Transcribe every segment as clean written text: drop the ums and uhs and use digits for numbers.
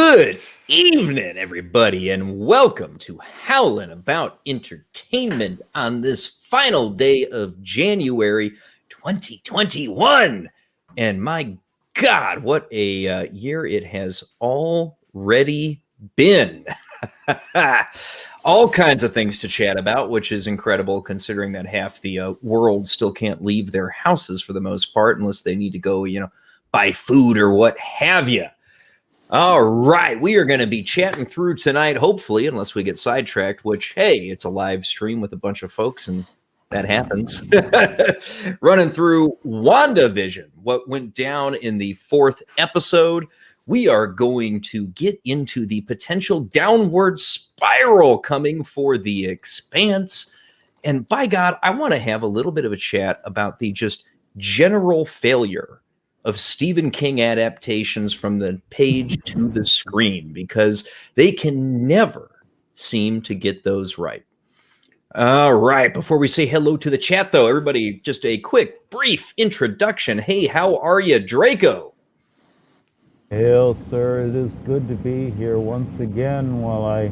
Good evening, everybody, and welcome to Howling About Entertainment on this final day of January 2021. And my God, what a year it has already been. All kinds of things to chat about, which is incredible considering that half the world still can't leave their houses for the most part unless they need to go, buy food or what have you. All right, we are going to be chatting through tonight, hopefully, unless we get sidetracked, which, hey, it's a live stream with a bunch of folks, and that happens. Running through WandaVision, what went down in the 4th episode. We are going to get into the potential downward spiral coming for The Expanse. And by God, I want to have a little bit of a chat about the just general failure of Stephen King adaptations from the page to the screen, because they can never seem to get those right. All right, before we say hello to the chat, though, everybody, just a quick, brief introduction. Hey, how are you, Draco? Hail, sir. It is good to be here once again while I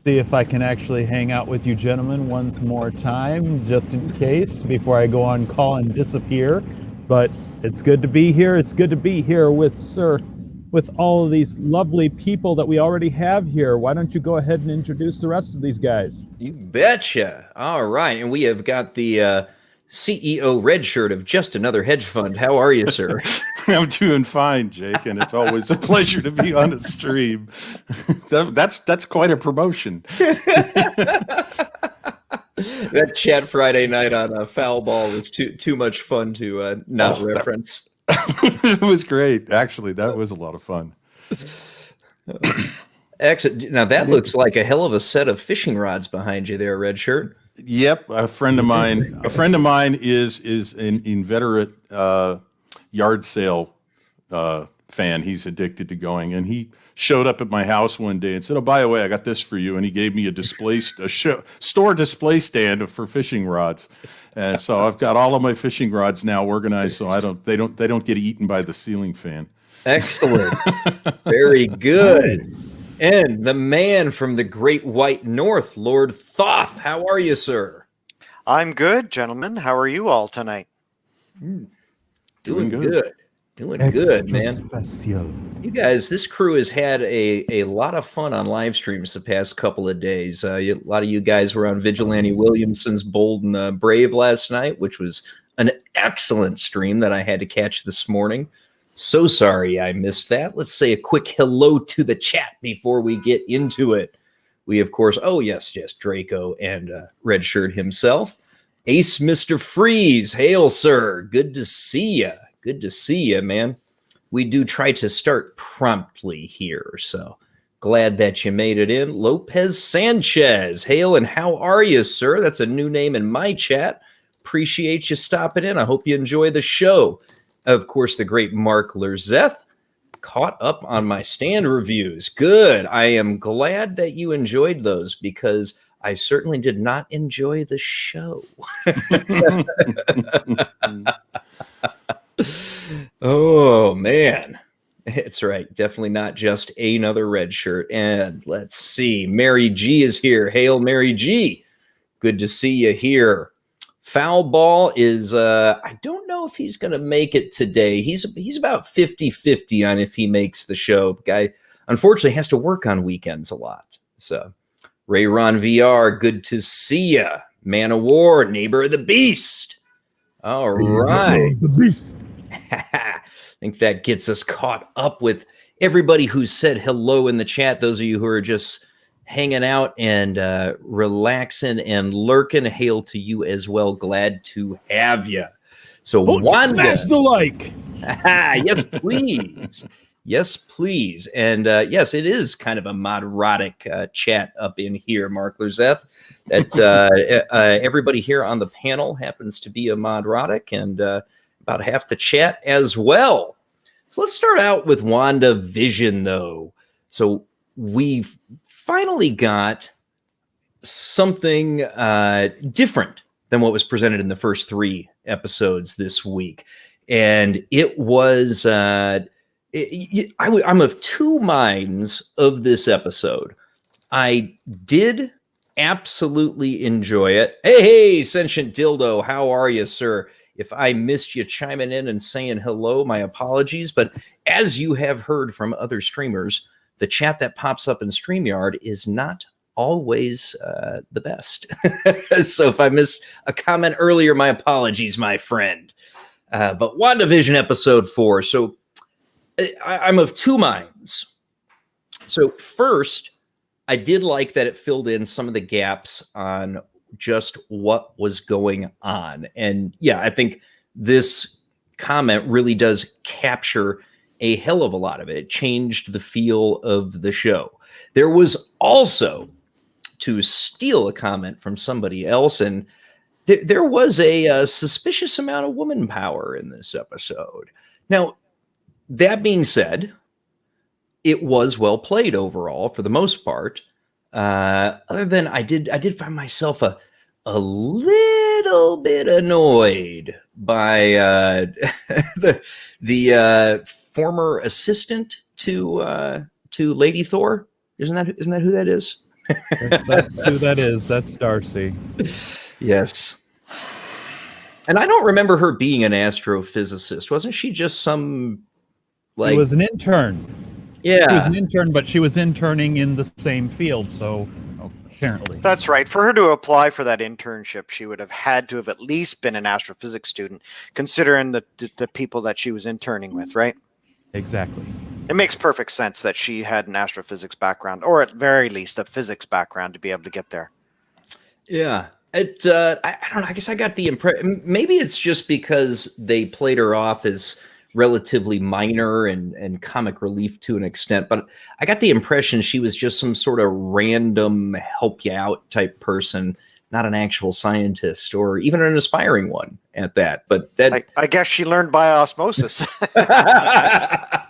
see if I can actually hang out with you gentlemen one more time, just in case, before I go on call and disappear. But it's good to be here. It's good to be here with all of these lovely people that we already have here. Why don't you go ahead and introduce the rest of these guys? You betcha. All right. And we have got the CEO Redshirt of Just Another Hedge Fund. How are you, sir? I'm doing fine, Jake, and it's always a pleasure to be on a stream. That's quite a promotion. That chat Friday night on Foul Ball was too much fun to not reference. It was great. Actually, that was a lot of fun. Excellent. Now, that looks like a hell of a set of fishing rods behind you there, Redshirt. Yep, a friend of mine is an inveterate yard sale fan. He's addicted to going, and he showed up at my house one day and said, "Oh, by the way, I got this for you." And he gave me a store display stand for fishing rods, and so I've got all of my fishing rods now organized so they don't get eaten by the ceiling fan. Excellent, very good. And the man from the Great White North, Lord Thoth. How are you, sir? I'm good, gentlemen. How are you all tonight? Doing good. Doing good, man. Special. You guys, this crew has had a lot of fun on live streams the past couple of days. A lot of you guys were on Vigilante Williamson's Bold and Brave last night, which was an excellent stream that I had to catch this morning. So sorry I missed that. Let's say a quick hello to the chat before we get into it. We, of course, yes, Draco and Redshirt himself. Ace Mr. Freeze, hail, sir. Good to see you. Good to see you, man. We do try to start promptly here, so glad that you made it in. Lopez Sanchez, hail, and how are you, sir? That's a new name in my chat. Appreciate you stopping in. I hope you enjoy the show. Of course, the great Mark Lerzeth, caught up on my stand reviews. Good. I am glad that you enjoyed those, because I certainly did not enjoy the show. Oh, man. It's right. Definitely not just another red shirt. And let's see. Mary G is here. Hail, Mary G. Good to see you here. Foul Ball is, I don't know if he's going to make it today. He's about 50-50 on if he makes the show. Guy, unfortunately, has to work on weekends a lot. So, Ray Ron VR, good to see you. Man of War, Neighbor of the Beast. All right. The beast. I think that gets us caught up with everybody who said hello in the chat. Those of you who are just hanging out and relaxing and lurking, hail to you as well. Glad to have you. So, Wanda, smash the like. Yes, please. Yes, please. And yes, it is kind of a modrotic chat up in here, Mark Lerzeth. That everybody here on the panel happens to be a modrotic, and about half the chat as well. So let's start out with WandaVision, though. So we've finally got something different than what was presented in the first 3 episodes this week. And it was I'm of two minds of this episode. I did absolutely enjoy it. Hey, Sentient Dildo, how are you, sir? If I missed you chiming in and saying hello, my apologies. But as you have heard from other streamers, the chat that pops up in StreamYard is not always the best. So if I missed a comment earlier, my apologies, my friend. But WandaVision episode 4. So I'm of two minds. So first, I did like that it filled in some of the gaps on just what was going on. And yeah, I think this comment really does capture a hell of a lot of it. It changed the feel of the show. There was also, to steal a comment from somebody else, and there was a suspicious amount of woman power in this episode. Now, that being said, it was well played overall for the most part. Other than I did find myself a little bit annoyed by the former assistant to Lady Thor. Isn't that who that is? That's who that is. That's Darcy. Yes. And I don't remember her being an astrophysicist. Wasn't she just some She was an intern. Yeah. She was an intern, but she was interning in the same field, so apparently. That's right. For her to apply for that internship, she would have had to have at least been an astrophysics student, considering the people that she was interning with, right? Exactly. It makes perfect sense that she had an astrophysics background, or at very least a physics background, to be able to get there. Yeah. I don't know. I guess I got the impression. Maybe it's just because they played her off as relatively minor and comic relief to an extent, but I got the impression she was just some sort of random help you out type person, not an actual scientist or even an aspiring one at that. But that I guess she learned by osmosis. that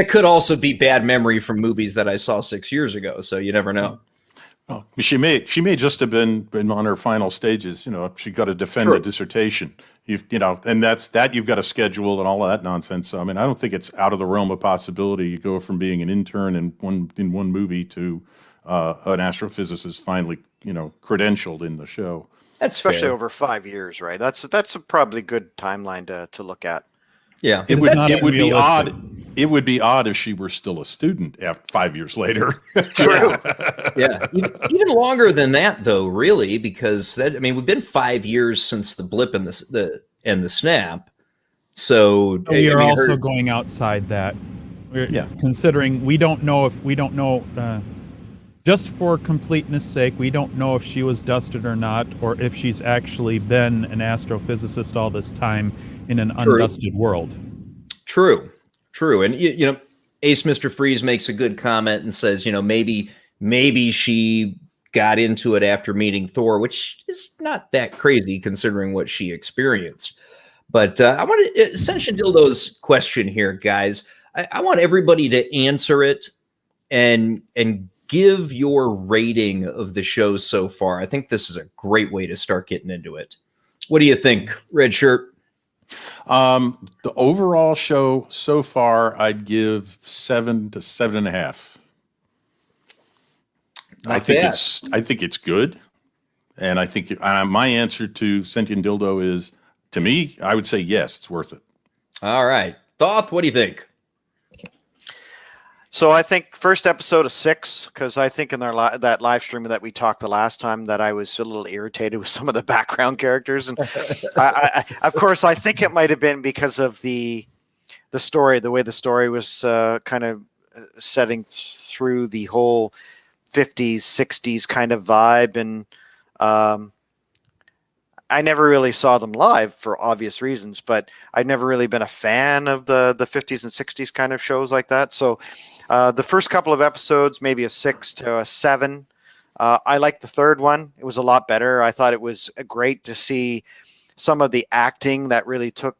could also be bad memory from movies that I saw 6 years ago. So you never know. Well, she may just have been on her final stages. You know, she got to defend True. a dissertation. And that's that you've got to schedule and all that nonsense. I mean, I don't think it's out of the realm of possibility. You go from being an intern in one movie to an astrophysicist finally, credentialed in the show. That's Especially fair. over 5 years, right? That's a probably good timeline to look at. Yeah. It not would be unrealistic. odd. It would be odd if she were still a student after 5 years later. True. Yeah. Even longer than that, though, really, because we've been 5 years since the blip and the snap. So We are also going outside that. Considering we don't know, just for completeness sake, we don't know if she was dusted or not, or if she's actually been an astrophysicist all this time in an undusted world. True. And Ace Mr. Freeze makes a good comment and says, maybe she got into it after meeting Thor, which is not that crazy considering what she experienced. But I want to Sentient Dildo's question here, guys. I want everybody to answer it and give your rating of the show so far. I think this is a great way to start getting into it. What do you think, Redshirt? The overall show so far, I'd give 7 to 7.5. I think it's good, and I think my answer to Sentient Dildo is, to me, I would say yes, it's worth it. All right, Thoth, what do you think? So I think first episode of 6, because I think in that live stream that we talked the last time that I was a little irritated with some of the background characters, and I of course I think it might have been because of the story, the way the story was kind of setting through the whole 50s, 60s kind of vibe, and I never really saw them live for obvious reasons, but I'd never really been a fan of the 50s and 60s kind of shows like that. So the first couple of episodes, maybe a 6 to a 7. I liked the third one. It was a lot better. I thought it was great to see some of the acting that really took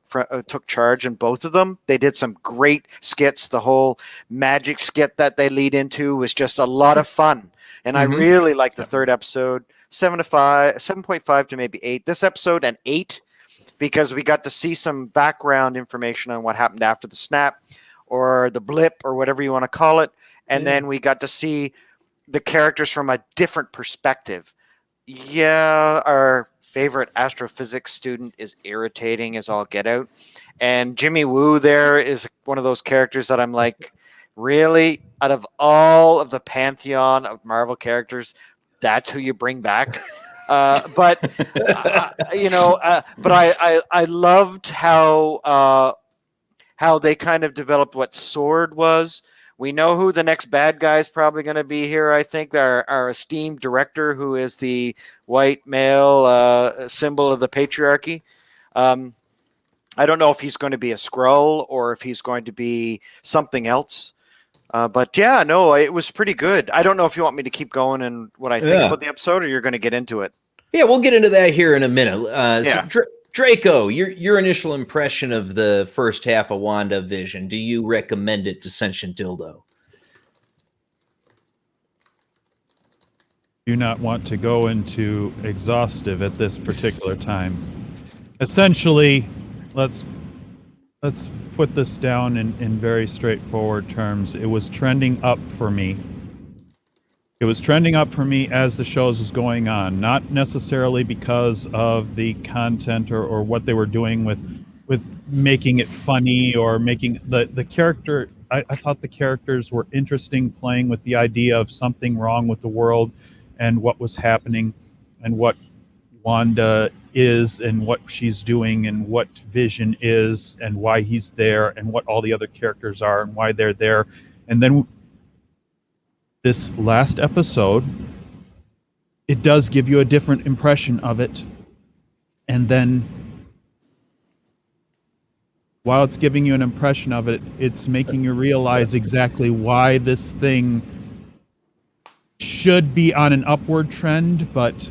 charge in both of them. They did some great skits. The whole magic skit that they lead into was just a lot of fun. And I really liked the third episode. 7.5 to maybe 8. This episode, an 8, because we got to see some background information on what happened after the snap. or the blip or whatever you want to call it. And then we got to see the characters from a different perspective. Yeah, our favorite astrophysics student is irritating as all get out. And Jimmy Woo there is one of those characters that I'm like, really? Out of all of the pantheon of Marvel characters, that's who you bring back? But I loved how they kind of developed what Sword was. We know who the next bad guy is probably going to be here. I think our esteemed director, who is the white male symbol of the patriarchy. I don't know if he's going to be a Skrull or if he's going to be something else. But yeah, no, it was pretty good. I don't know if you want me to keep going and what I think about the episode, or you're going to get into it. Yeah, we'll get into that here in a minute. So Draco, your initial impression of the first half of WandaVision, do you recommend it to Sentient Dildo? Do not want to go into exhaustive at this particular time. Essentially, let's put this down in very straightforward terms. It was trending up for me. It was trending up for me as the shows was going on, not necessarily because of the content or what they were doing with making it funny or making the character. I thought the characters were interesting, playing with the idea of something wrong with the world and what was happening and what Wanda is and what she's doing and what Vision is and why he's there and what all the other characters are and why they're there. And then this last episode, it does give you a different impression of it. And then while it's giving you an impression of it, it's making you realize exactly why this thing should be on an upward trend, but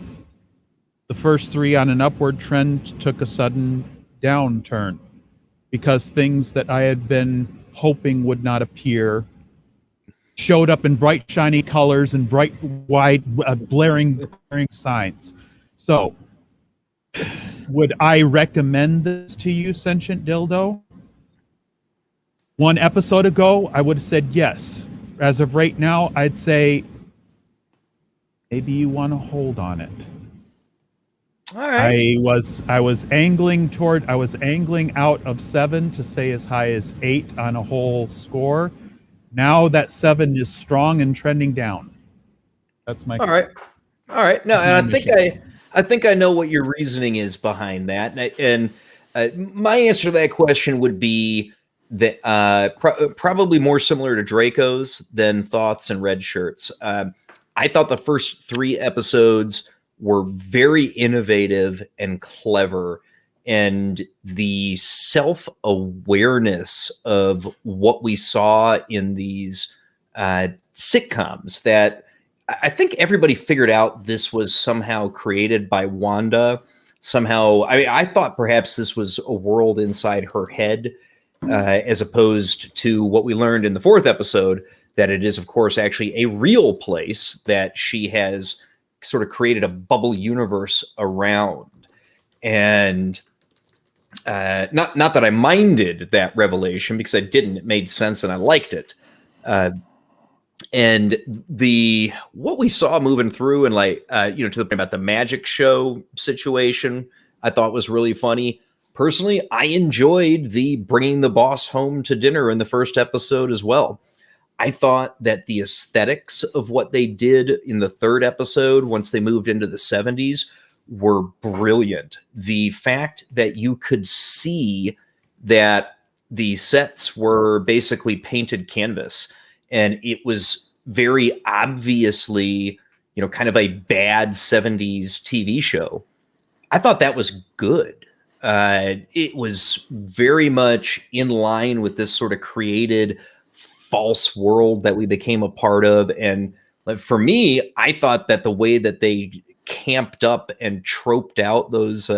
the first three on an upward trend took a sudden downturn because things that I had been hoping would not appear showed up in bright, shiny colors and bright, wide, blaring signs. So, would I recommend this to you, Sentient Dildo? One episode ago, I would have said yes. As of right now, I'd say maybe you want to hold on it. All right. I was angling out of 7 to say as high as 8 on a whole score. Now that 7 is strong and trending down. That's my all right. No, and I think I know what your reasoning is behind that, and my answer to that question would be that probably more similar to Draco's than Thoth's and Redshirt's. I thought the first 3 episodes were very innovative and clever, and the self-awareness of what we saw in these sitcoms that I think everybody figured out this was somehow created by Wanda. Somehow, I thought perhaps this was a world inside her head, as opposed to what we learned in the 4th episode, that it is, of course, actually a real place that she has sort of created a bubble universe around. And not that I minded that revelation, because I didn't. It made sense and I liked it. And what we saw moving through and to the point about the magic show situation, I thought was really funny. Personally, I enjoyed the bringing the boss home to dinner in the first episode as well. I thought that the aesthetics of what they did in the 3rd episode, once they moved into the 70s, were brilliant. The fact that you could see that the sets were basically painted canvas, and it was very obviously, kind of a bad 70s TV show. I thought that was good. It was very much in line with this sort of created false world that we became a part of. And for me, I thought that the way that they camped up and troped out those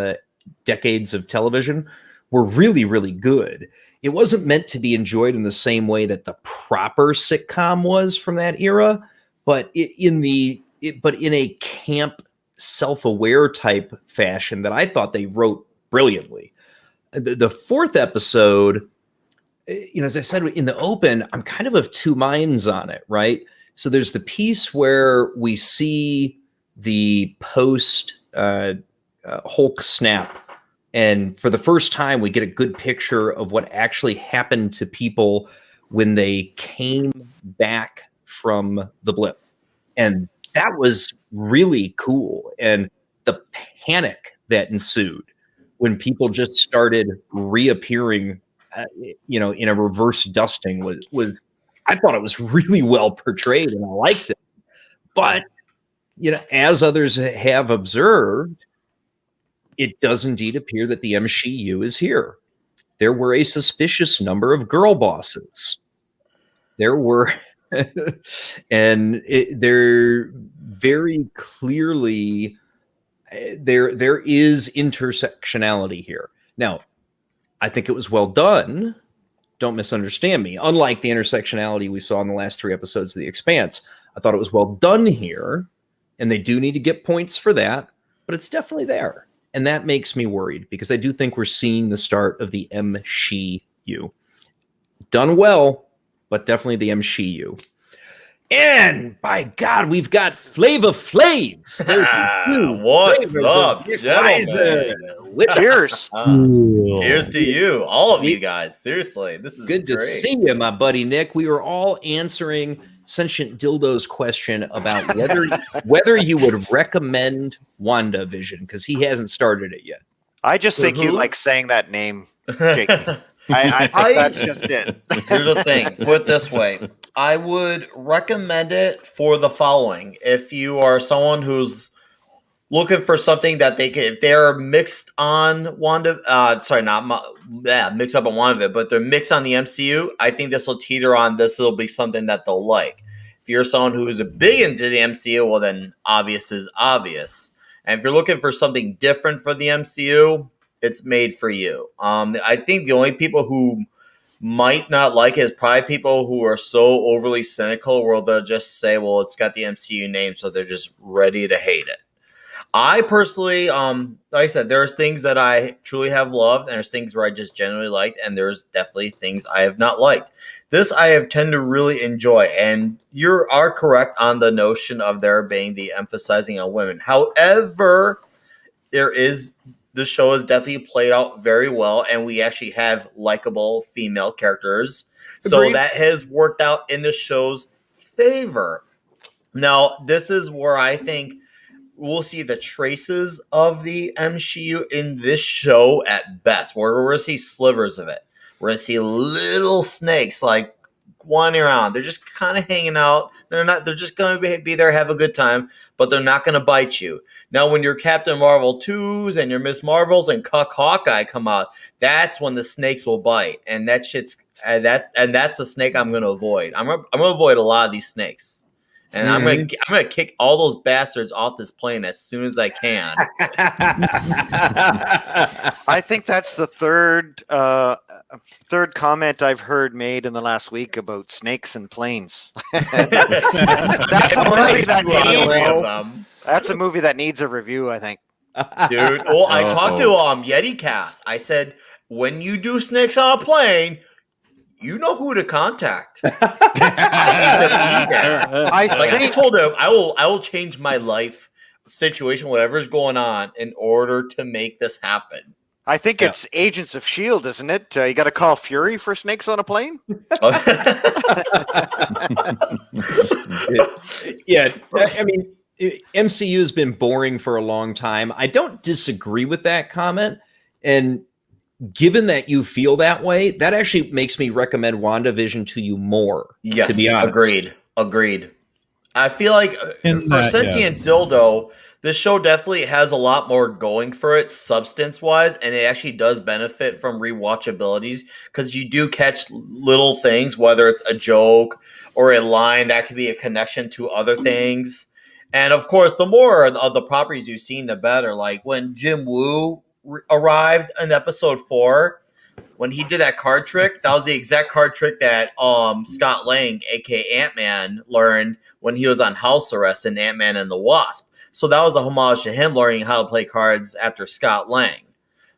decades of television were really, really good. It wasn't meant to be enjoyed in the same way that the proper sitcom was from that era, but in a camp, self-aware type fashion that I thought they wrote brilliantly. The 4th episode, as I said in the open, I'm kind of two minds on it, right? So there's the piece where we see the post Hulk snap. And for the first time, we get a good picture of what actually happened to people when they came back from the blip. And that was really cool. And the panic that ensued when people just started reappearing, in a reverse dusting was I thought it was really well portrayed and I liked it. But, as others have observed, it does indeed appear that the MCU is here. There were a suspicious number of girl bosses. There were, and they're very clearly, there is intersectionality here. Now, I think it was well done. Don't misunderstand me. Unlike the intersectionality we saw in the last 3 episodes of The Expanse, I thought it was well done here, and they do need to get points for that, but it's definitely there. And that makes me worried because I do think we're seeing the start of the MCU. Done well, but definitely the MCU. And by God, we've got Flava Flaves. What's up, gentlemen? Cheers. Cheers to you, all of you guys. Seriously, this is good to great. see you, my buddy Nick. We were all answering Sentient Dildo's question about whether you would recommend WandaVision because he hasn't started it yet. I just think you like saying that name, Jake. I think that's just it. Here's the thing. Put it this way. I would recommend it for the following. If you are someone who's looking for something that they can, if they're mixed on mixed up on WandaVision, but they're mixed on the MCU, I think this will teeter on. This will be something that they'll like. If you're someone who is big into the MCU, well, then obvious is obvious. And if you're looking for something different for the MCU, it's made for you. I think the only people who might not like it is probably people who are so overly cynical where they'll just say, well, it's got the MCU name, so they're just ready to hate it. I personally, like I said, there's things that I truly have loved, and there's things where I just generally liked, and there's definitely things I have not liked. This I have tend to really enjoy, and you are correct on the notion of there being the emphasizing on women. However, the show is definitely played out very well, and we actually have likable female characters. So Agreed. that has worked out in the show's favor. Now, this is where I think we'll see the traces of the MCU in this show at best. We're going to see slivers of it. We're going to see little snakes like wandering around. They're just kind of hanging out. They're just going to be there, have a good time, but they're not going to bite you. Now, when your Captain Marvel 2s and your Miss Marvels and Cuck Hawkeye come out, that's when the snakes will bite. And that shit's that's the snake I'm going to avoid. I'm going to avoid a lot of these snakes. And I'm gonna kick all those bastards off this plane as soon as I can. I think that's the third comment I've heard made in the last week about snakes and planes. That's a movie that needs a review, I think. Dude, well, I talked to Yeti Cast. I said, when you do snakes on a plane, you know who to contact. I told him I will change my life situation, whatever's going on, in order to make this happen. I think it's Agents of S.H.I.E.L.D., isn't it? You got to call Fury for snakes on a plane? Yeah, I mean, MCU has been boring for a long time. I don't disagree with that comment. And given that you feel that way, that actually makes me recommend WandaVision to you more. Yes, to be honest. Agreed. I feel like Sentient Dildo, this show definitely has a lot more going for it substance-wise, and it actually does benefit from rewatchabilities because you do catch little things, whether it's a joke or a line that could be a connection to other things. And of course, the more of the properties you've seen, the better. Like when Jim Woo arrived in episode 4, when he did that card trick, that was the exact card trick that Scott Lang, aka Ant-Man, learned when he was on house arrest in Ant-Man and the Wasp. So that was a homage to him learning how to play cards after Scott Lang.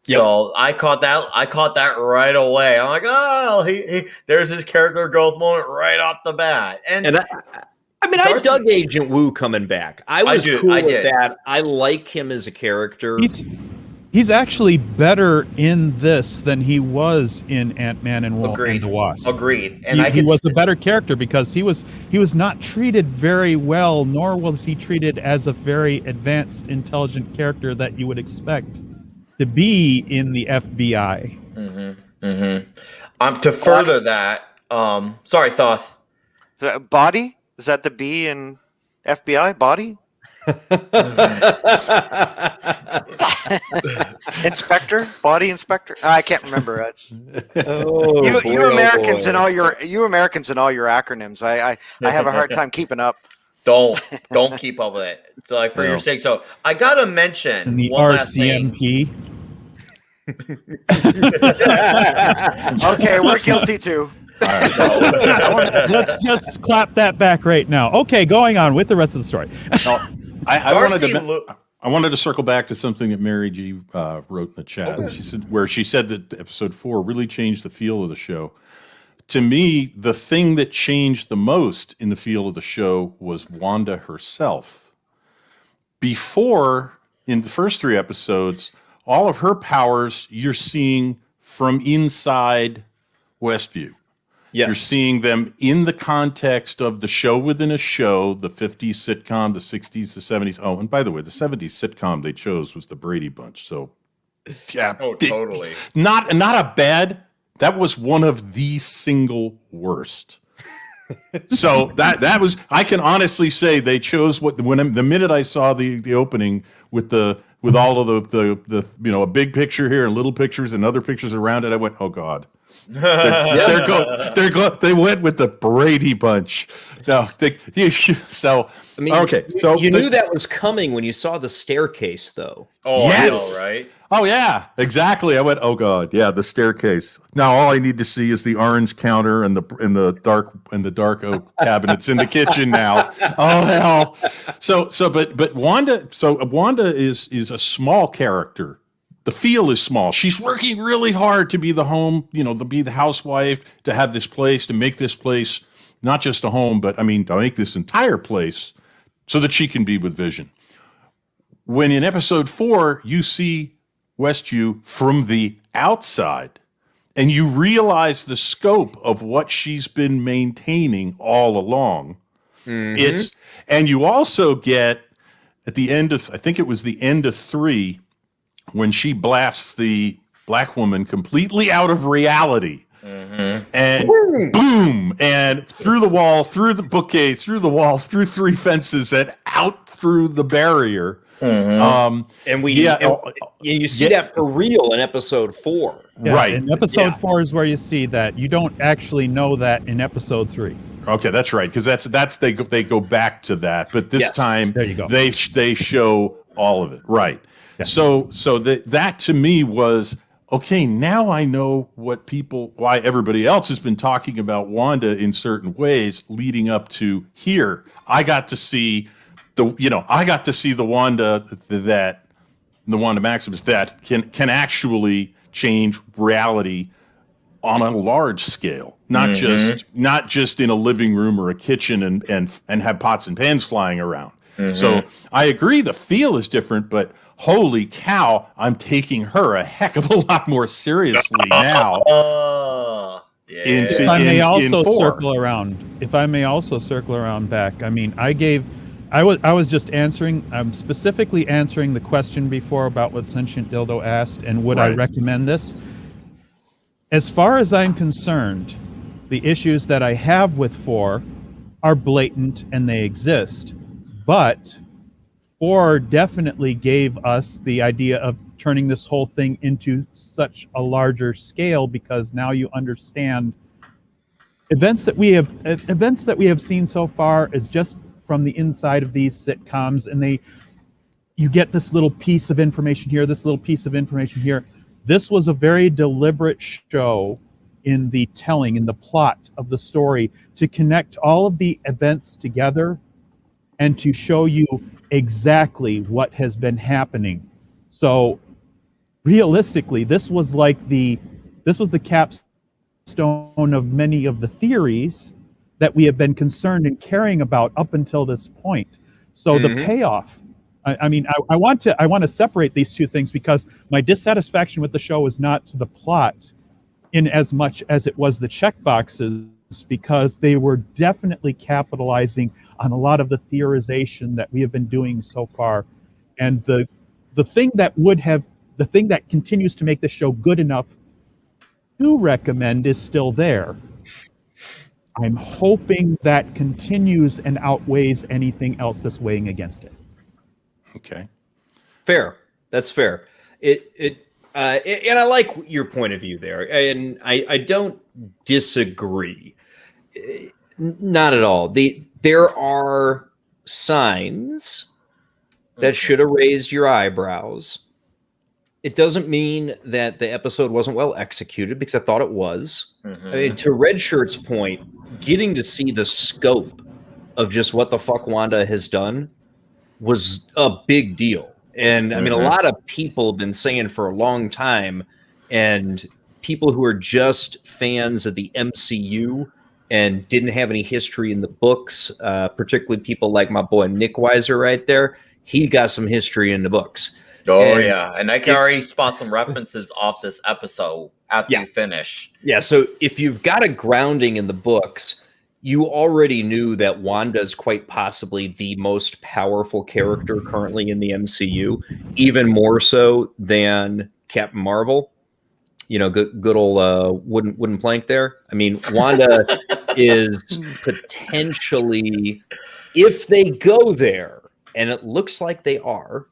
So I caught that right away. I'm like, oh, he there's his character growth moment right off the bat. And I dug Agent Wu coming back. I was cool with that. I like him as a character. He's actually better in this than he was in Ant-Man and the Wasp. Agreed. And he was a better character because he was not treated very well, nor was he treated as a very advanced, intelligent character that you would expect to be in the FBI. To further that, sorry, Thoth. Body? Is that the B in FBI? Body? Inspector? Body inspector? I can't remember. That's you Americans and all your acronyms. I have a hard time keeping up. Don't keep up with it. So like for your sake. So I gotta mention and the one last thing. Okay, we're guilty too. Let's just clap that back right now. Okay, going on with the rest of the story. I wanted to circle back to something that Mary G wrote in the chat. Okay. She said that episode 4 really changed the feel of the show. To me, the thing that changed the most in the feel of the show was Wanda herself. Before, in the first 3 episodes, all of her powers you're seeing from inside Westview. Yes. You're seeing them in the context of the show within a show, the 50s sitcom, the 60s, the 70s. Oh, and by the way, the 70s sitcom they chose was the Brady Bunch. So, yeah. Oh, totally. Not a bad. That was one of the single worst. So that was. I can honestly say they chose the minute I saw the opening with all of the a big picture here and little pictures and other pictures around it. I went, oh God. They went with the Brady Bunch. No, okay. So you knew that was coming when you saw the staircase, though. Oh, yes, I know, right? Oh yeah, exactly. I went, oh God, yeah, the staircase. Now all I need to see is the orange counter and the dark oak cabinets in the kitchen now. Oh hell. But Wanda is a small character. The feel is small. She's working really hard to be the home, to be the housewife, to have this place, to make this place not just a home, but to make this entire place so that she can be with Vision. When in episode 4, you see Westview from the outside and you realize the scope of what she's been maintaining all along. Mm-hmm. And you also get at the end of, I think it was the end of 3, when she blasts the black woman completely out of reality, and boom, and through the wall, through the bookcase, through the wall, through 3 fences, and out through the barrier. And you see that for real in episode 4. Yeah, right. In episode 4 is where you see that. You don't actually know that in episode 3. Okay, that's right, because that's they go back to that, but this time there you go. They show all of it, right? Yeah. So that to me was okay. Now I know why everybody else has been talking about Wanda in certain ways leading up to here. I got to see the Wanda the Wanda Maximus that can actually change reality on a large scale, not just in a living room or a kitchen and have pots and pans flying around. Mm-hmm. So I agree the feel is different, but holy cow, I'm taking her a heck of a lot more seriously now. If I may also circle around back, I was just answering, I'm specifically answering the question before about what Sentient Dildo asked, and would I recommend this? As far as I'm concerned, the issues that I have with 4 are blatant and they exist. But 4 definitely gave us the idea of turning this whole thing into such a larger scale, because now you understand events that we have seen so far is just from the inside of these sitcoms, and you get this little piece of information here, this little piece of information here. This was a very deliberate show in the telling, in the plot of the story, to connect all of the events together and to show you exactly what has been happening. So realistically, this was the capstone of many of the theories that we have been concerned and caring about up until this point. So the payoff. I mean, I want to separate these two things, because my dissatisfaction with the show was not the plot in as much as it was the checkboxes, because they were definitely capitalizing on a lot of the theorization that we have been doing so far. And the thing that continues to make the show good enough to recommend is still there. I'm hoping that continues and outweighs anything else that's weighing against it. Okay. Fair. That's fair. And I like your point of view there, and I don't disagree. Not at all. There are signs that should have raised your eyebrows. It doesn't mean that the episode wasn't well executed, because I thought it was. I mean, to Redshirt's point, getting to see the scope of just what the fuck Wanda has done was a big deal. And I mean, a lot of people have been saying for a long time, and people who are just fans of the MCU and didn't have any history in the books, particularly people like my boy Nick Weiser right there, he got some history in the books. And I can already spot some references off this episode after you finish. Yeah, so if you've got a grounding in the books, you already knew that Wanda is quite possibly the most powerful character currently in the MCU, even more so than Captain Marvel. You know, good old wooden plank there. I mean, Wanda is potentially, if they go there, and it looks like they are,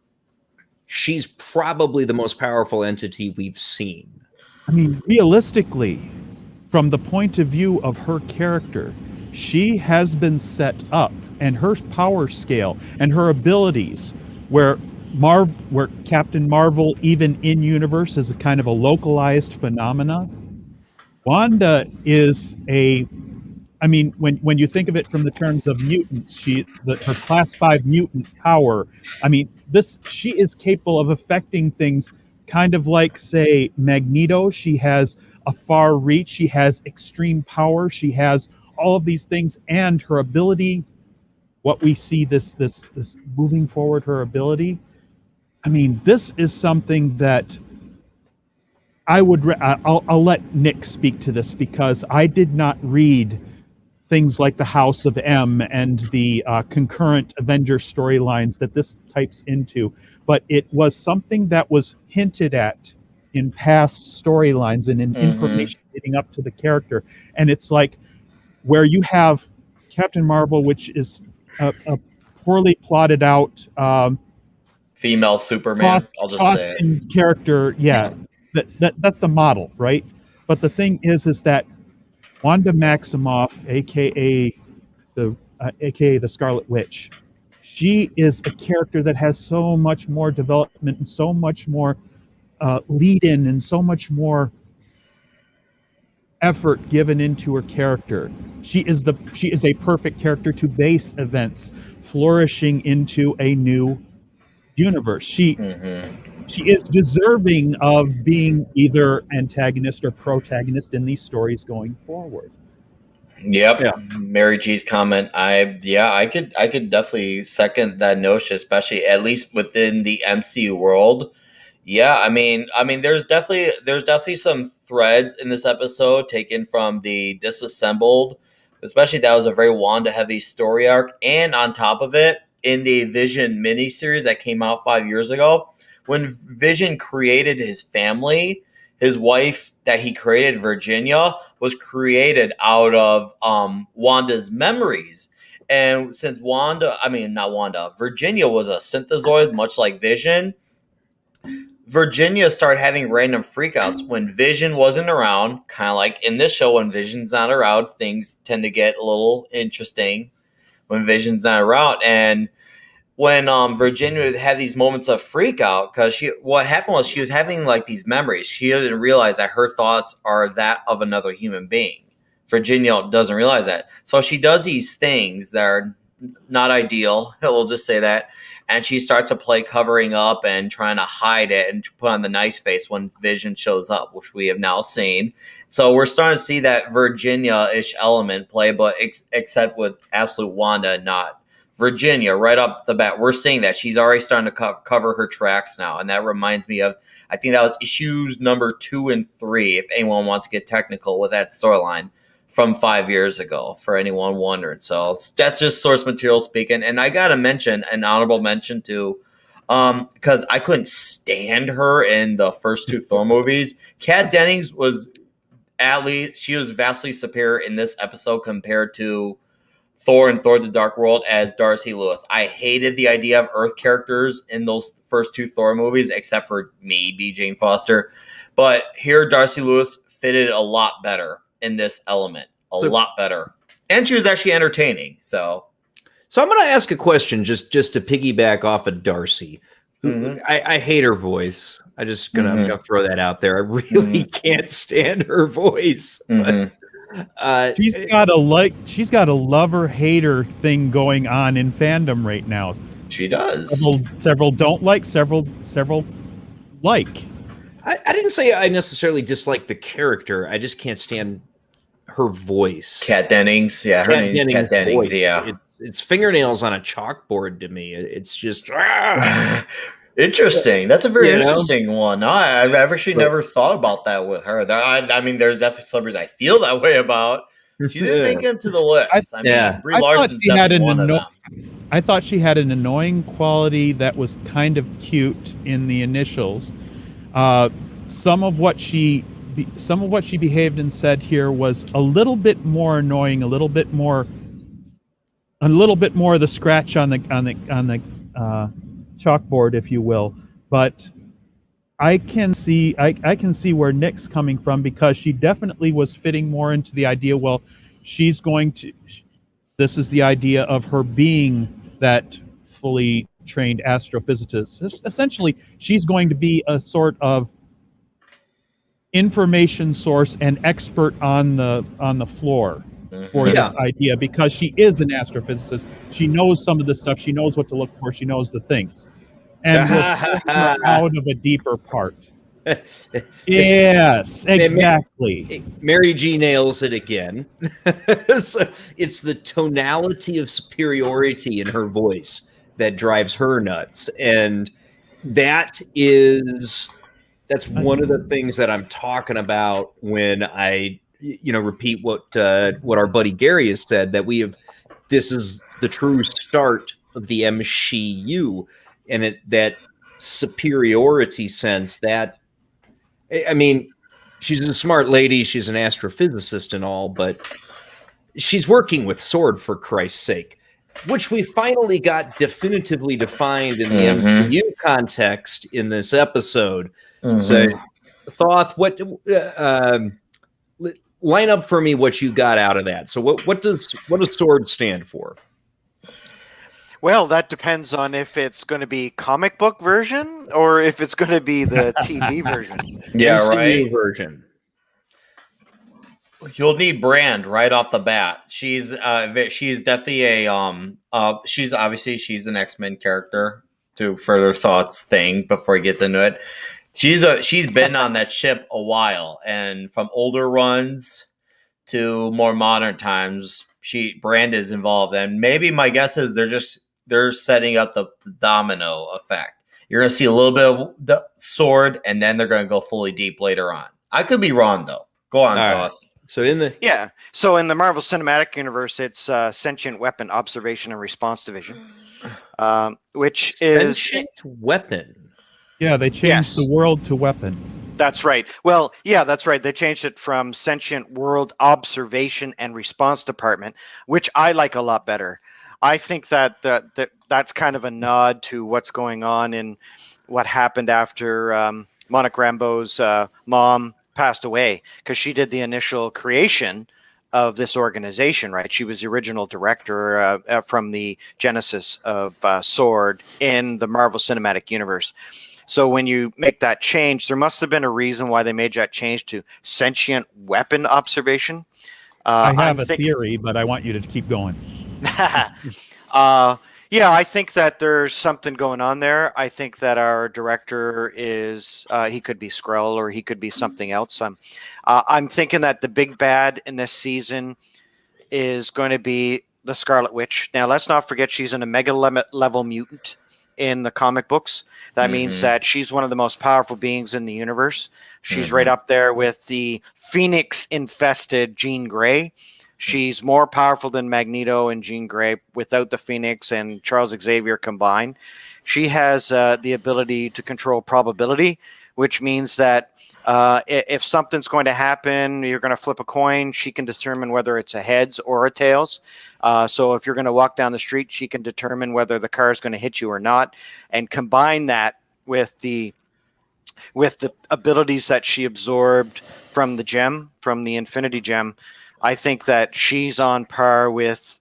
she's probably the most powerful entity we've seen. I mean, realistically, from the point of view of her character, she has been set up, and her power scale and her abilities, where Captain Marvel, even in universe, is a kind of a localized phenomena. Wanda is I mean, when you think of it from the terms of mutants, her class 5 mutant power. I mean, she is capable of affecting things, kind of like, say, Magneto. She has a far reach. She has extreme power. She has all of these things, and her ability. What we see this moving forward, her ability. I mean, this is something that I'll let Nick speak to this, because I did not read things like the House of M and the concurrent Avenger storylines that this types into, but it was something that was hinted at in past storylines and in information leading up to the character. And it's like, where you have Captain Marvel, which is a poorly plotted out female Superman. I'll just say it. Character, that's the model, right? But the thing is that Wanda Maximoff, aka the Scarlet Witch, she is a character that has so much more development and so much more lead-in and so much more effort given into her character. She is a perfect character to base events flourishing into a new universe. She is deserving of being either antagonist or protagonist in these stories going forward. Yep. Yeah. Mary G's comment. I could definitely second that notion, especially at least within the MCU world. Yeah, I mean, there's definitely some threads in this episode taken from the Disassembled, especially that was a very Wanda heavy story arc, and on top of it, in the Vision miniseries that came out 5 years ago, when Vision created his family, his wife that he created, Virginia, was created out of Wanda's memories. And since Virginia was a synthezoid, much like Vision, Virginia started having random freakouts when Vision wasn't around, kind of like in this show. When Vision's not around, things tend to get a little interesting when Vision's not around. And when Virginia would have these moments of freak out, because what happened was she was having like these memories. She didn't realize that her thoughts are that of another human being. Virginia doesn't realize that. So she does these things that are not ideal. We'll just say that. And she starts to play covering up and trying to hide it and put on the nice face when Vision shows up, which we have now seen. So we're starting to see that Virginia-ish element play, but except with absolute Wanda, not Virginia. Right up the bat, we're seeing that she's already starting to cover her tracks now, and that reminds me of, I think that was issues number 2 and 3, if anyone wants to get technical with that storyline from 5 years ago, for anyone wondering. So that's just source material speaking. And I got to mention an honorable mention to, because I couldn't stand her in the first 2 Thor movies. Kat Dennings was, at least, she was vastly superior in this episode compared to Thor and Thor the Dark World as Darcy Lewis. I hated the idea of Earth characters in those first 2 Thor movies, except for me, B. Jane Foster. But here, Darcy Lewis fitted a lot better in this element, a lot better, and she was actually entertaining. So I'm going to ask a question just to piggyback off of Darcy. I hate her voice. I'm just gonna throw that out there. I really can't stand her voice. But, she's got a lover hater thing going on in fandom right now. She does. Several don't like, several like. I didn't say I necessarily dislike the character. I just can't stand her voice. Kat Dennings, yeah, her name Kat Dennings, voice. yeah. It's fingernails on a chalkboard to me. It's just interesting. That's a very interesting one. No, I've actually never thought about that with her. I mean, there's definitely celebrities I feel that way about. She didn't make it to the list. I mean, Brie Larson's definitely one of them. I thought she had an annoying quality that was kind of cute in the initials. Some of what she behaved and said here was a little bit more annoying, a little bit more of the scratch on the chalkboard, if you will. But I can see where Nick's coming from, because she definitely was fitting more into the idea. Well, this is the idea of her being that fully trained astrophysicist. Essentially, she's going to be a sort of information source and expert on the floor for this idea, because she is an astrophysicist. She knows some of this stuff. She knows what to look for. She knows the things. And we're her out of a deeper part. Yes, exactly. Mary G nails it again. So it's the tonality of superiority in her voice that drives her nuts. And that's one of the things that I'm talking about when I repeat what our buddy Gary has said, that this is the true start of the MCU, and that superiority sense. That, I mean, she's a smart lady, she's an astrophysicist and all, but she's working with Sword, for Christ's sake, which we finally got definitively defined in the MCU context in this episode. So, Thoth, what line up for me what you got out of that? So, what does Sword stand for? Well, that depends on if it's going to be comic book version or if it's going to be the TV version. Yeah, MCU right. Version. You'll need Brand right off the bat. She's definitely she's an X-Men character, to further Thoth's thing before he gets into it. She's been on that ship a while, and from older runs to more modern times, Brand is involved. And maybe my guess is they're setting up the domino effect. You're going to see a little bit of the Sword, and then they're going to go fully deep later on. I could be wrong though. Go on, Thoth. So in the Marvel Cinematic Universe, it's Sentient Weapon Observation and Response Division, which is Sentient Weapon. Yeah, they changed the world to weapon. That's right. Well, yeah, that's right. They changed it from Sentient World Observation and Response Department, which I like a lot better. I think that's kind of a nod to what's going on in what happened after Monica Rambeau's mom passed away, because she did the initial creation of this organization, right? She was the original director from the genesis of Sword in the Marvel Cinematic Universe. So when you make that change, there must have been a reason why they made that change to Sentient Weapon Observation. I have a theory, but I want you to keep going. Yeah, I think that there's something going on there. I think that our director is he could be Skrull or he could be something else. I'm thinking that the big bad in this season is going to be the Scarlet Witch. Now, let's not forget she's an Omega level mutant in the comic books. That means that she's one of the most powerful beings in the universe. She's right up there with the Phoenix infested Jean Grey. She's more powerful than Magneto and Jean Grey without the Phoenix and Charles Xavier combined. She has the ability to control probability, which means that if something's going to happen, you're going to flip a coin, she can determine whether it's a heads or a tails. So if you're going to walk down the street, she can determine whether the car is going to hit you or not, and combine that with the abilities that she absorbed from the gem, from the Infinity Gem. I think that she's on par with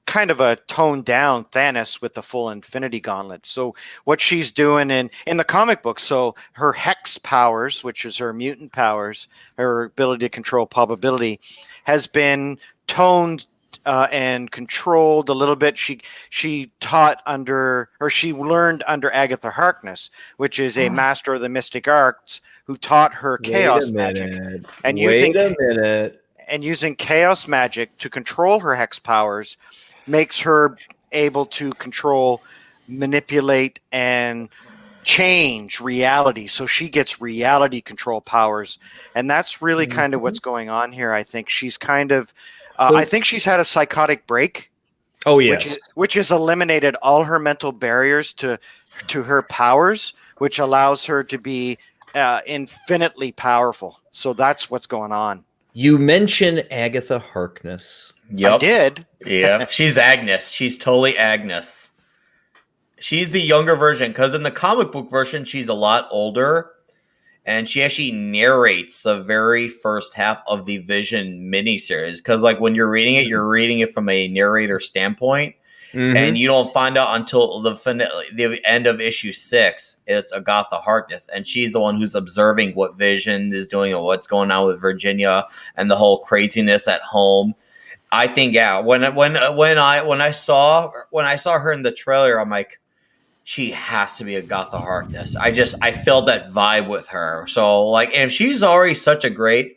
kind of a toned down Thanos with the full Infinity Gauntlet. So what she's doing in the comic book, so her hex powers, which is her mutant powers, her ability to control probability, has been toned and controlled a little bit. She taught under, or she learned under Agatha Harkness, which is a master of the mystic arts, who taught her chaos magic. And using chaos magic to control her hex powers makes her able to control, manipulate, and change reality. So she gets reality control powers. And that's really kind of what's going on here. I think she's kind of, I think she's had a psychotic break. Oh, yes. Which has eliminated all her mental barriers to her powers, which allows her to be infinitely powerful. So that's what's going on. You mentioned Agatha Harkness. Yep. I did. Yeah, she's Agnes. She's totally Agnes. She's the younger version, because in the comic book version, she's a lot older, and she actually narrates the very first half of the Vision miniseries. Because, like, when you're reading it from a narrator standpoint, and you don't find out until the end of issue 6. It's Agatha Harkness, and she's the one who's observing what Vision is doing and what's going on with Virginia and the whole craziness at home. I think, yeah, when I saw her in the trailer, I'm like, she has to be Agatha Harkness. I felt that vibe with her. So, like, if she's already such a great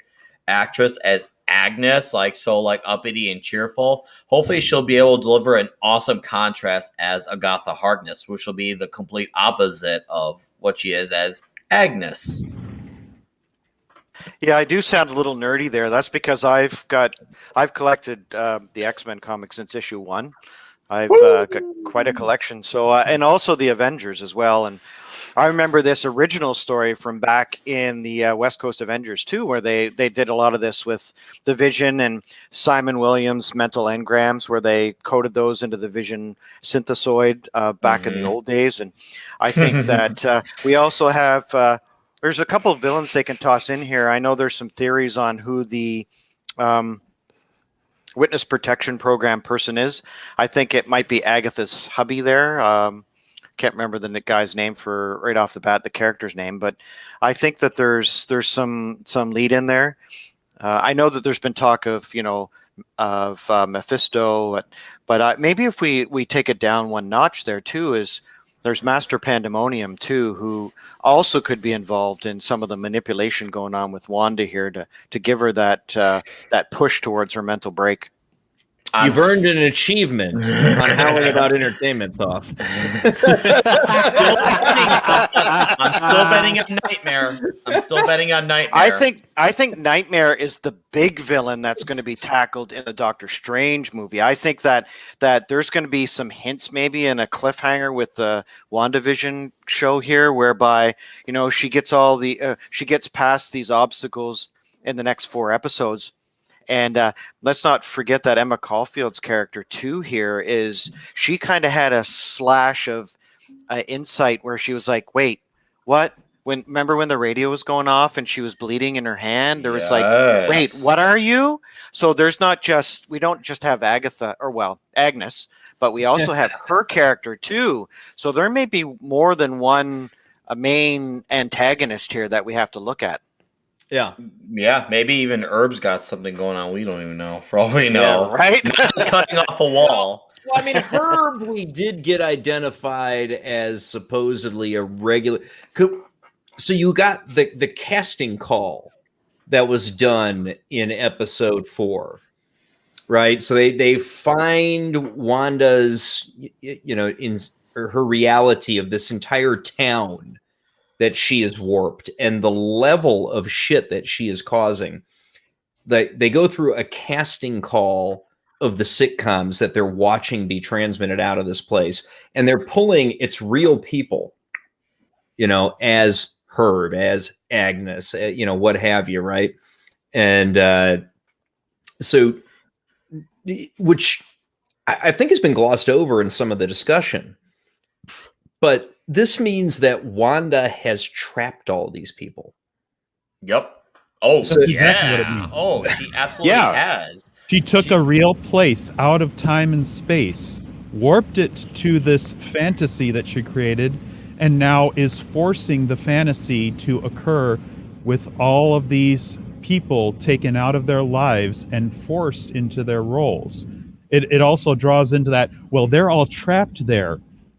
actress as Agnes, like, so, like, uppity and cheerful, hopefully she'll be able to deliver an awesome contrast as Agatha Harkness, which will be the complete opposite of what she is as Agnes. Yeah, I do sound a little nerdy there. That's because I've collected the X-Men comics since issue 1. I've got quite a collection. So and also the Avengers as well. And I remember this original story from back in the West Coast Avengers too, where they did a lot of this with the Vision and Simon Williams' mental engrams, where they coded those into the Vision synthesoid back in the old days. And I think that we also have there's a couple of villains they can toss in here. I know there's some theories on who the Witness Protection Program person is. I think it might be Agatha's hubby there. Can't remember the guy's name for right off the bat, the character's name, but I think that there's some lead in there. I know that there's been talk of Mephisto, but maybe if we take it down one notch there too, is there's Master Pandemonium too, who also could be involved in some of the manipulation going on with Wanda here to give her that push towards her mental break. You've earned an achievement on Howling About Entertainment, Thoth. I'm still betting on Nightmare. I think Nightmare is the big villain that's going to be tackled in the Doctor Strange movie. I think that there's going to be some hints maybe in a cliffhanger with the WandaVision show here, whereby she gets she gets past these obstacles in the next 4 episodes. And let's not forget that Emma Caulfield's character too here is she kind of had a slash of insight where she was like, wait, what? Remember when the radio was going off and she was bleeding in her hand? There was like, wait, what are you? So we don't just have Agnes, but we also have her character too. So there may be more than one main antagonist here that we have to look at. Yeah, maybe even Herb's got something going on we don't even know. For all we know, right? Just cutting off a wall. Well, I mean, Herb, we did get identified as supposedly a regular. So you got the casting call that was done in episode 4, right? So they find Wanda's, in her reality of this entire town that she is warped and the level of shit that she is causing. They go through a casting call of the sitcoms that they're watching be transmitted out of this place, and they're pulling its real people, as Herb, as Agnes, what have you, right? And so, which I think has been glossed over in some of the discussion, but this means that Wanda has trapped all these people. Yep. Oh, That's exactly what it yeah. means. Oh, she absolutely has. She took a real place out of time and space, warped it to this fantasy that she created, and now is forcing the fantasy to occur with all of these people taken out of their lives and forced into their roles. It also draws into that, well, they're all trapped there,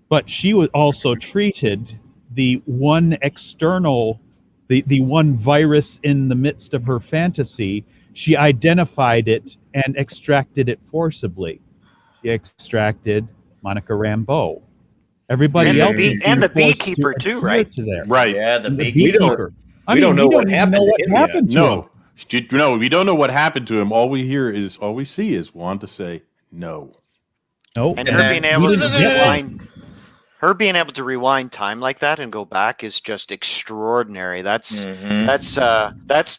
but she was also treated the one external, the one virus in the midst of her fantasy. She identified it and extracted it forcibly. She extracted Monica Rambeau. Everybody And else the beekeeper too, right? To there. Right. Yeah, the And the beekeeper. We don't know what happened to him yet. to him. No, we don't know what happened to him. All we see is Wanda say no. Nope. And And her then- being able to didn't get rewind, her being able to rewind time like that and go back is just extraordinary. That's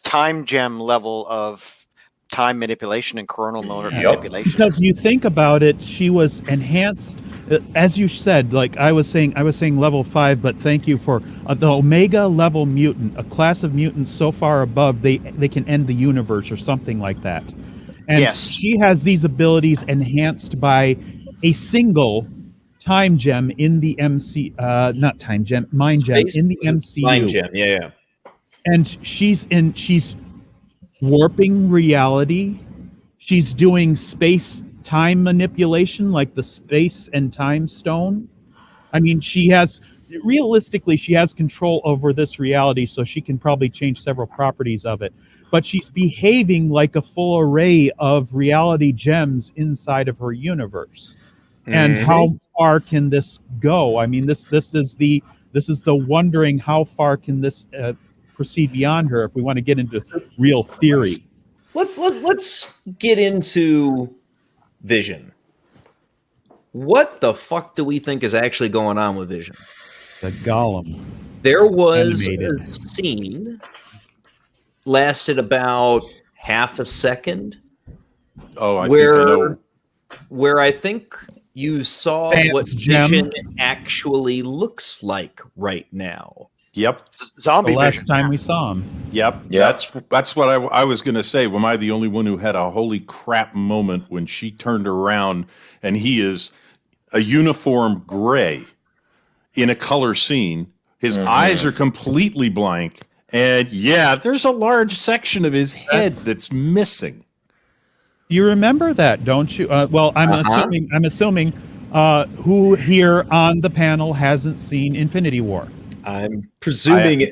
time gem level of time manipulation and coronal manipulation. Because you think about it, she was enhanced, as you said. Like I was saying level 5, but thank you for the Omega level mutant, a class of mutants so far above they can end the universe or something like that. And Yes. she has these abilities enhanced by a single time gem in the not time gem, mind gem in the MCU. Mind gem, yeah. And she's warping reality. She's doing space time manipulation like the space and time stone. I mean, she has control over this reality, so she can probably change several properties of it. But she's behaving like a full array of reality gems inside of her universe. And how far can this go? I mean, this is the wondering, how far can this proceed beyond her if we want to get into real theory. Let's get into Vision. What the fuck do we think is actually going on with Vision? The Golem. There was Animated. a scene, lasted about half a second, Oh, I think I know. where I think you saw Fans what gem. Vision actually looks like right now. Yep. Zombie The last vision. time we saw him. Yep. Yep. That's what I was going to say. Am I the only one who had a holy crap moment when she turned around and he is a uniform gray in a color scene? His eyes are completely blank. And yeah, there's a large section of his head that's missing. You remember that, don't you? Well, I'm assuming who here on the panel hasn't seen Infinity War? I'm presuming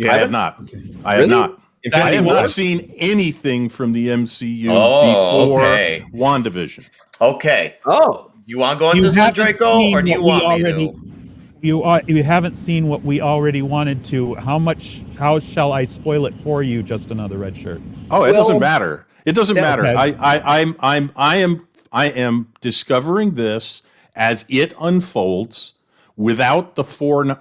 I have not. I have Really? not. I have War? not seen anything from the MCU Oh, before okay. WandaVision. Okay. Oh, You want to go into this one, Draco, or do you want me to? You haven't seen what we already wanted to. How shall I spoil it for you? Just another red shirt. Oh, it Well, doesn't matter. It doesn't matter. okay. I am discovering this as it unfolds without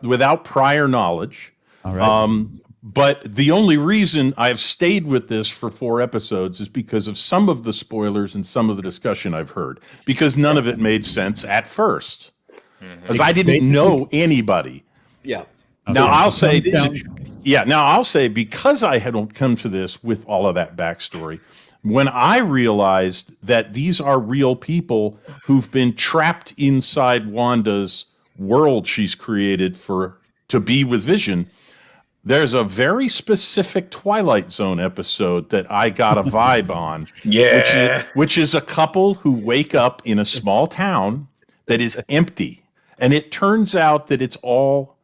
without prior knowledge. All right. But the only reason I've stayed with this for 4 episodes is because of some of the spoilers and some of the discussion I've heard, because none of it made sense at first, because I didn't know anybody. yeah. Now I'll say, Thumbs Now I'll say, because I hadn't come to this with all of that backstory, when I realized that these are real people who've been trapped inside Wanda's world she's created to be with Vision, There's a very specific Twilight Zone episode that I got a vibe on. Which is a couple who wake up in a small town that is empty. And it turns out that it's all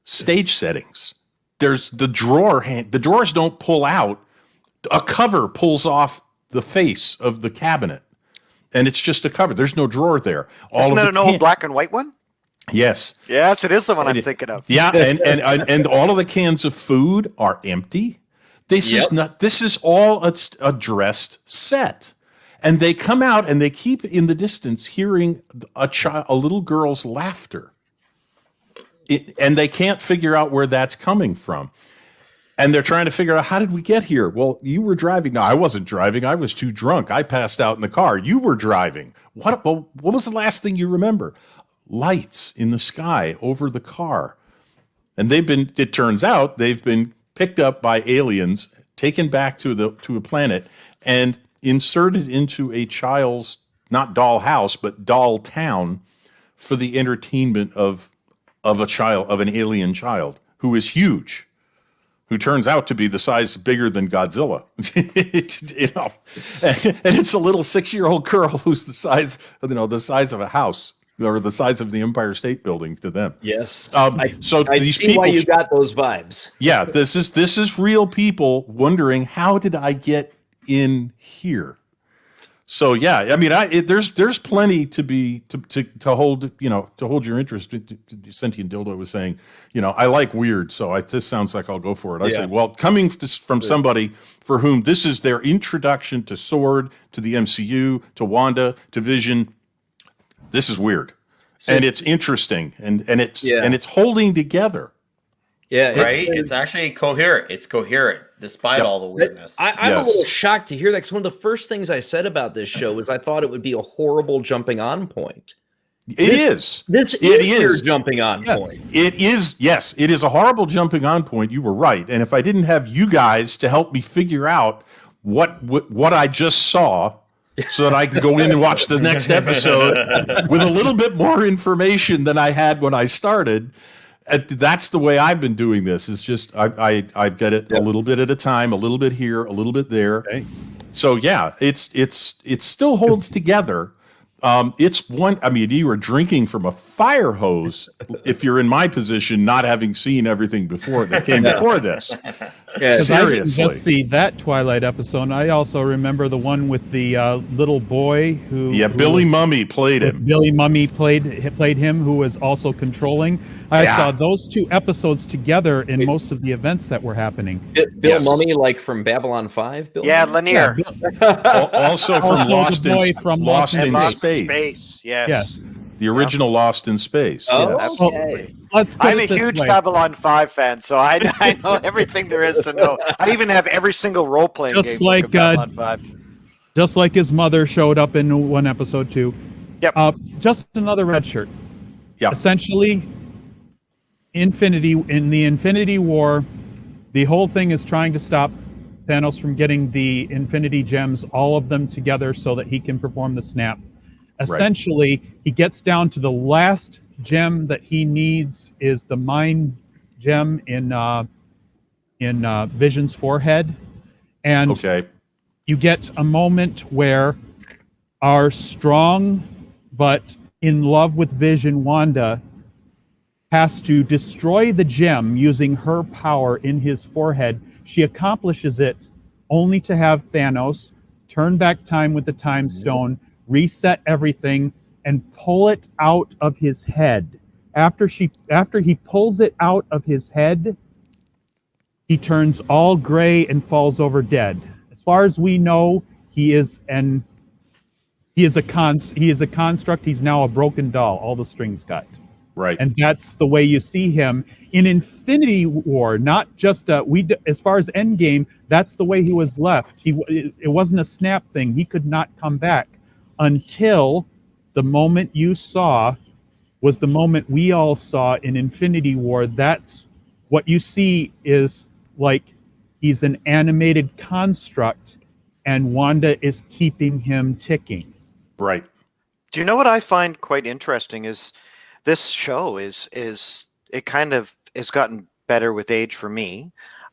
stage settings. There's the drawers don't pull out. A cover pulls off the face of the cabinet. And it's just a cover. There's no drawer there. Isn't that an old black and white one? Yes. Yes, it is the one I'm thinking of. Yeah, and all of the cans of food are empty. This is all a dressed set. And they come out and they keep in the distance hearing a little girl's laughter. And they can't figure out where that's coming from. And they're trying to figure out, how did we get here? Well, you were driving. No, I wasn't driving. I was too drunk. I passed out in the car. You were driving. What was the last thing you remember? Lights in the sky over the car. And it turns out they've been picked up by aliens, taken back to a planet, and inserted into a child's, not doll house, but doll town for the entertainment of an alien child who is huge, who turns out to be the size bigger than Godzilla. And it's a little 6-year-old girl who's the size of a house, or the size of the Empire State Building to them. Yes. I these see people, why you got those vibes. Yeah, this is real people wondering, how did I get in here? So yeah, I mean, there's plenty to hold your interest. Sentient Dildo was saying, I like weird, so this sounds like I'll go for it. I say, well, coming from somebody for whom this is their introduction to Sword, to the MCU, to Wanda, to Vision, this is weird, and it's interesting, and it's holding together. Yeah, right. It's actually coherent. It's coherent despite all the weirdness. I'm a little shocked to hear that, because one of the first things I said about this show was I thought it would be a horrible jumping on point. This is your jumping on point. It is. Yes, it is a horrible jumping on point. You were right. And if I didn't have you guys to help me figure out what I just saw, so that I could go in and watch the next episode with a little bit more information than I had when I started. That's the way I've been doing this. It's just I get it a little bit at a time, a little bit here, a little bit there. Okay. So yeah, it still holds together. It's one. I mean, you were drinking from a fire hose if you're in my position, not having seen everything before that came before this. Yeah, seriously. I didn't just see that Twilight episode. I also remember the one with the little boy who. Yeah, Billy Mummy played him. Billy Mummy played him, who was also controlling. I saw those two episodes together in most of the events that were happening. Bill Mummy, like from Babylon 5? Lanier. Also from Lost in Space. Yes. The original Lost in Space. Oh, okay. I'm a huge Babylon 5 fan, so I know everything there is to know. I even have every single role-playing game like Babylon 5. Just like his mother showed up in one episode, too. Yep. Just another Redshirt. Yeah. Essentially, in the Infinity War, the whole thing is trying to stop Thanos from getting the Infinity Gems, all of them together, so that he can perform the snap. Essentially, he gets down to the last gem that he needs is the Mind Gem in Vision's forehead, and you get a moment where our strong but in love with Vision, Wanda, has to destroy the gem using her power in his forehead. She accomplishes it only to have Thanos turn back time with the Time Stone, reset everything, and pull it out of his head. After he pulls it out of his head, he turns all gray and falls over dead. As far as we know, he is a construct. He's now a broken doll. All the strings cut. Right. And that's the way you see him in Infinity War, not just as far as Endgame, that's the way he was left. It wasn't a snap thing. He could not come back until the moment you saw was the moment we all saw in Infinity War. That's what you see, is like he's an animated construct and Wanda is keeping him ticking. Right. Do you know what I find quite interesting is this show is it kind of has gotten better with age for me.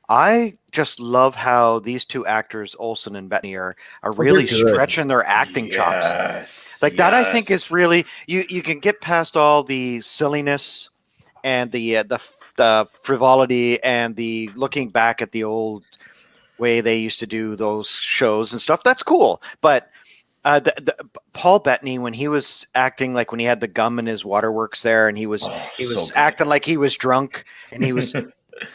I just love how these two actors, Olsen and Bettany, are really they're good. stretching their acting chops. Like that, I think is really you can get past all the silliness and the frivolity and the looking back at the old way they used to do those shows and stuff. That's cool, but Paul Bettany, when he was acting, like when he had the gum in his waterworks there, and he was acting like he was drunk, and he was.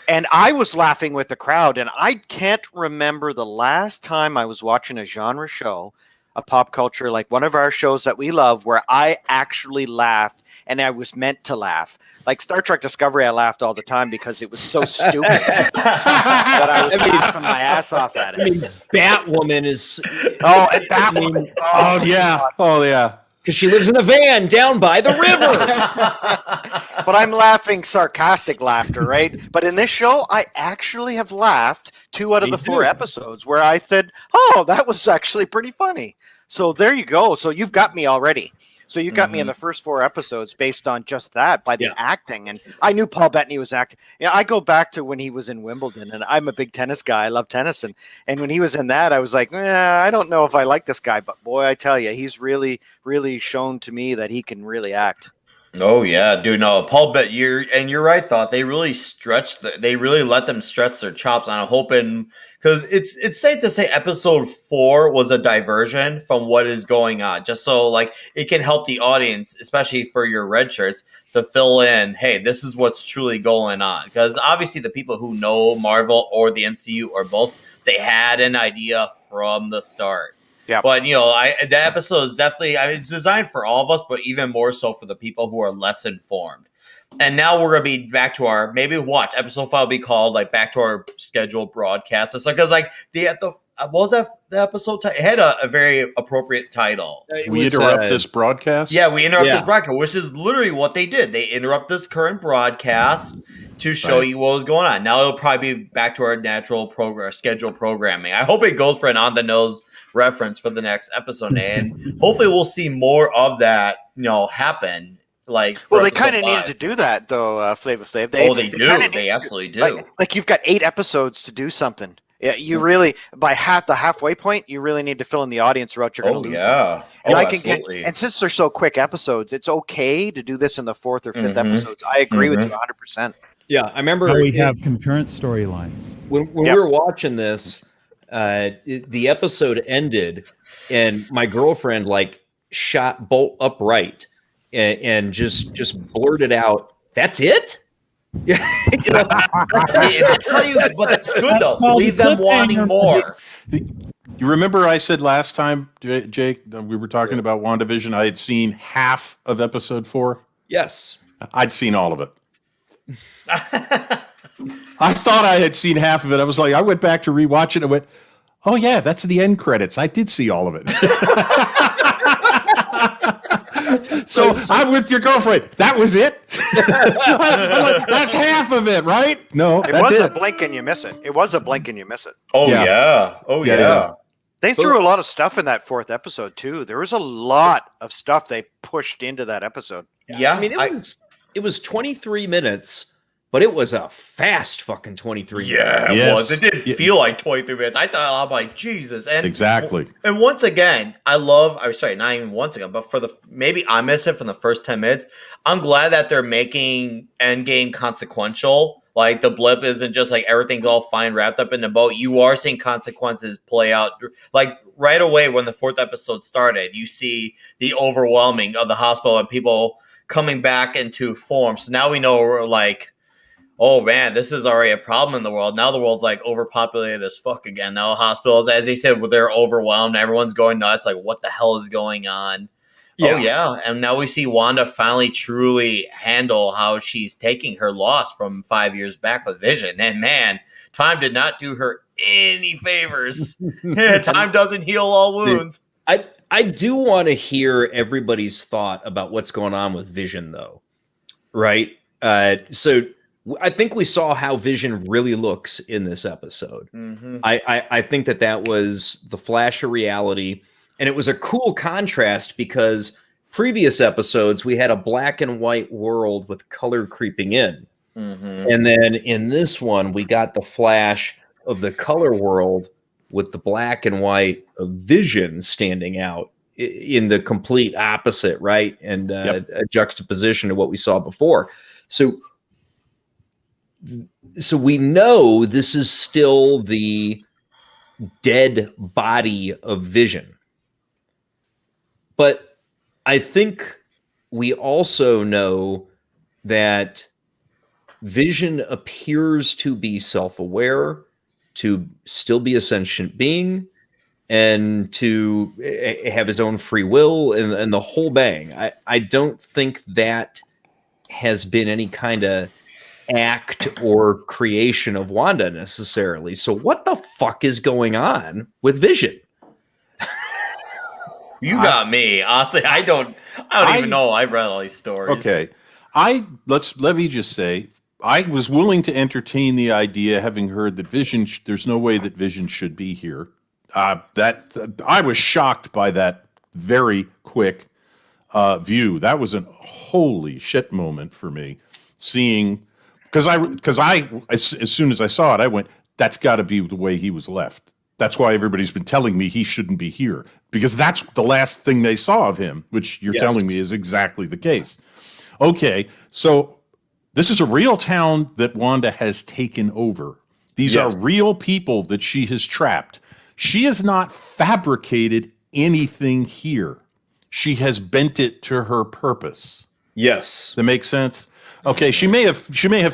And I was laughing with the crowd, and I can't remember the last time I was watching a genre show, a pop culture, like one of our shows that we love, where I actually laughed, and I was meant to laugh. Like Star Trek Discovery, I laughed all the time because it was so stupid that I was laughing my ass off at it. I mean, Batwoman is... Oh, and Batwoman. Oh, yeah. Oh, yeah. Because she lives in a van down by the river. But I'm laughing sarcastic laughter, right? But in this show, I actually have laughed 2 out of the 4 episodes where I said, oh, that was actually pretty funny. So there you go. So you've got me already. So you got me in the first 4 episodes based on just that, by the acting. And I knew Paul Bettany was acting. You know, I go back to when he was in Wimbledon, and I'm a big tennis guy. I love tennis. And when he was in that, I was like, I don't know if I like this guy. But boy, I tell you, he's really, really shown to me that he can really act. Oh yeah, dude. No, Paul, but you're right. Thoth, they really they really let them stretch their chops. And I'm hoping, because it's safe to say episode 4 was a diversion from what is going on, just so like it can help the audience, especially for your red shirts, to fill in. Hey, this is what's truly going on. Because obviously the people who know Marvel or the MCU or both, they had an idea from the start. Yeah, but the episode is definitely, it's designed for all of us, but even more so for the people who are less informed. And now we're gonna be back to our episode 5 will be called like back to our scheduled broadcast. It's like because like what was that the episode title? It had a very appropriate title. We interrupt this broadcast. Yeah, we interrupt this broadcast, which is literally what they did. They interrupt this current broadcast to show you what was going on. Now it'll probably be back to our natural scheduled programming. I hope it goes for an on the nose reference for the next episode, and hopefully we'll see more of that happen. Like, well, they kind of needed to do that though. Flavor Flav, they do. They absolutely do. Like you've got 8 episodes to do something. Yeah, you really by the halfway point, you really need to fill in the audience, or else you're going to lose. Yeah, and and since they're so quick episodes, it's okay to do this in the 4th or 5th episodes. I agree with you 100%. Yeah, I remember how we have concurrent storylines. When we were watching this. The episode ended, and my girlfriend like shot bolt upright and just blurted out, "That's it." Yeah, I tell you, but that's good though. Leave them wanting more. You remember I said last time, Jake, we were talking about WandaVision. I had seen half of episode 4. Yes, I'd seen all of it. I thought I had seen half of it. I was like, I went back to rewatch it and went, oh yeah, that's the end credits. I did see all of it. So I'm with your girlfriend. That was it? I'm like, that's half of it, right? No, it was a blink and you miss it. It was a blink and you miss it. Oh yeah. Oh yeah. They threw a lot of stuff in that 4th episode too. There was a lot of stuff they pushed into that episode. Yeah. I mean, it was 23 minutes. But it was a fast fucking 23 minutes. Yeah, it was. It didn't feel like 23 minutes. I thought, I'm like, Jesus. And exactly. And once again, not even once again, but maybe I missed it from the first 10 minutes. I'm glad that they're making Endgame consequential. Like, the blip isn't just like everything's all fine wrapped up in the boat. You are seeing consequences play out. Like, right away when the 4th episode started, you see the overwhelming of the hospital and people coming back into form. So now we know we're like, oh man, this is already a problem in the world. Now the world's like overpopulated as fuck again. Now hospitals, as they said, they're overwhelmed. Everyone's going nuts. Like, what the hell is going on? Yeah. Oh yeah. And now we see Wanda finally truly handle how she's taking her loss from 5 years back with Vision. And man, time did not do her any favors. Time doesn't heal all wounds. I do want to hear everybody's thought about what's going on with Vision though. Right? So I think we saw how Vision really looks in this episode. Mm-hmm. I think that was the flash of reality. And it was a cool contrast because previous episodes, we had a black and white world with color creeping in. Mhm. And then in this one, we got the flash of the color world with the black and white of Vision standing out in the complete opposite, right? And a juxtaposition to what we saw before. So we know this is still the dead body of Vision. But I think we also know that Vision appears to be self-aware, to still be a sentient being, and to have his own free will and the whole bang. I don't think that has been any kind of act or creation of Wanda necessarily. So what the fuck is going on with Vision? You got me. Honestly, I don't even know. I read all these stories. Okay. Let me just say, I was willing to entertain the idea, having heard that Vision, there's no way that Vision should be here. I was shocked by that very quick view. That was a holy shit moment for me. Seeing, because as soon as I saw it, I went, that's got to be the way he was left. That's why everybody's been telling me he shouldn't be here, because that's the last thing they saw of him, which you're telling me is exactly the case. Okay, so this is a real town that Wanda has taken over. These are real people that she has trapped. She has not fabricated anything here. She has bent it to her purpose. Yes. That makes sense? Okay, she may have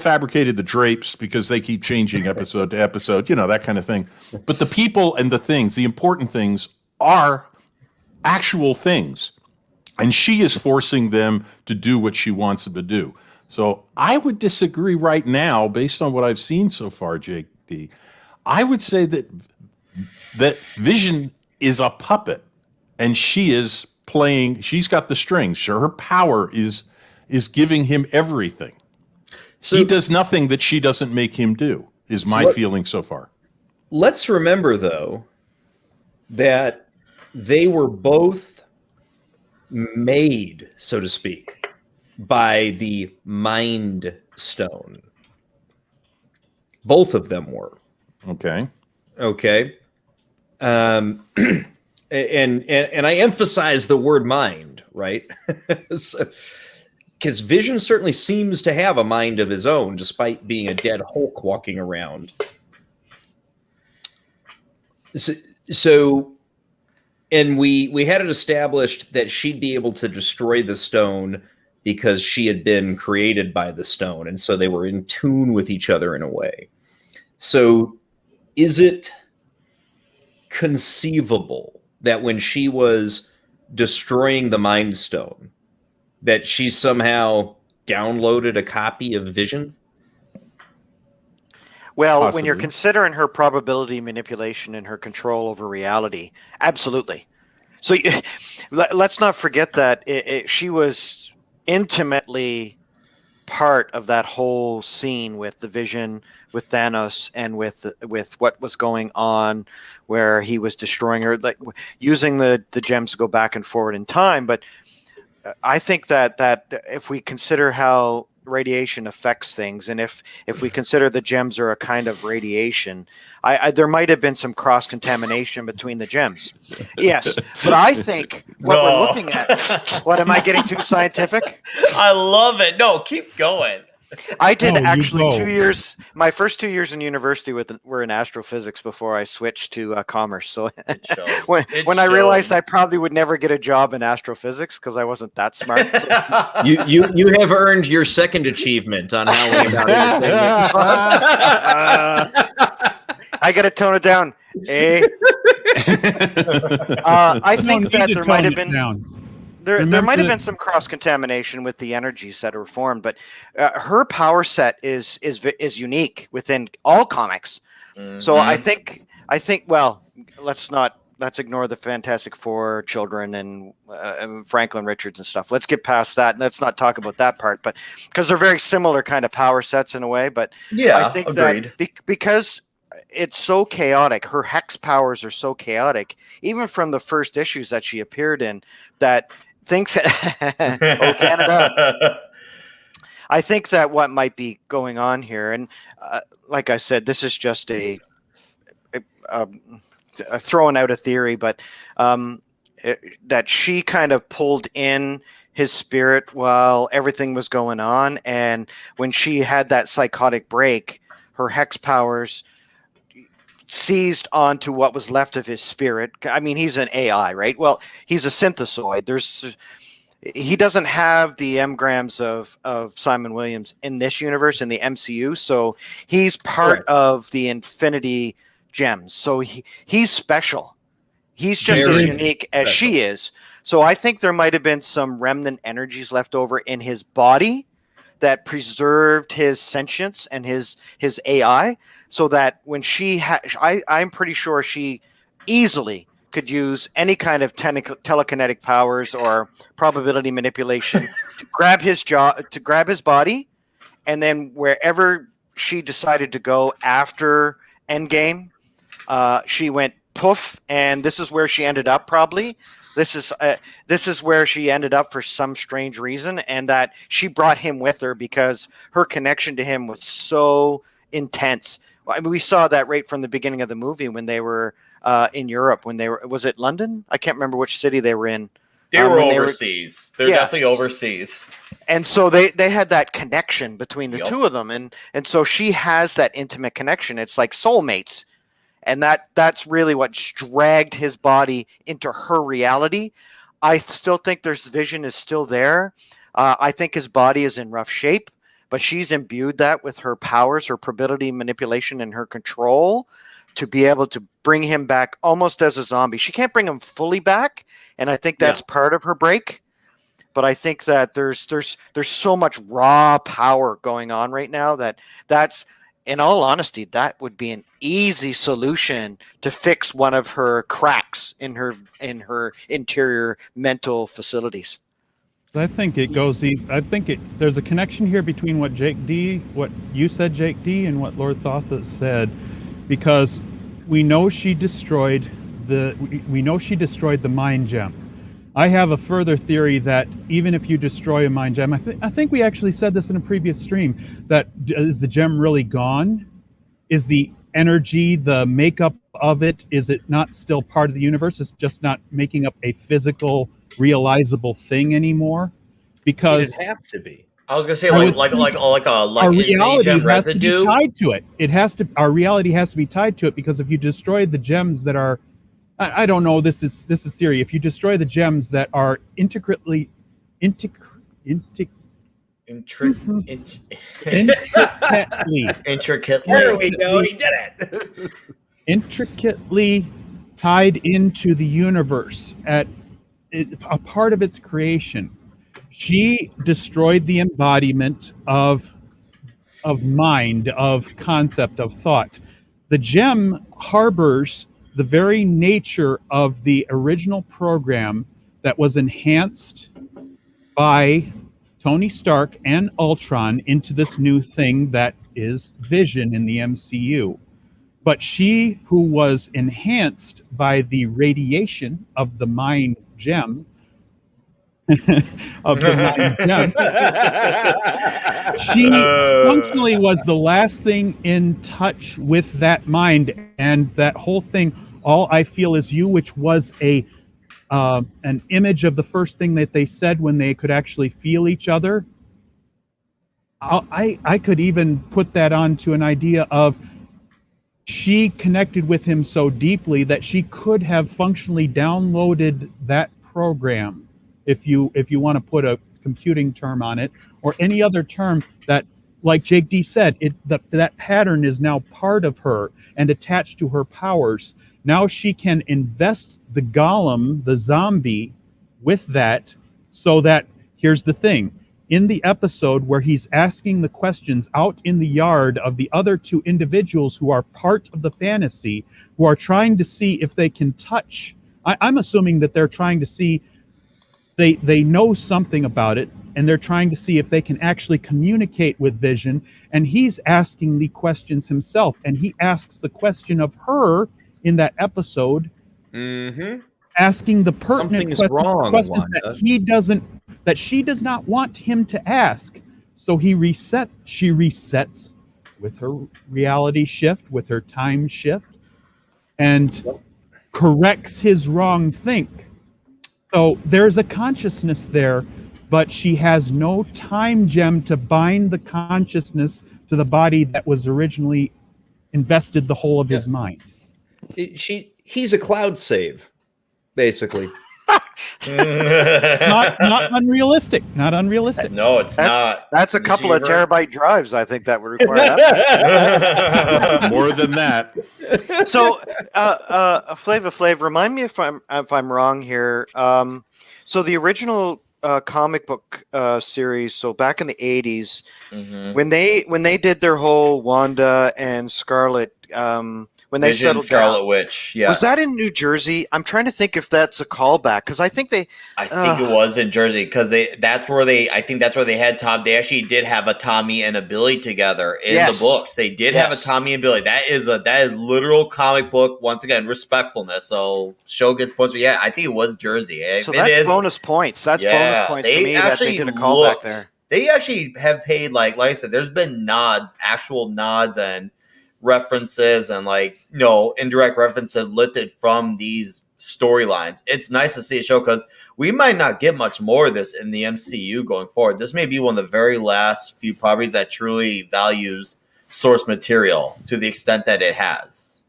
fabricated the drapes because they keep changing episode to episode, that kind of thing. But the people and the things, the important things, are actual things. And she is forcing them to do what she wants them to do. So I would disagree right now, based on what I've seen so far, JD. I would say that Vision is a puppet, and she is playing. She's got the strings. Sure, her power is giving him everything. So he does nothing that she doesn't make him do, is my feeling so far. Let's remember, though, that they were both made, so to speak, by the Mind Stone. Both of them were. Okay. And I emphasize the word mind, right? Because Vision certainly seems to have a mind of his own, despite being a dead Hulk walking around. So and we had it established that she'd be able to destroy the stone because she had been created by the stone, and so they were in tune with each other in a way. So is it conceivable that when she was destroying the Mind Stone, that she somehow downloaded a copy of Vision? Well, Possibly. When you're considering her probability manipulation and her control over reality, absolutely. So let's not forget that she was intimately part of that whole scene with the Vision, with Thanos, and with what was going on, where he was destroying her, like using the gems to go back and forward in time. But I think that if we consider how radiation affects things, and if we consider the gems are a kind of radiation, there might have been some cross contamination between the gems. Yes, but I think what we're looking at. What, am I getting too scientific? I love it. No, keep going. I did actually 2 years. My first 2 years in university were in astrophysics before I switched to commerce. So when I realized I probably would never get a job in astrophysics because I wasn't that smart. So. You have earned your second achievement on Howling about I got to tone it down. I think that there might have been. There might have been some cross contamination with the energies that are formed, but her power set is unique within all comics. Mm-hmm. So I think well, let's ignore the Fantastic Four children and Franklin Richards and stuff. Let's get past that. Let's not talk about that part, but because they're very similar kind of power sets in a way. But yeah, I think agreed. that because it's so chaotic, her hex powers are so chaotic, even from the first issues that she appeared in, that things. Oh, Canada. I think that what might be going on here, and like I said, this is just a throwing out a theory, but that she kind of pulled in his spirit while everything was going on, and when she had that psychotic break, her hex powers seized onto what was left of his spirit. I mean, he's an AI, right? Well, he's a synthesoid. He doesn't have the engrams of Simon Williams in this universe, in the MCU, so he's part of the Infinity Gems. So he's special. He's just as unique as she is. So I think there might have been some remnant energies left over in his body that preserved his sentience and his AI, so that when I'm pretty sure she easily could use any kind of telekinetic powers or probability manipulation to grab his body, and then wherever she decided to go after Endgame, she went poof, and this is where she ended up probably. This is where she ended up for some strange reason, and that she brought him with her because her connection to him was so intense. I mean, we saw that right from the beginning of the movie when they were in Europe. Was it London? I can't remember which city they were in. They were overseas. They're definitely overseas. And so they had that connection between the two of them, and so she has that intimate connection. It's like soulmates. And that's really what dragged his body into her reality. I still think Vision is still there. I think his body is in rough shape, but she's imbued that with her powers, her probability manipulation, and her control to be able to bring him back almost as a zombie. She can't bring him fully back, and I think that's part of her break. But I think that there's so much raw power going on right now that's, in all honesty, that would be an easy solution to fix one of her cracks in her interior mental facilities. I think there's a connection here between what you said, Jake D, and what Lord Thoth has said, because we know she destroyed the mind gem. I have a further theory that even if you destroy a mind gem, I think we actually said this in a previous stream, that is the gem really gone? Is the energy, the makeup of it, is it not still part of the universe? It's just not making up a physical, realizable thing anymore? Because it'd have to be. I was gonna say like our reality gem has residue. to be tied to it. Our reality has to be tied to it, because if you destroy the gems that are, I don't know, this is theory. If you destroy the gems that are intricately There we go. He did it. Intricately tied into the universe a part of its creation. She destroyed the embodiment of mind, of concept, of thought. The gem harbors the very nature of the original program that was enhanced by Tony Stark and Ultron into this new thing that is Vision in the MCU. But she, who was enhanced by the radiation of the mind gem, she functionally was the last thing in touch with that mind, and that whole thing, All I Feel Is You, which was an image of the first thing that they said when they could actually feel each other. I could even put that onto an idea of she connected with him so deeply that she could have functionally downloaded that program, if you want to put a computing term on it, or any other term that, like Jake D said, that pattern is now part of her and attached to her powers. Now she can invest the golem, the zombie, with that, so that, here's the thing, in the episode where he's asking the questions out in the yard of the other two individuals who are part of the fantasy, who are trying to see if they can touch, I'm assuming that they're trying to see, they know something about it, and they're trying to see if they can actually communicate with Vision, and he's asking the questions himself, and he asks the question of her in that episode, asking the pertinent questions wrong, that she does not want him to ask. So she resets with her reality shift, with her time shift, and corrects his wrong think. So there's a consciousness there, but she has no time gem to bind the consciousness to the body that was originally invested the whole of his mind. He's a cloud save, basically. Not unrealistic. Not unrealistic. No, it's not. That's a couple of terabyte drives, I think, that would require that. More than that. So, Flava Flav, remind me if I'm wrong here. So the original comic book series, so back in the 80s, when they did their whole Wanda and Scarlet, when they Vision, settled Scarlet down, Witch. Yes. was that in New Jersey? I'm trying to think if that's a callback, because I think it was in Jersey, because that's where they had Tom. They actually did have a Tommy and a Billy together in the books. They did have a Tommy and Billy. That is literal comic book. Once again, respectfulness. So show gets points. Yeah, I think it was Jersey. So that's bonus points. That's bonus points for me that they did a callback there. They actually have paid, like I said, there's been actual nods and references and indirect references lifted from these storylines. It's nice to see a show because we might not get much more of this in the MCU going forward. This may be one of the very last few properties that truly values source material to the extent that it has.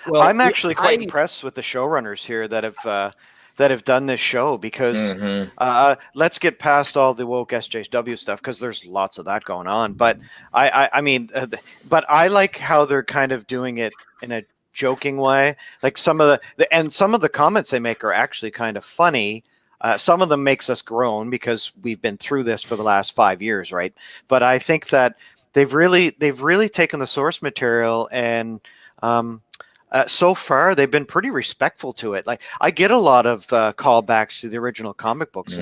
Well, I'm actually quite impressed with the showrunners here that have done this show, because let's get past all the woke SJW stuff, because there's lots of that going on. But I mean, but I like how they're kind of doing it in a joking way. Like some of the comments they make are actually kind of funny. Some of them makes us groan because we've been through this for the last 5 years, right? But I think that they've really taken the source material and so far, they've been pretty respectful to it. Like, I get a lot of callbacks to the original comic books.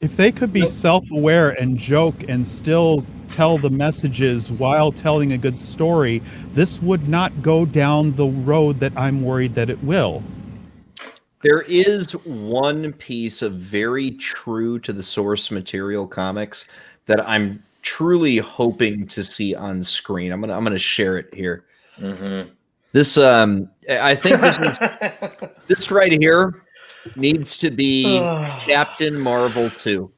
If they could be self-aware and joke and still tell the messages while telling a good story, this would not go down the road that I'm worried that it will. There is one piece of very true to the source material comics that I'm truly hoping to see on screen. I'm gonna share it here. This, I think this right here needs to be Captain Marvel 2.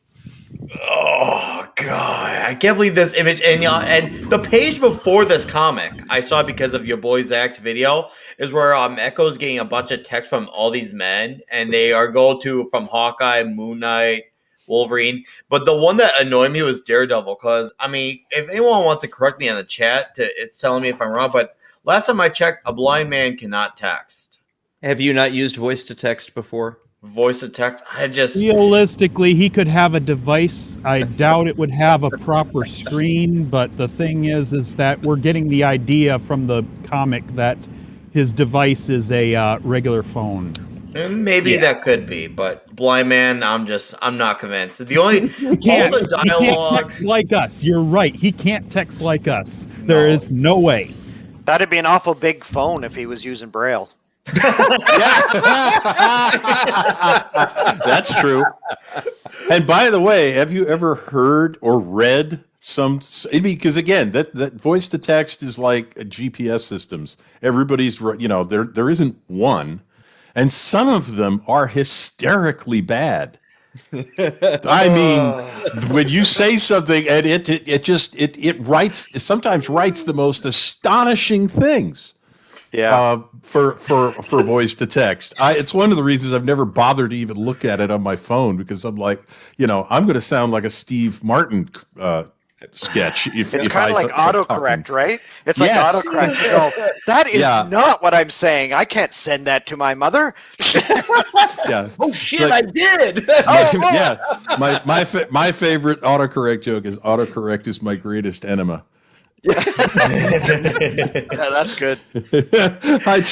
Oh God, I can't believe this image. And the page before this comic, I saw because of your boy Zach's video, is where Echo's getting a bunch of text from all these men, and they are from Hawkeye, Moon Knight, Wolverine. But the one that annoyed me was Daredevil, because I mean, if anyone wants to correct me in the chat, it's telling me if I'm wrong, but last time I checked, a blind man cannot text. Have you not used voice to text before? Voice to text? Realistically, he could have a device. I doubt it would have a proper screen, but the thing is that we're getting the idea from the comic that his device is a regular phone. And maybe that could be, but blind man, I'm not convinced. The only he can't text like us. You're right. He can't text like us. No. There is no way. That'd be an awful big phone if he was using Braille. That's true. And by the way, have you ever heard or read because again, that voice to text is like GPS systems. Everybody's, there isn't one, and some of them are hysterically bad. I mean, when you say something and it sometimes writes the most astonishing things. For voice to text. It's one of the reasons I've never bothered to even look at it on my phone, because I'm like, I'm going to sound like a Steve Martin sketch. It's kind of like autocorrect, right? It's like autocorrect. You go, that is not what I'm saying. I can't send that to my mother. Oh shit, I did. My favorite autocorrect joke is autocorrect is my greatest enema. Yeah, that's good. I've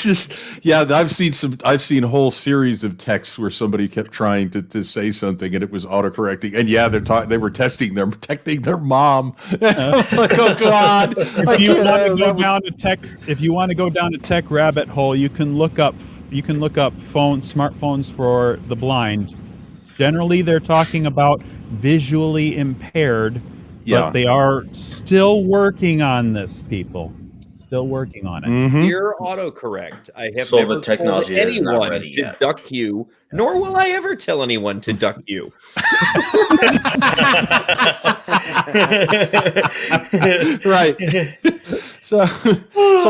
seen whole series of texts where somebody kept trying to say something and it was autocorrecting, and they were protecting their mom. Like, oh God! If you want to go down a tech rabbit hole, you can look up smartphones for the blind. Generally, they're talking about visually impaired Yeah. But they are still working on this, people. Still working on it. Mhm. Dear autocorrect, I have So the never technology told is not anyone ready to yet. duck you, nor will I ever tell anyone to duck you. Right. So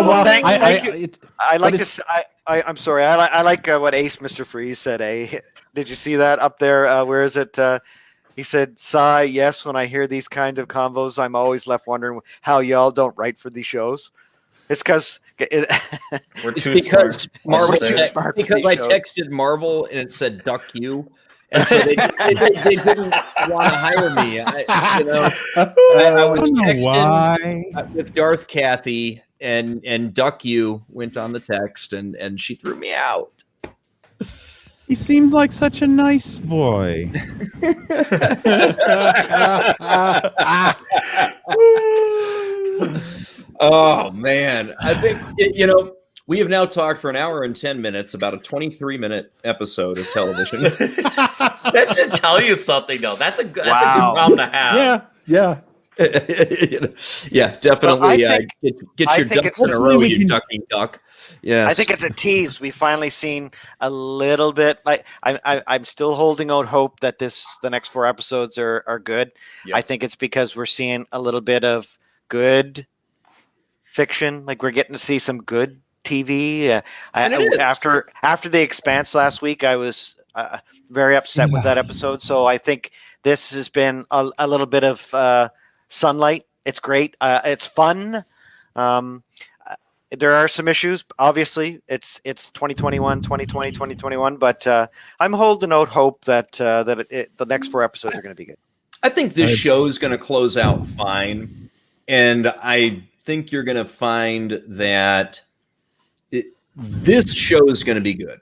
while thank you. it, I like but this. I'm sorry. I like what Ace Mr. Freeze said. Did you see that up there? Where is it? He said, "Sigh, yes. When I hear these kind of convos, I'm always left wondering how y'all don't write for these shows. It's because We're It's too because smart. Marvel. We're too smart for Because these I shows. texted Marvel and it said "duck you," and so they didn't want to hire me. I was I don't know texting why. with Darth Kathy, and "duck you" went on the text, and she threw me out. He seemed like such a nice boy. Oh man, I think we have now talked for an hour and 10 minutes about a 23-minute episode of television. That should tell you something, though. That's a good Wow. problem to have. yeah. Yeah, definitely. Well, I think- get I your think ducks it's in a a- row, we you can- ducking duck. Yes, I think it's a tease. We finally seen a little bit. Like I'm still holding out hope that the next 4 episodes are good. Yep. I think it's because we're seeing a little bit of good fiction. Like we're getting to see some good TV. And it is. After the Expanse last week, I was very upset with that episode. So I think this has been a little bit of sunlight. It's great. It's fun. There are some issues. Obviously, it's 2021, 2020, 2021. But I'm holding out hope that the next 4 episodes are going to be good. I think this It's- show is going to close out fine, and I think you're going to find that this show is going to be good.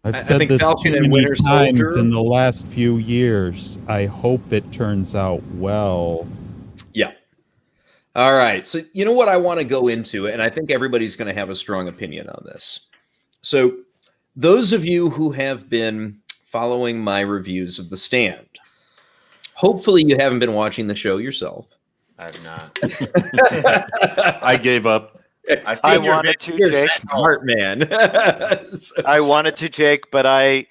I've I said think this Falcon too and many Winter times Soldier- in the last few years. I hope it turns out well. Yeah. All right. So you know what I want to go into, and I think everybody's going to have a strong opinion on this. So those of you who have been following my reviews of The Stand, hopefully you haven't been watching the show yourself. I'm not. I gave up. I wanted to, You're Jake. smart, man. I wanted to, Jake, but I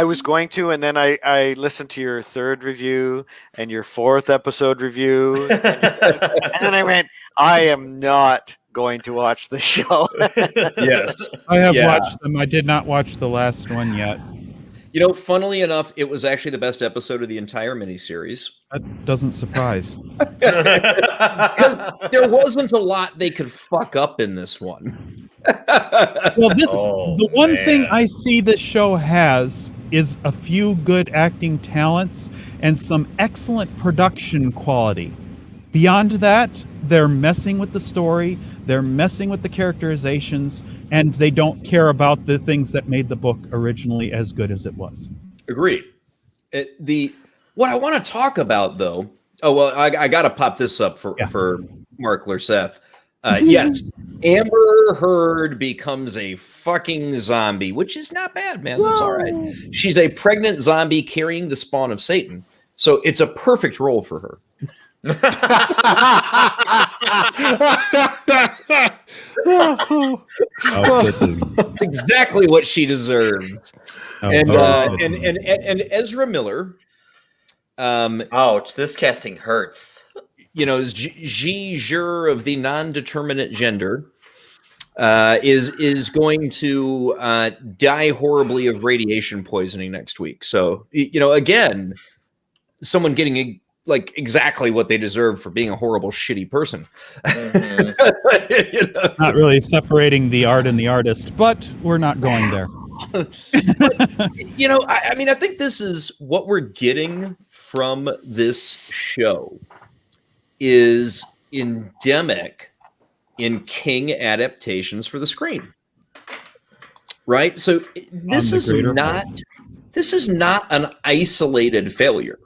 was going to, and then I listened to your 3rd review and your 4th episode review, and then I went, I am not going to watch the show. Yes. I have Yeah. watched them. I did not watch the last one yet. Funnily enough, it was actually the best episode of the entire miniseries. That doesn't surprise. Because there wasn't a lot they could fuck up in this one. Well, the one thing man. I see this show has is a few good acting talents and some excellent production quality. Beyond that, they're messing with the story, they're messing with the characterizations, and they don't care about the things that made the book originally as good as it was. Agreed. What I want to talk about, though. Oh well, I got to pop this up for Mark Lerseth. Yes, Amber Heard becomes a fucking zombie, which is not bad, man. That's all right. She's a pregnant zombie carrying the spawn of Satan, so it's a perfect role for her. It's exactly what she deserves. And Ezra Miller, Ouch, this casting hurts. is G-jur of the non-determinate gender, is going to die horribly of radiation poisoning next week. So, again, someone getting exactly what they deserve for being a horrible, shitty person. Mhm. Not really separating the art and the artist, but we're not going there. I think this is what we're getting from this show is endemic in King adaptations for the screen. Right? So this is not an isolated failure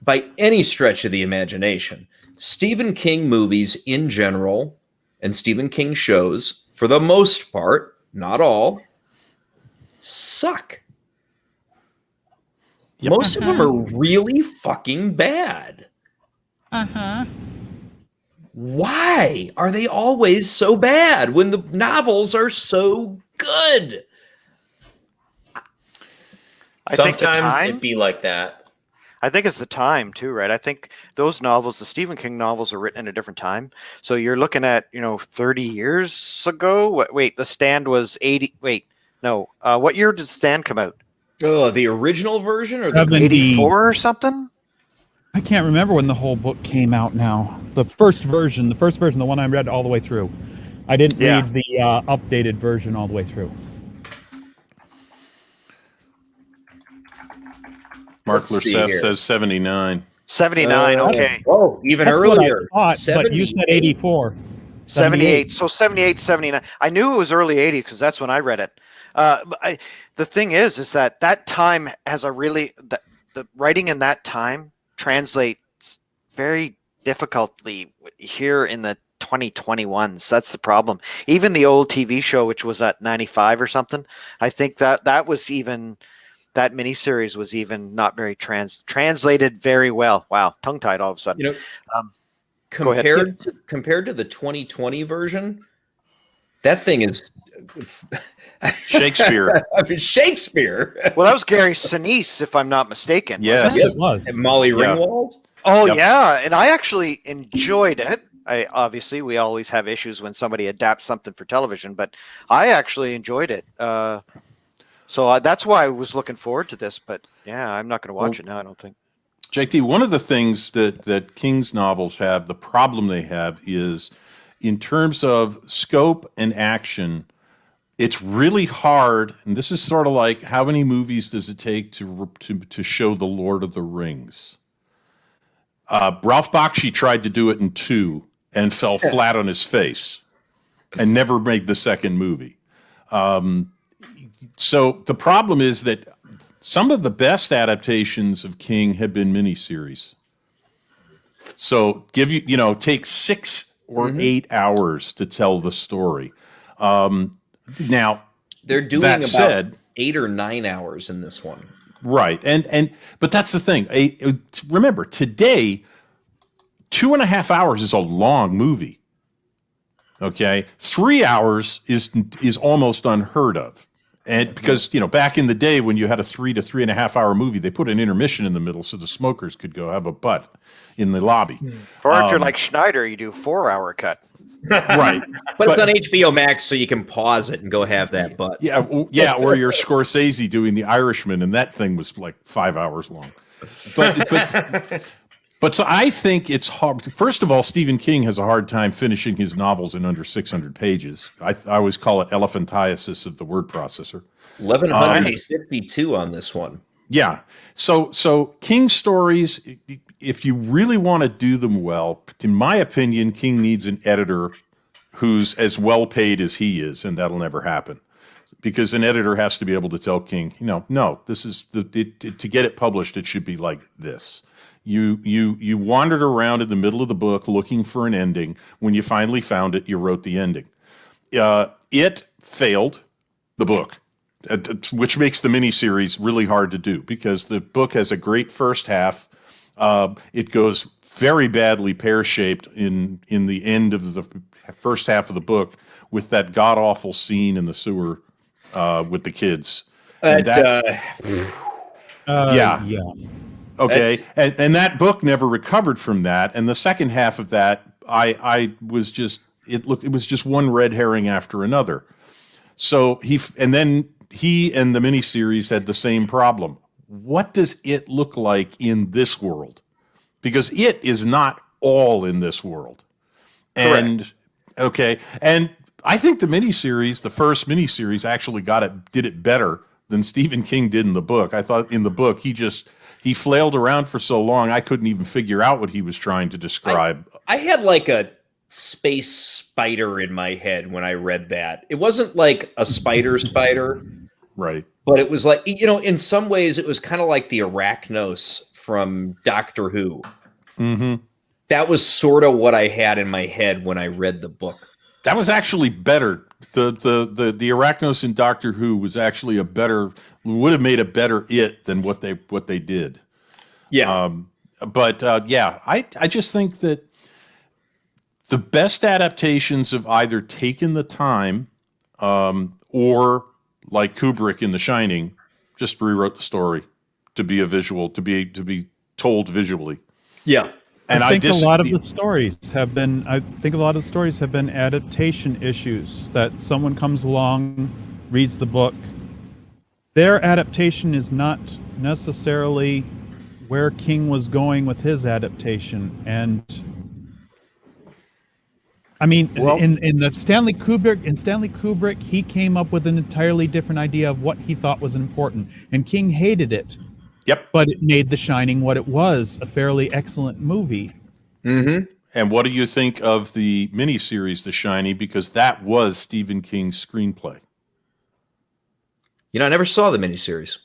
by any stretch of the imagination. Stephen King movies in general and Stephen King shows, for the most part, not all, suck. Most of them are really fucking bad. Why are they always so bad when the novels are so good? I think the Sometimes time. it be like that. I think it's the time too, right? I think those novels, the Stephen King novels, are written in a different time. So you're looking at 30 years ago. Wait, The Stand was 80. Wait, no. What year did The Stand come out? Oh, the original version or the 84 or something? I can't remember when the whole book came out now. The first version, the one I read all the way through. I didn't read the updated version all the way through. Mark Lerseth says 79. 79, okay. Oh, even That's earlier. what I thought, but you said 84. 78. So 78, 79. I knew it was early 80s because that's when I read it. But the thing is that time has a really the writing in that time translates very difficultly here in the 2021s. That's the problem. Even the old TV show, which was at 95 or something, I think that was even that miniseries was even not very translated very well. Wow, tongue tied all of a sudden. Compared to the 2020 version, that thing is Shakespeare. I mean, Shakespeare. Well, that was Gary Sinise, if I'm not mistaken. Yes. It was. And Molly Ringwald. Oh Yep. yeah, and I actually enjoyed it. Obviously we always have issues when somebody adapts something for television, but I actually enjoyed it. So that's why I was looking forward to this. But yeah, I'm not going to watch it now, I don't think. JT, one of the things that King's novels have, the problem they have is in terms of scope and action, it's really hard. And this is sort of like, how many movies does it take to show The Lord of the Rings? Ralph Bakshi tried to do it in 2 and fell flat on his face and never made the second movie. So the problem is that some of the best adaptations of King have been miniseries. So take 6 or 8 hours to tell the story. Now They're doing that about said, 8 or 9 hours in this one. right, but that's the thing. Remember, today, 2.5 hours is a long movie. Okay, 3 hours is almost unheard of. And because, back in the day when you had a 3 to 3.5 hour movie, they put an intermission in the middle so the smokers could go have a butt in the lobby. Or if you're like Schneider, you do 4-hour cut. Right. But it's on HBO Max, so you can pause it and go have that butt. Yeah, or you're Scorsese doing The Irishman, and that thing was like 5 hours long. But so I think it's hard. First of all, Stephen King has a hard time finishing his novels in under 600 pages. I always call it elephantiasis of the word processor. 1,152 on this one. Yeah. So King stories, if you really want to do them well, in my opinion, King needs an editor who's as well paid as he is, and that'll never happen. Because an editor has to be able to tell King, no, this is to get it published, it should be like this. You wandered around in the middle of the book looking for an ending. When you finally found it, you wrote the ending. It failed, the book, which makes the miniseries really hard to do because the book has a great first half. It goes very badly pear-shaped in the end of the first half of the book with that god-awful scene in the sewer with the kids. Yeah. Okay, and that book never recovered from that. And the second half of that, it was just one red herring after another. So he and the miniseries had the same problem. What does it look like in this world? Because it is not all in this world. And okay, and I think the first miniseries, actually did it better than Stephen King did in the book. I thought in the book he flailed around for so long I couldn't even figure out what he was trying to describe. I had like a space spider in my head when I read that. It wasn't like a spider, Right. but it was like, in some ways it was kind of like the Arachnos from Doctor Who. Mm-hmm. That was sort of what I had in my head when I read the book. That was actually better. the Arachnos in Doctor Who was actually would have made a better It than what they did. Yeah. I just think that the best adaptations have either taken the time, or like Kubrick in The Shining, just rewrote the story to be a visual, to be told visually. Yeah. And I think a lot of the stories have been adaptation issues, that someone comes along, reads the book. Their adaptation is not necessarily where King was going with his adaptation. And I mean, in Stanley Kubrick, he came up with an entirely different idea of what he thought was important, and King hated it. Yep. But it made The Shining what it was, a fairly excellent movie. Mm-hmm. And what do you think of the miniseries The Shining? Because that was Stephen King's screenplay. You know, I never saw the miniseries.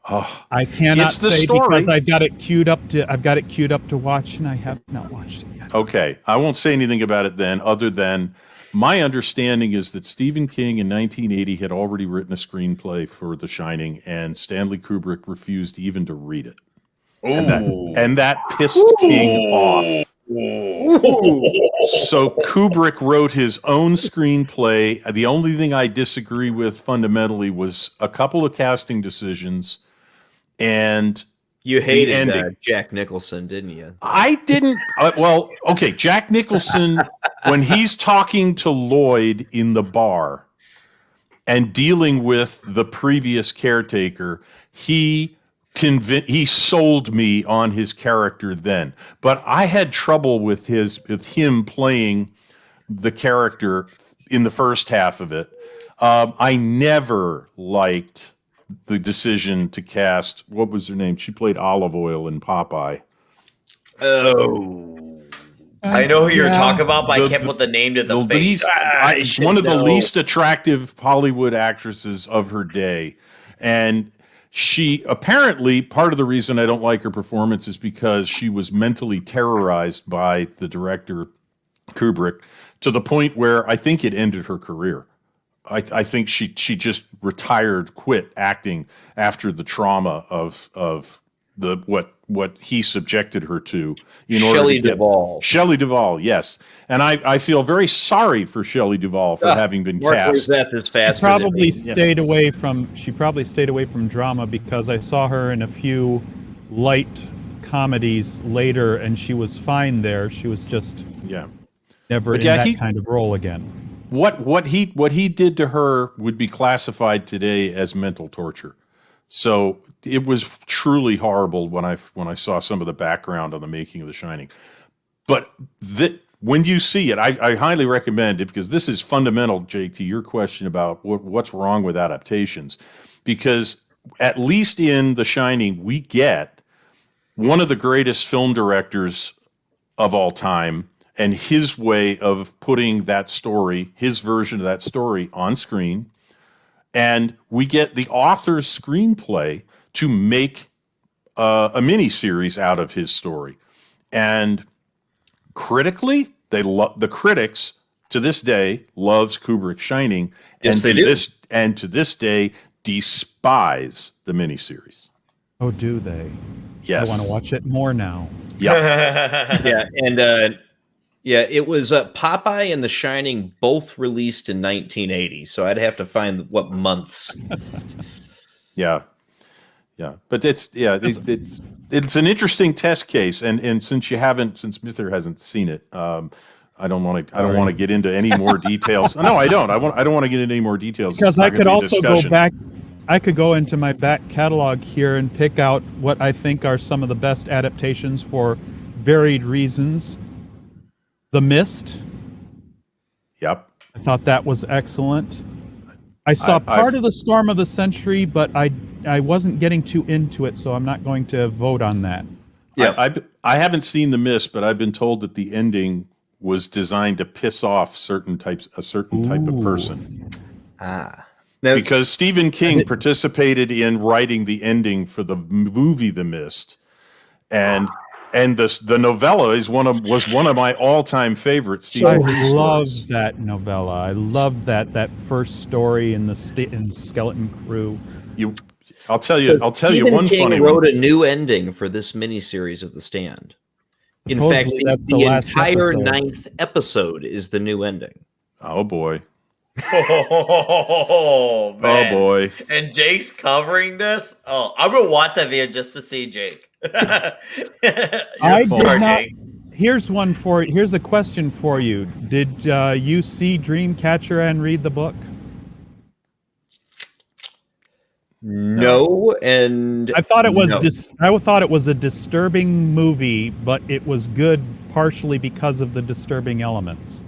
Oh, I cannot it's the say story. because I've got it queued up to watch, and I have not watched it yet. Okay, I won't say anything about it then, other than my understanding is that Stephen King in 1980 had already written a screenplay for The Shining, and Stanley Kubrick refused even to read it. And that pissed King off. So Kubrick wrote his own screenplay. The only thing I disagree with fundamentally was a couple of casting decisions and You hated ending. Jack Nicholson, didn't you? I didn't. Okay, Jack Nicholson, when he's talking to Lloyd in the bar and dealing with the previous caretaker, he sold me on his character then. But I had trouble with him playing the character in the first half of it. I never liked the decision to cast, what was her name? She played Olive Oil in Popeye. Oh. I know who you're talking about, but I The- can't put the name to the face. One of the least attractive Hollywood actresses of her day. And she apparently, part of the reason I don't like her performance is because she was mentally terrorized by the director Kubrick to the point where I think it ended her career. I think she just quit acting after the trauma of the what he subjected her to. Shelley Duvall. Shelley Duvall, yes. And I feel very sorry for Shelley Duvall for having been Mark cast. is faster She probably than me. stayed away from drama because I saw her in a few light comedies later, and she was fine there. She was just Yeah. never But in that kind of role again. What he did to her would be classified today as mental torture. So it was truly horrible when I saw some of the background on the making of The Shining. But when you see it, I highly recommend it, because this is fundamental, Jake, to your question about what's wrong with adaptations. Because at least in The Shining, we get one of the greatest film directors of all time and his way of putting that story, his version of that story on screen. And we get the author's screenplay to make a miniseries out of his story. And critically, the critics to this day loves Kubrick's Shining, Yes, they do. And to this day despise the miniseries. Oh, do they? Yes. I want to watch it more now. Yep. Yeah, and it was Popeye and The Shining both released in 1980, so I'd have to find what months. Yeah. But it's an interesting test case, and since Mither hasn't seen it, I don't want to get into any more details. No, I don't. I don't want to get into any more details. Because I could also go discussion. back. I could go into my back catalog here and pick out what I think are some of the best adaptations for varied reasons. The Mist. Yep. I thought that was excellent. I saw part of the Storm of the Century, but I wasn't getting too into it, so I'm not going to vote on that. Yeah. I haven't seen The Mist, but I've been told that the ending was designed to piss off a certain type of person. Because Stephen King participated in writing the ending for the movie The Mist, and And the novella was one of my all-time favorite I Stephen King love stories. that novella. I love that first story in in Skeleton Crew. I'll tell So you Stephen one King funny wrote one. a new ending for this miniseries of The Stand. In fact, Supposedly that's the the last entire episode. 9th episode is the new ending. Oh boy. Oh Oh man! boy. And Jake's covering this. Oh, I'm gonna watch that video just to see Jake. I You're did smart, not. Jake. Here's a question for you. Did you see Dreamcatcher and read the book? No, and I thought it was no. I thought it was a disturbing movie, but it was good partially because of the disturbing elements.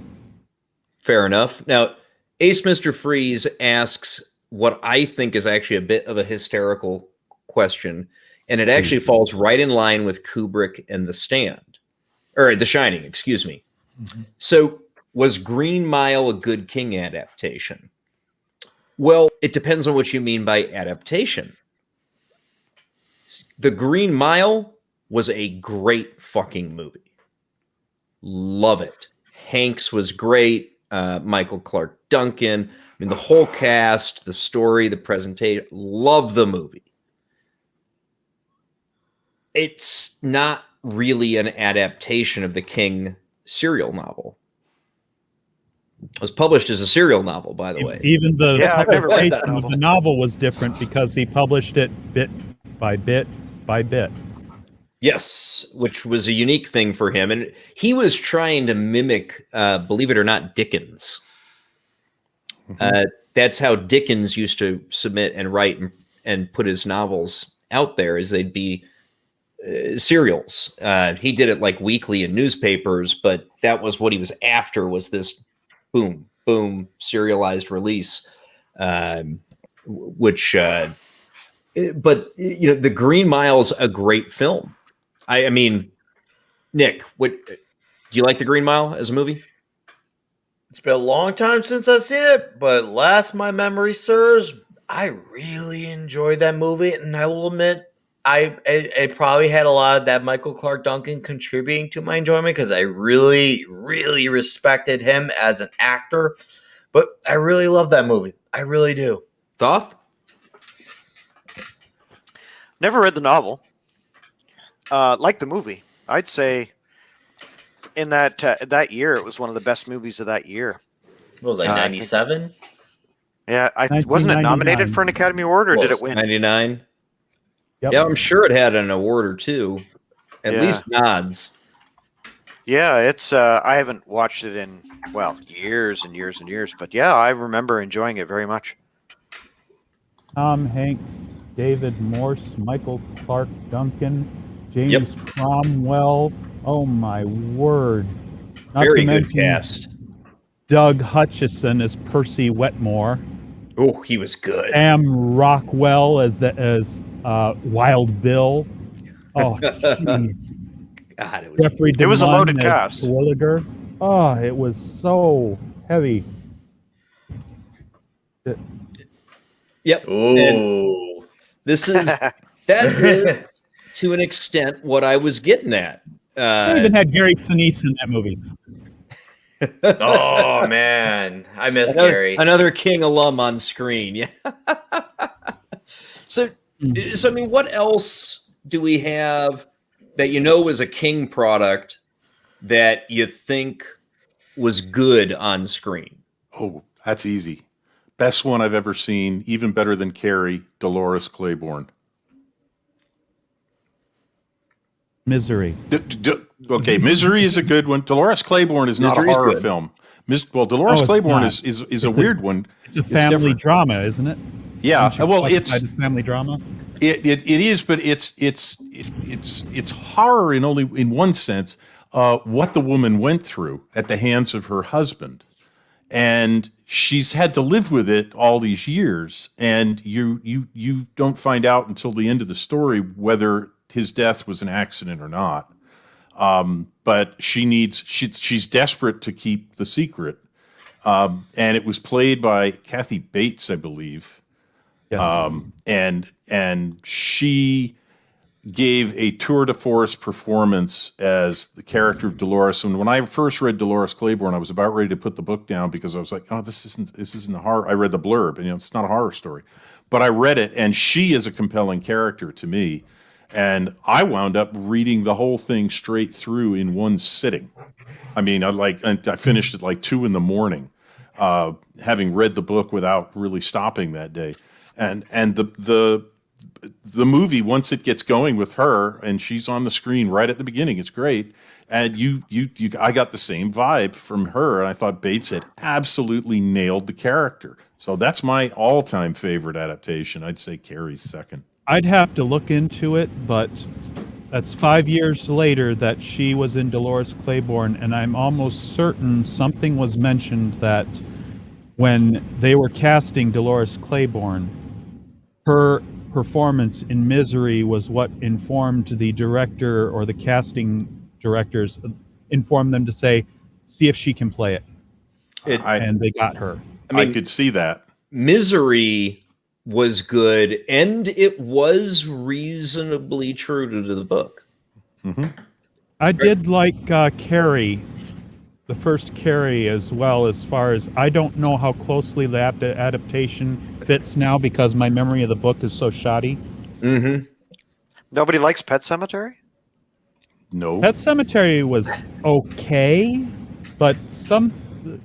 Fair enough. Now, Ace Mr. Freeze asks what I think is actually a bit of a hysterical question, and it actually falls right in line with Kubrick and The Stand, or The Shining, excuse me. Mm-hmm. So, was Green Mile a good King adaptation? Well, it depends on what you mean by adaptation. The Green Mile was a great fucking movie. Love it. Hanks was great. Michael Clark Duncan. I mean, the whole cast, the story, the presentation. Love the movie. It's not really an adaptation of the King serial novel. It was published as a serial novel, by the way. Even the Yeah, I've never read that publication of novel. the novel was different because he published it bit by bit by bit. Yes, which was a unique thing for him. And he was trying to mimic, believe it or not, Dickens. That's how Dickens used to submit and write and put his novels out there, is they'd be serials. He did it like weekly in newspapers, but that was what he was after, was this boom, boom, serialized release, which, but, you know, The Green Mile's a great film. I mean, Nick, do you like The Green Mile as a movie? It's been a long time since I've seen it, but last my memory serves, I really enjoyed that movie, and I will admit, it probably had a lot of that Michael Clark Duncan contributing to my enjoyment, because I really, really respected him as an actor. But I really love that movie. I really do. Thoth? Never read the novel. Like the movie, I'd say in that year, it was one of the best movies of that year. What was I, 97? Yeah, wasn't it 1999. nominated for an Academy Award, or did it win? 99? Yep. Yeah, I'm sure it had an award or two. At Yeah. least nods. Yeah, it's I haven't watched it in years and years and years, but yeah, I remember enjoying it very much. Tom Hanks, David Morse, Michael Clark Duncan, James Cromwell. Oh my word! Not Very to good mention cast. Doug Hutchison as Percy Wetmore, Oh, he was good. Sam Rockwell as Wild Bill. Oh, jeez. God, it was. Jeffrey It was a DeMunn loaded as cast. Swilliger. Oh, it was so heavy. Yep. And Ooh. this is that is to an extent what I was getting at. They even had Gary Sinise in that movie. Oh, man. I miss Gary. Another King alum on screen. Yeah. So I mean, what else do we have that you know was a King product that you think was good on screen? Oh, that's easy. Best one I've ever seen, even better than Carrie, Dolores Claiborne. Misery. Okay, Misery is a good one. Dolores Claiborne is not a Misery's horror good. film. Dolores it's Claiborne not. is a weird one. It's a family different. drama, isn't it? Yeah, Aren't you well, classified as family drama. it is, but it's horror in only in one sense. What the woman went through at the hands of her husband, and she's had to live with it all these years, and you don't find out until the end of the story whether his death was an accident or not. But she's desperate to keep the secret, and it was played by Kathy Bates, I believe. Yes. And she gave a tour de force performance as the character of Dolores. And when I first read Dolores Claiborne, I was about ready to put the book down because I was like, oh, this isn't a horror. I read the blurb, and it's not a horror story. But I read it, and she is a compelling character to me. And I wound up reading the whole thing straight through in one sitting. I mean, I finished at like 2 a.m, having read the book without really stopping that day. And the movie, once it gets going with her and she's on the screen right at the beginning, it's great. And I got the same vibe from her, and I thought Bates had absolutely nailed the character. So that's my all-time favorite adaptation. I'd say Carrie's second. I'd have to look into it, but that's 5 years later that she was in Dolores Claiborne, and I'm almost certain something was mentioned that when they were casting Dolores Claiborne, her performance in Misery was what informed the director or the casting directors, informed them to say, see if she can play it. And they got her. I mean, I could see that. Misery was good, and it was reasonably true to the book. Mm-hmm. I did like Carrie, the first Carrie, as well, as far as I don't know how closely the adaptation fits now because my memory of the book is so shoddy. Mm-hmm. Nobody likes Pet Sematary? No. Pet Sematary was okay, but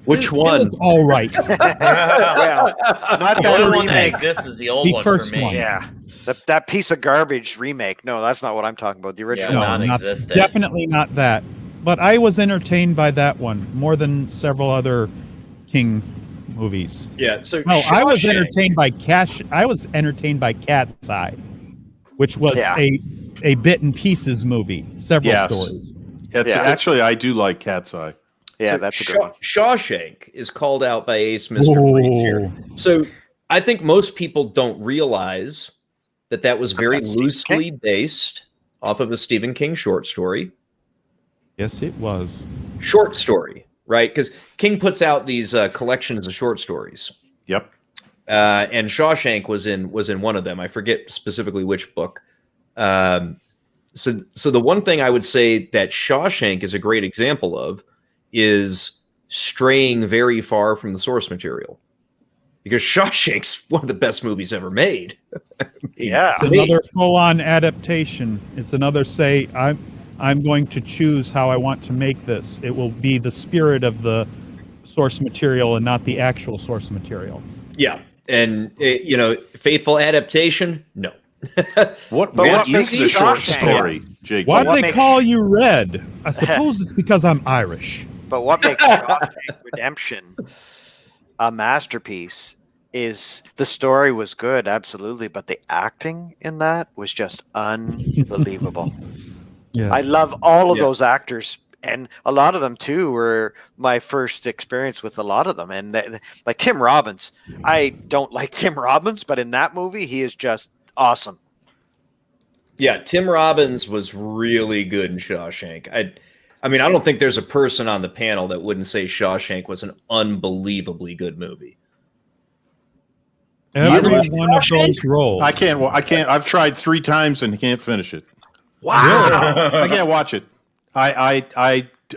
Which one? It was all right. Well, not The that only one that remake. exists is the old The one for first me. one. Yeah, that piece of garbage remake. No, that's not what I'm talking about. The original. Yeah, No, one. non-existent. definitely not that. But I was entertained by that one more than several other King movies. Yeah. So No, I was Shawshank- entertained by I was entertained by Cat's Eye, which was Yeah. a bit and pieces movie. Several Yes. stories. It's Yeah. Actually, I do like Cat's Eye. Yeah, So that's a good one. Shawshank is called out by Ace Mr. Freeze here. So I think most people don't realize that was very that's Stephen loosely based off of a Stephen King short story. Yes, it was. Short story, right? Because King puts out these collections of short stories, Yep. and Shawshank was in one of them. I forget specifically which book. So the one thing I would say that Shawshank is a great example of is straying very far from the source material, because Shawshank's one of the best movies ever made. I mean, Yeah. It's another full-on adaptation. It's another say, I'm going to choose how I want to make this. It will be the spirit of the source material and not the actual source material. yeah, and faithful adaptation, no. What what is makes the short Shawshank? story, Jake? Why do what they makes- call you Red? I suppose it's because I'm Irish. But what makes Shawshank Redemption a masterpiece is the story was good, absolutely, but the acting in that was just unbelievable. Yeah. I love all of Yeah. those actors, and a lot of them too were my first experience with a lot of them. And like Tim Robbins, I don't like Tim Robbins, but in that movie, he is just awesome. Yeah, Tim Robbins was really good in Shawshank. I mean, I don't think there's a person on the panel that wouldn't say Shawshank was an unbelievably good movie. Every really- one of those roles. I can't. I've tried 3 times and can't finish it. Wow. I can't watch it. I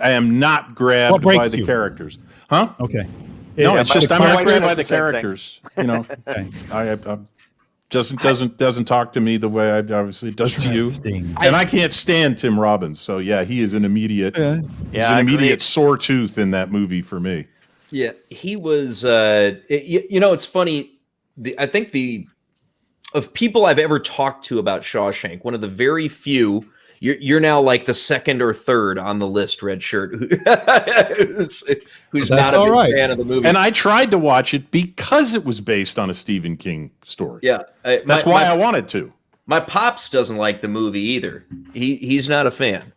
am not grabbed What breaks by the you? characters. Huh? Okay. No, Yeah, it's my- just I'm my not wife grabbed says by the the same thing. characters. You know, Okay. I doesn't talk to me the way I obviously it does to you. Interesting. And I can't stand Tim Robbins. So yeah, he is an immediate. Yeah. He's Yeah, an I immediate agree. sore tooth in that movie for me. Yeah, he was. It's funny. I think of people I've ever talked to about Shawshank, one of the very few. You're now like the second or third on the list, Redshirt, who's not a all big right. fan of the movie. And I tried to watch it because it was based on a Stephen King story. yeah, That's why I wanted to. My pops doesn't like the movie either. He's not a fan.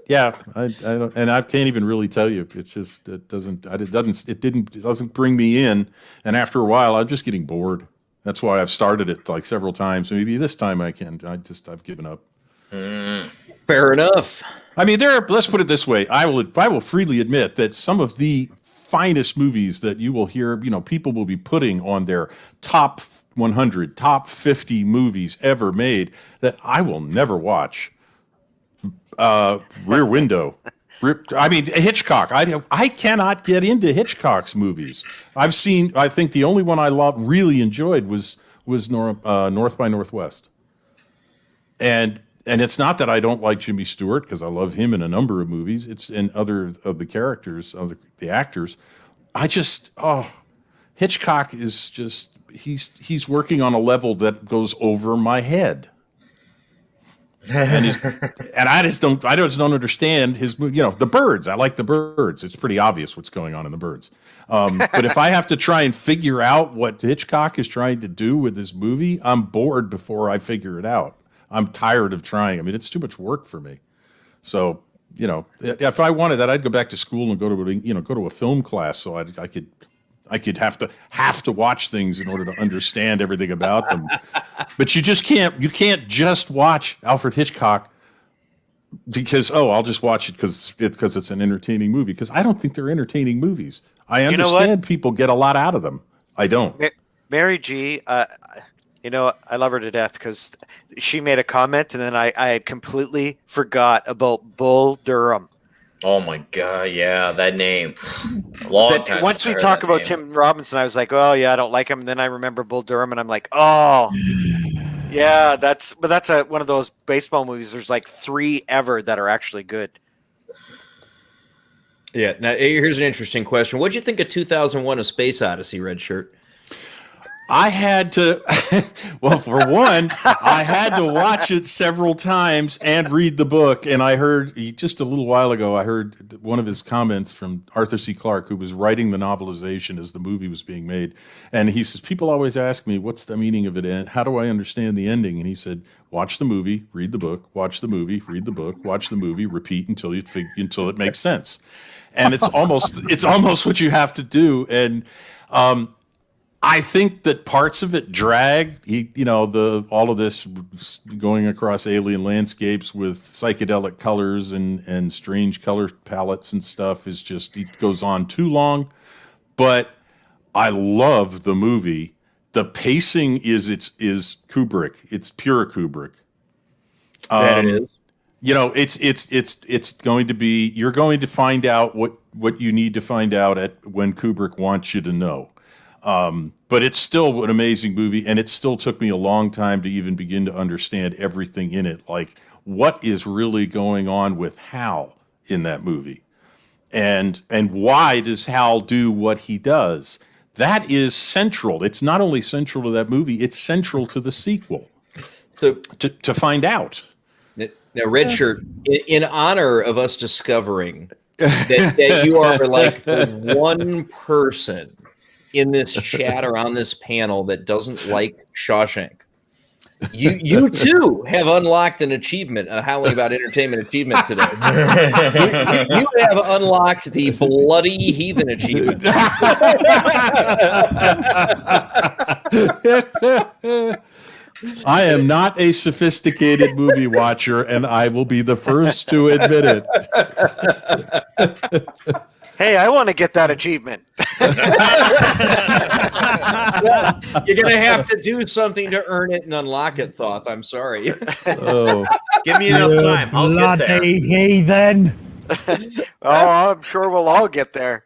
Yeah, I don't, and I can't even really tell you. It's just it doesn't bring me in. And after a while, I'm just getting bored. That's why I've started it like several times. Maybe this time I can. I've given up. Fair enough. I mean, let's put it this way. I will freely admit that some of the finest movies that you will hear, people will be putting on their top 100, top 50 movies ever made that I will never watch. Rear Window. I mean, Hitchcock. I cannot get into Hitchcock's movies. I think the only one I really enjoyed was North by Northwest. And it's not that I don't like Jimmy Stewart, because I love him in a number of movies. It's in other of the characters, of the actors. Hitchcock is just, he's working on a level that goes over my head. And I just don't understand his, the Birds. I like the Birds. It's pretty obvious what's going on in the Birds. But if I have to try and figure out what Hitchcock is trying to do with this movie, I'm bored before I figure it out. I'm tired of trying. I mean, it's too much work for me. So, if I wanted that, I'd go back to school and go to a film class, so I could have to watch things in order to understand everything about them. But you can't just watch Alfred Hitchcock because, I'll just watch it because it's an entertaining movie. Because I don't think they're entertaining movies. I understand people get a lot out of them. I don't. Mary G, I love her to death because she made a comment and then I had completely forgot about Bull Durham. Oh my God! Yeah, that name. Once we talk about Tim Robinson, I was like, "Oh yeah, I don't like him." And then I remember Bull Durham, and I'm like, "Oh, yeah, that's one of those baseball movies. There's like 3 ever that are actually good." Yeah. Now here's an interesting question: what'd you think of 2001: A Space Odyssey, Redshirt? I had to, well, for one, I had to watch it several times and read the book. And I heard just a little while ago, I heard one of his comments from Arthur C. Clarke, who was writing the novelization as the movie was being made. And he says, people always ask me, what's the meaning of it? And how do I understand the ending? And he said, watch the movie, read the book, watch the movie, read the book, watch the movie, repeat until it makes sense. And it's almost what you have to do. And, I think that parts of it drag. All of this going across alien landscapes with psychedelic colors and strange color palettes and stuff it goes on too long. But I love the movie. The pacing is Kubrick. It's pure Kubrick. That it is. It's going to be. You're going to find out what you need to find out when Kubrick wants you to know. But it's still an amazing movie, and it still took me a long time to even begin to understand everything in it. Like, what is really going on with Hal in that movie? And why does Hal do what he does? That is central. It's not only central to that movie, it's central to the sequel. So to find out. Now, Redshirt, in honor of us discovering that you are like the one person in this chat or on this panel that doesn't like Shawshank, you too have unlocked an achievement, a Howling About Entertainment achievement today. you have unlocked the Bloody Heathen achievement. I am not a sophisticated movie watcher, and I will be the first to admit it. Hey, I want to get that achievement. You're going to have to do something to earn it and unlock it, Thoth. I'm sorry. Oh, Give me enough time. I'll get there. Heathen. I'm sure we'll all get there.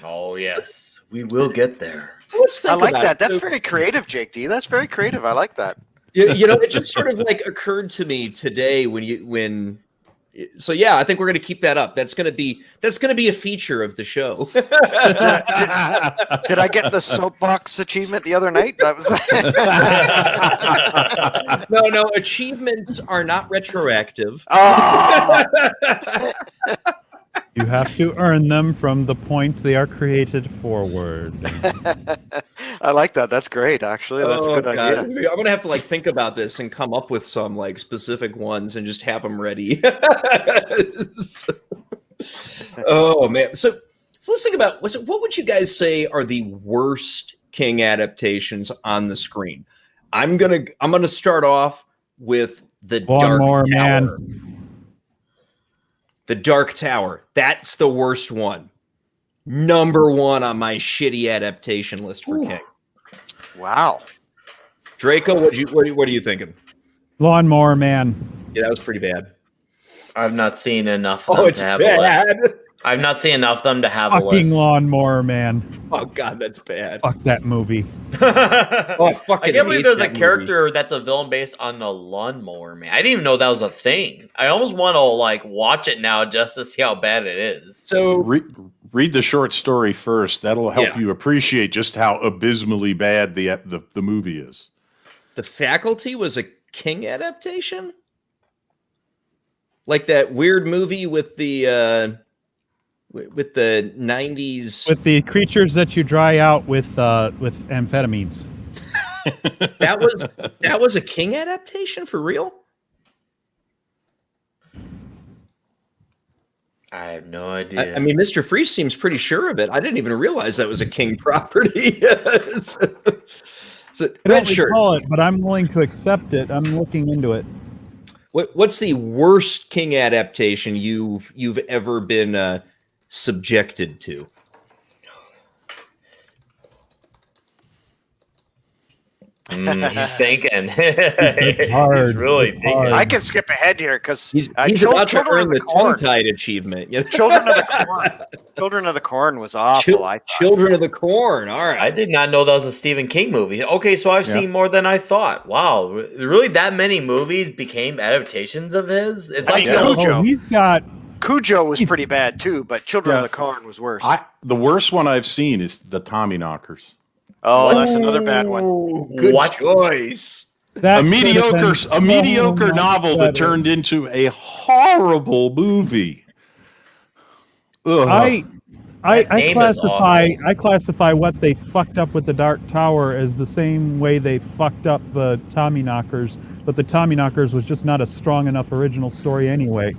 Oh, yes. We will get there. So let's think I like about that. it. That's very creative, Jake D. That's very creative. I like that. It just sort of like occurred to me today so yeah, I think we're going to keep that up. That's going to be a feature of the show. Did I get the soapbox achievement the other night? That was No, achievements are not retroactive. Oh! You have to earn them from the point they are created forward. I like that. That's great, actually. That's a good idea. I'm going to have to think about this and come up with some specific ones and just have them ready. Oh, man. So let's think about what would you guys say are the worst King adaptations on the screen? I'm gonna start off with the Dark Tower. Man. The Dark Tower. That's the worst one. Number 1 on my shitty adaptation list for King. Wow. Draco, what are you thinking? Lawnmower Man. Yeah, that was pretty bad. I've not seen enough of them it's to have a list. bad. I've not seen enough of them to have a Fucking list. Lawnmower Man. Oh God, that's bad. Fuck that movie. Oh, I fucking I can't believe hate there's a that movie. character that's a villain based on the Lawnmower Man. I didn't even know that was a thing. I almost want to like watch it now just to see how bad it is. So Read the short story first. That'll help Yeah. you appreciate just how abysmally bad the movie is. The Faculty was a King adaptation? Like that weird movie with the 90s. With the creatures that you dry out with amphetamines. That was a King adaptation for real? I have no idea. I mean, Mr. Freeze seems pretty sure of it. I didn't even realize that was a King property. So, I don't Redshirt. recall it, but I'm willing to accept it. I'm looking into it. What's the worst King adaptation you've ever been subjected to? He's thinking. It's hard. He's really It's thinking. hard. I can skip ahead here because He's about to earn the tongue-tied achievement. You know? Children of the Corn. Children of the Corn was awful. I thought. Children of the Corn. All right. I did not know that was a Stephen King movie. Okay, so I've seen more than I thought. Wow, really? That many movies became adaptations of his? It's like Cujo. Oh, he's got. Cujo was pretty bad too, but Children Yeah. of the Corn was worse. The worst one I've seen is the Tommyknockers. Oh, that's another bad one. Ooh, good What? choice. That A could have been mediocre so much novel that better. turned into a horrible movie. Ugh. That name is awful. classify what they fucked up with the Dark Tower as the same way they fucked up the Tommyknockers, but the Tommyknockers was just not a strong enough original story anyway.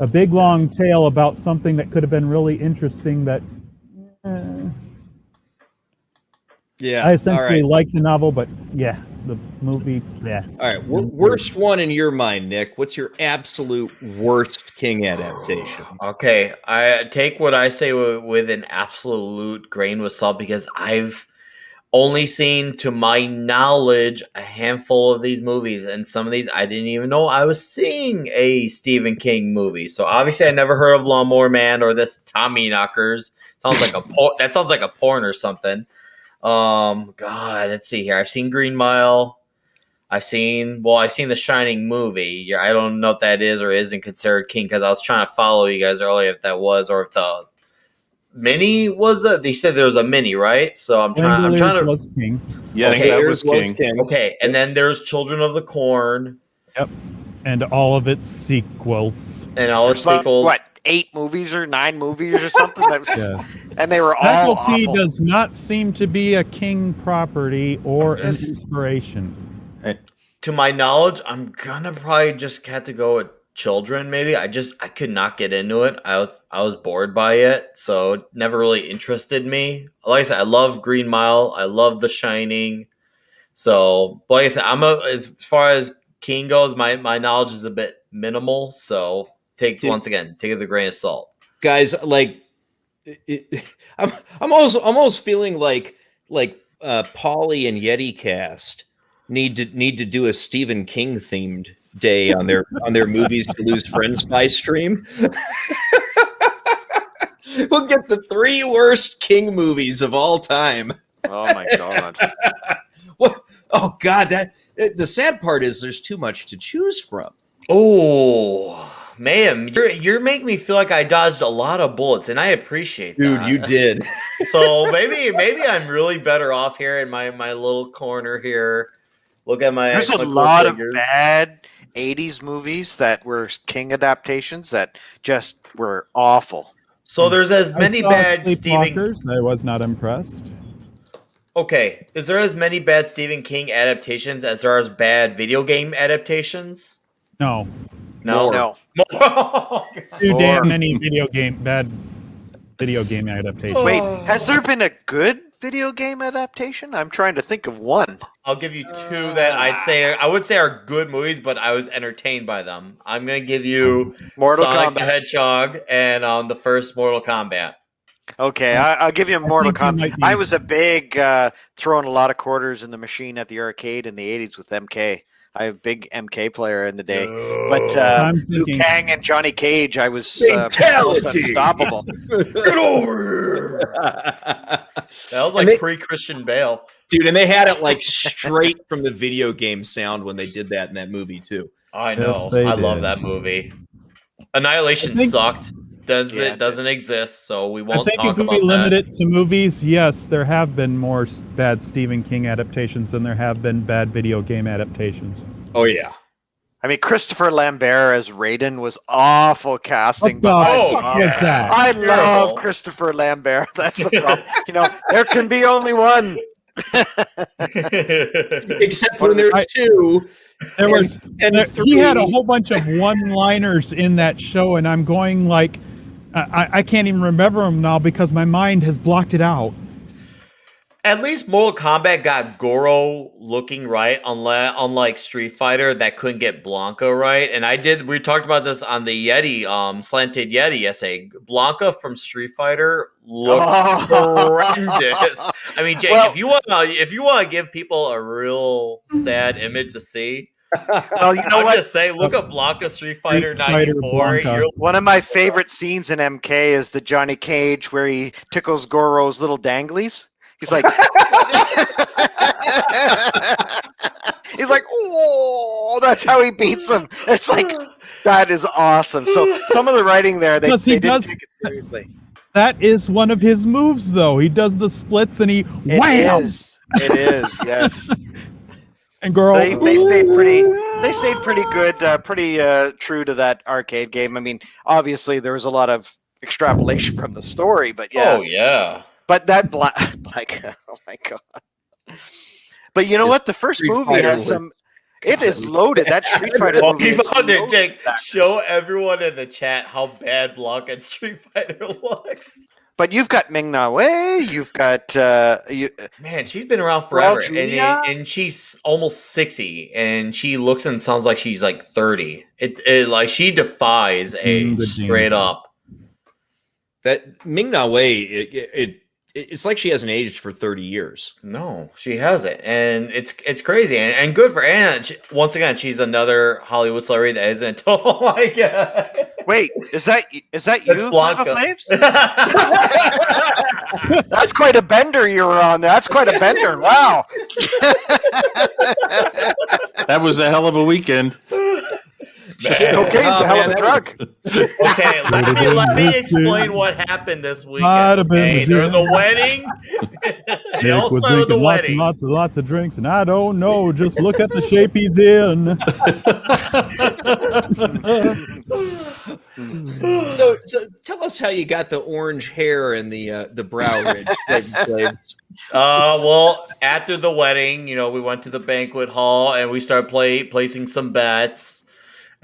A big long tale about something that could have been really interesting that Yeah. I essentially all right. liked the novel, but yeah, the movie, yeah. All right. Worst one in your mind, Nick. What's your absolute worst King adaptation? Okay, I take what I say with an absolute grain with salt because I've only seen, to my knowledge, a handful of these movies, and some of these I didn't even know I was seeing a Stephen King movie. So obviously, I never heard of Lawnmower Man or this Tommyknockers. Sounds like that sounds like a porn or something. God, let's see here. I've seen Green Mile. I've seen The Shining movie. Yeah, I don't know if that is or isn't considered King because I was trying to follow you guys earlier if that was or if the mini was they said there was a mini, right? So I'm trying to was King. Yes, Okay, that was King. okay, and then there's Children of the Corn Yep. And all of its sequels. and all its There's like, sequels. what, 8 movies or 9 movies or something? That was, Yeah. and they were all Faculty awful. does not seem to be a King property or an Yes. inspiration. To my knowledge, I'm gonna probably just have to go with Children. Maybe I could not get into it. I was bored by it, so it never really interested me. Like I said, I love Green Mile. I love The Shining. So, but like I said, as far as King goes, my knowledge is a bit minimal. So take it with a grain of salt. Guys, like, I'm almost feeling like Pauly and Yeti Cast need to do a Stephen King themed day on their movies to lose friends by stream. We'll get the 3 worst King movies of all time. Oh my god. What? Oh God, the sad part is there's too much to choose from. Oh man, you're making me feel like I dodged a lot of bullets, and I appreciate Dude, that. you did. So maybe I'm really better off here in my little corner here. Look at my. There's my a cool lot of figures. bad 80s movies that were King adaptations that just were awful. So there's as many I saw bad Stephen. Sleepwalkers. I was not impressed. Okay, is there as many bad Stephen King adaptations as there are bad video game adaptations? No. No. No. Too Or- damn many bad video game adaptations. Wait, has there been a good video game adaptation? I'm trying to think of one. I'll give you 2 that I would say are good movies, but I was entertained by them. I'm gonna give you Mortal Sonic Kombat. the Hedgehog and the first Mortal Kombat. Okay, I'll give you Mortal think you Kombat. might be- I was a big throwing a lot of quarters in the machine at the arcade in the 80s with MK. I have a big MK player in the day. But I'm Liu thinking- Kang and Johnny Cage, I was almost Fatality! unstoppable. Get over here. That was like And they- pre-Christian Bale. Dude, and they had it like straight from the video game sound when they did that in that movie too. I Yes, know. they I love did. that movie. Annihilation I think- sucked. Yeah, it Doesn't exist, so we I won't think talk if we about limit that. it to movies, yes, there have been more bad Stephen King adaptations than there have been bad video game adaptations. Oh yeah. I mean, Christopher Lambert as Raiden was awful casting, What but the Oh, fuck I, was that? I Terrible. love Christopher Lambert. That's the problem. There can be only one. Except when there's two. There was and there- three. he had a whole bunch of one-liners in that show, and I'm going like, I can't even remember them now because my mind has blocked it out. At least Mortal Kombat got Goro looking right, unlike Street Fighter that couldn't get Blanca right. And we talked about this on the Yeti, Slanted Yeti essay. Blanca from Street Fighter looked horrendous. I mean, Jake, Well- if you want to give people a real sad image to see, Well, you know I'm what? just saying, look at Blanca Street Fighter Street Fighter 94. Blanca. You're One of my favorite scenes in MK is the Johnny Cage where he tickles Goro's little danglies. He's like, oh, that's how he beats him. It's like, that is awesome. So some of the writing there, they Because he didn't does- take it seriously. That is one of his moves, though. He does the splits and he It wham, is. It is. Yes. and girl. They stayed pretty. They stayed pretty good. Pretty true to that arcade game. I mean, obviously there was a lot of extrapolation from the story, but yeah. Oh yeah. But that black, oh my god! But you know what? The first Street movie Fighter has was- some. It is loaded. That Street Fighter Oh, movie you is found it, loaded Jake. with Show everyone in the chat how bad Blanca and Street Fighter looks. But you've got Ming Na Wei. You've got Man, she's been around forever, Julia? and she's almost 60, and she looks and sounds like she's like 30. It like she defies age, the straight jeans. up. That Ming Na Wei, it's like she hasn't aged for 30 years. No, she hasn't, and it's crazy, and good for Anna. Once again, she's another Hollywood celebrity that isn't. Oh my god! wait. Is that you, That's Flava Blanca. Flaves? That's quite a bender you were on there. That's quite a bender. Wow. That was a hell of a weekend. Cocaine's a hell of a drug. Okay, let me explain what happened this weekend. Might have been Okay, the there was a wedding. It Nick all was started with the drinking wedding. lots of drinks, and I don't know. Just look at the shape he's in. So tell us how you got the orange hair and the brow ridge. Well, after the wedding, we went to the banquet hall and we started placing some bets.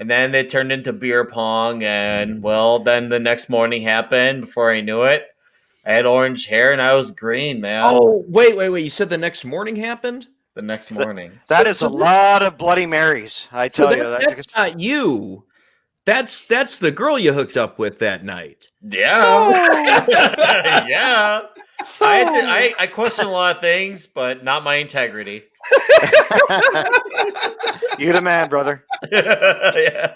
And then it turned into beer pong. And, well, then the next morning happened. Before I knew it, I had orange hair and I was green, man. Oh, wait. You said the next morning happened? The next morning. That is a lot of Bloody Marys. I So tell you. that's not you. That's the girl you hooked up with that night. Yeah. Yeah. I question a lot of things, but not my integrity. You the man, brother. Yeah.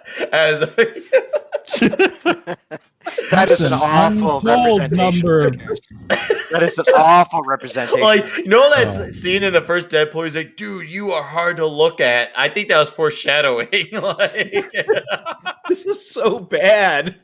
That is an That's awful untold representation. number. That is an awful representation. Like, that scene in the first Deadpool? He's like, dude, you are hard to look at. I think that was foreshadowing. This is so bad.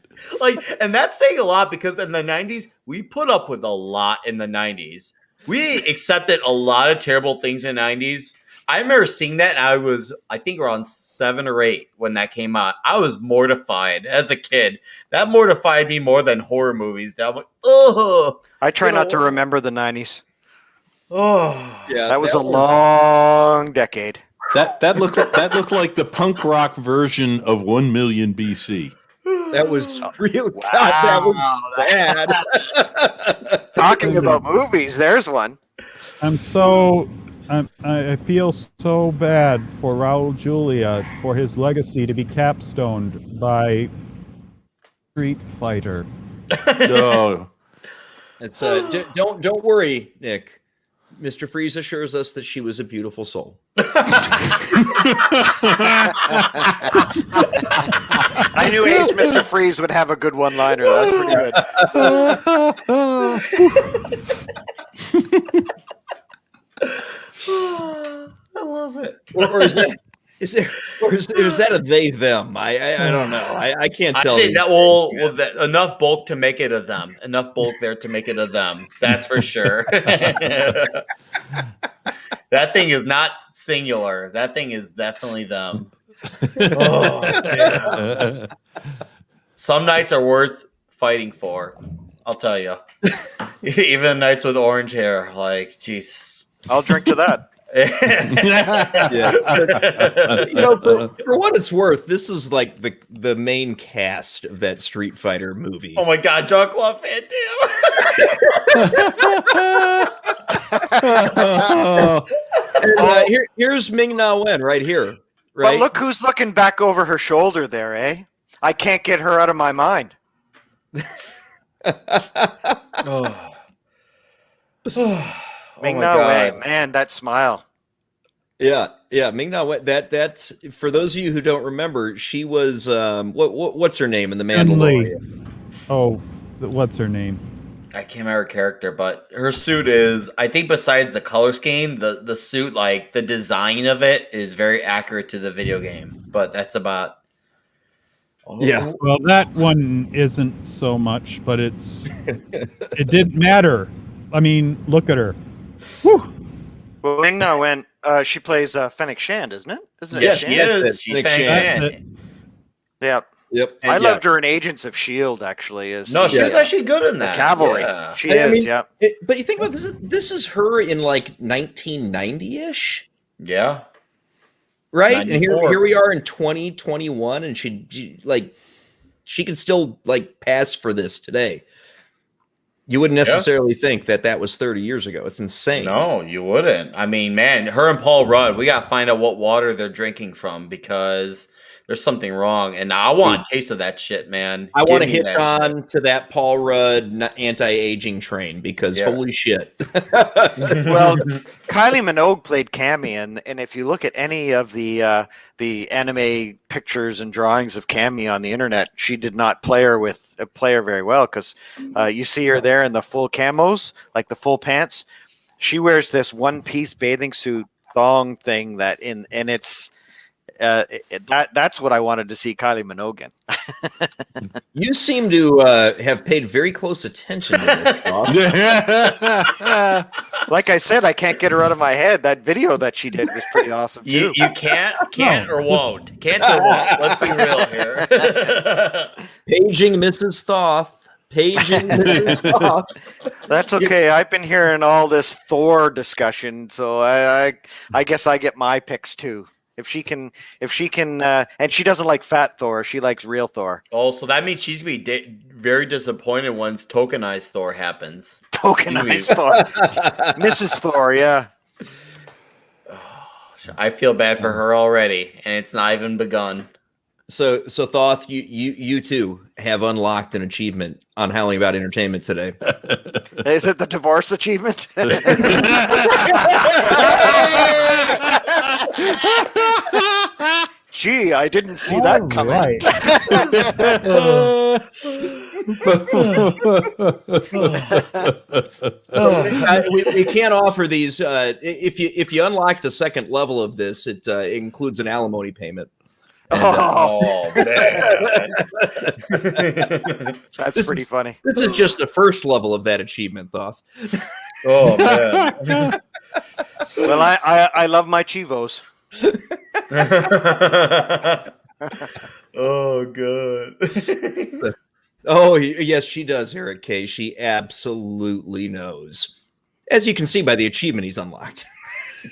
And that's saying a lot because in the 90s, we put up with a lot in the 90s. We accepted a lot of terrible things in the 90s. I remember seeing that, and I think around 7 or 8 when that came out. I was mortified as a kid. That mortified me more than horror movies. I'm like, oh. I try not to remember the 90s. Oh. Yeah, That was a long decade. That looked like the punk rock version of 1 million BC. That was real. God, that was bad. Talking about movies, there's one. I feel so bad for Raul Julia for his legacy to be capstoned by Street Fighter. Oh, It's don't worry, Nick. Mr. Freeze assures us that she was a beautiful soul. I knew Ace Mr. Freeze would have a good one-liner. That's pretty good. I love it. Or is that a they them? I don't know. I can't tell. I think that enough bulk to make it a them. Enough bulk there to make it a them. That's for sure. That thing is not singular. That thing is definitely them. Oh, yeah. Some nights are worth fighting for. I'll tell you. Even nights with orange hair, like Jesus. I'll drink to that. For what it's worth, this is like the main cast of that Street Fighter movie. Oh my God, Jean-Claude Van Damme. And, here's Ming Na Wen right here. Right. But look who's looking back over her shoulder there, eh? I can't get her out of my mind. Ming Na Wen, man, that smile. Yeah, Ming Na Wen. That's for those of you who don't remember. She was what's her name in The Mandalorian? Oh, what's her name? I can't remember her character, but her suit is, I think besides the color scheme, the suit, like the design of it is very accurate to the video game. But that's about. Yeah. Well, that one isn't so much, but it didn't matter. I mean, look at her. Whew. Well, Ming Na Wen, she plays Fennec Shand, isn't it? Isn't it Yes, Shand? she is. She's Fennec Shand. Yep. Yep. I loved her in Agents of S.H.I.E.L.D., actually. No, she was actually good in that. The cavalry. Yeah. She is, yeah. But you think about this. This is her in like 1990-ish, Yeah. right? And 94. here we are in 2021, and she can still like pass for this today. You wouldn't necessarily think that was 30 years ago. It's insane. No, you wouldn't. I mean, man, her and Paul Rudd, we got to find out what water they're drinking from because there's something wrong. And I want a taste of that shit, man. I want to Give me hit that on shit. to that Paul Rudd anti-aging train because holy shit. Well, Kylie Minogue played Cammy, and if you look at any of the anime pictures and drawings of Cammy on the internet, she did not play her very well because you see her there in the full camos, like the full pants. She wears this one-piece bathing suit thong thing and it's that's what I wanted to see Kylie Minogue in. You seem to have paid very close attention to this, Bob. Like I said, I can't get her out of my head. That video that she did was pretty awesome too. You can't or won't. Can't or won't. Let's be real here. Paging Mrs. Thoth. Paging Mrs. Thoth. That's okay. I've been hearing all this Thor discussion, so I guess I get my picks too. If she can, and she doesn't like fat Thor. She likes real Thor. Oh, so that means she's going to be very disappointed once tokenized Thor happens. Tokenized Thor. Mrs. Thor, yeah. I feel bad for her already, and it's not even begun. So Thoth, you too have unlocked an achievement on Howling About Entertainment today. Is it the divorce achievement? Gee, I didn't see that coming. We can't offer these. If you unlock the second level of this, it includes an alimony payment. And, Oh, man. That's pretty funny. this is just the first level of that achievement, Thoth. Oh, man. Well, I love my Chivos. Oh, good. Oh, yes, she does, Eric K. She absolutely knows. As you can see by the achievement he's unlocked.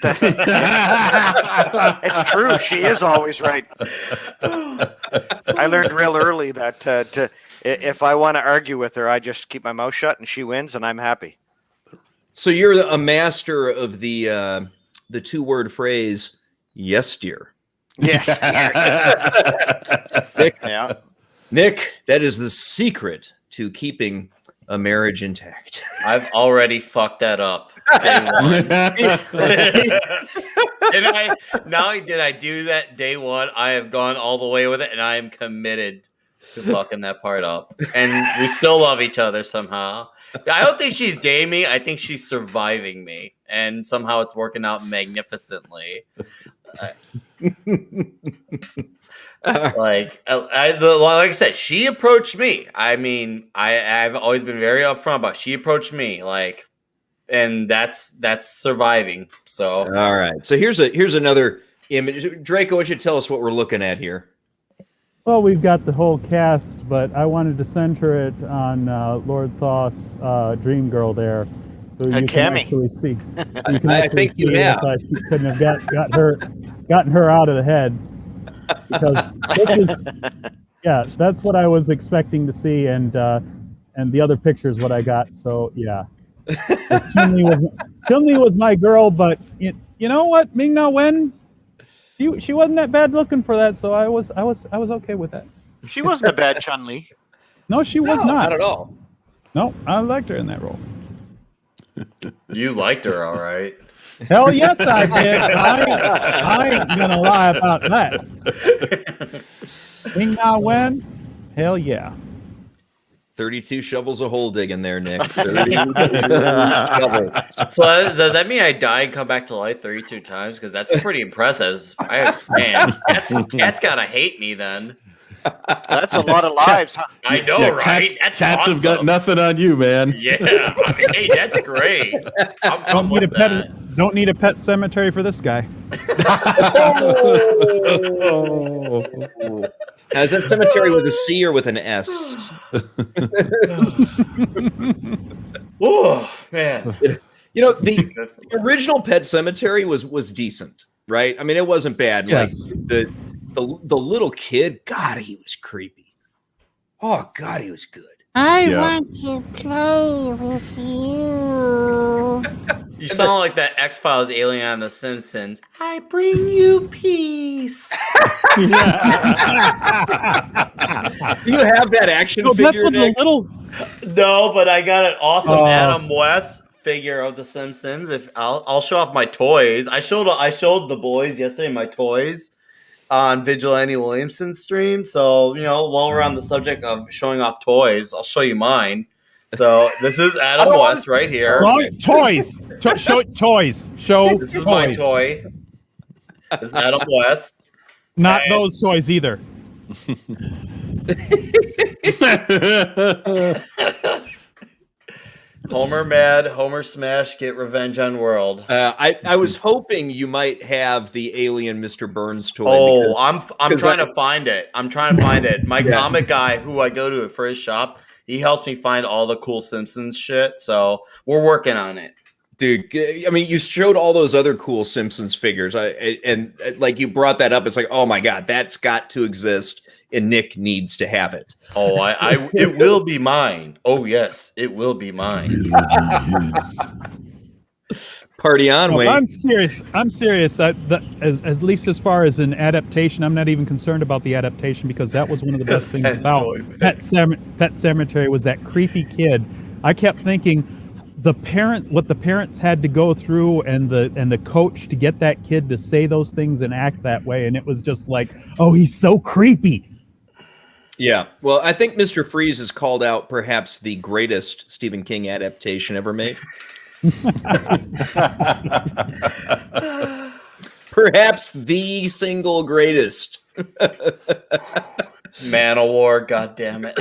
It's true. She is always right. I learned real early that if I want to argue with her, I just keep my mouth shut and she wins and I'm happy. So you're a master of the two-word phrase, yes, dear. Yes. Nick, Yeah. Nick, that is the secret to keeping a marriage intact. I've already fucked that up. Day one. And not only did I do that day one, I have gone all the way with it, and I am committed to fucking that part up. And we still love each other somehow. I don't think she's dating me. I think she's surviving me, and somehow it's working out magnificently. Like I said, she approached me. I mean, I've always been very upfront about. She approached me, like, and that's surviving. So all right. So here's another image. Draco, why don't you tell us what we're looking at here? Well, we've got the whole cast, but I wanted to center it on Lord Thoth's dream girl there. So you can actually see. I think you have. She couldn't have gotten her out of the head. Because that's what I was expecting to see, and the other picture is what I got. So yeah, Chun-Li was my girl, but you know what, Ming-Na Wen, she wasn't that bad looking for that, so I was okay with that. She wasn't a bad Chun-Li. No, she was not at all. No, I liked her in that role. you liked her, all right. Hell yes, I did. I ain't gonna lie about that. Ming-Na Wen, hell yeah. 32 shovels of hole digging there, Nick. 32 shovels. So does that mean I die and come back to life 32 times? Because that's pretty impressive. Cat's gotta hate me then. That's a lot of lives, huh? I know, Yeah, right? Cats awesome. have got nothing on you, man. Yeah, I mean, hey, that's great. Don't need a pet cemetery for this guy. Now, is that cemetery with a C or with an S? Oh man! You know, the original Pet Cemetery was decent, right? I mean, it wasn't bad. Yes. Like the little kid, God, he was creepy. Oh God, he was good. I want to play with you. You sound like that X-Files alien on The Simpsons. I bring you peace. Do you have that action No, figure? that's what the Nick? little. No, but I got an awesome Adam West figure of The Simpsons. If I'll show off my toys. I showed the boys yesterday my toys on Vigilante Williamson's stream. So while we're on the subject of showing off toys, I'll show you mine. So this is Adam West right here. Toys. Show toys. Show This toys. is my toy. This is Adam West. Not those toys either. Homer mad, Homer smash, get revenge on world. I was hoping you might have the alien Mr. Burns toy. Oh, I'm trying to find it. My comic guy who I go to for his shop, he helps me find all the cool Simpsons shit. So we're working on it. Dude, I mean, you showed all those other cool Simpsons figures, and like you brought that up. It's like, oh my God, that's got to exist, and Nick needs to have it. Oh, it will be mine. Oh yes, it will be mine. Party on, Wayne. I'm serious. At least as far as an adaptation, I'm not even concerned about the adaptation because that was one of the best things about Pet Cemetery was that creepy kid. I kept thinking what the parents had to go through and the coach to get that kid to say those things and act that way, and it was just like, oh, he's so creepy. Yeah, well, I think Mr. Freeze has called out perhaps the greatest Stephen King adaptation ever made. Perhaps the single greatest. Man of War, God damn it.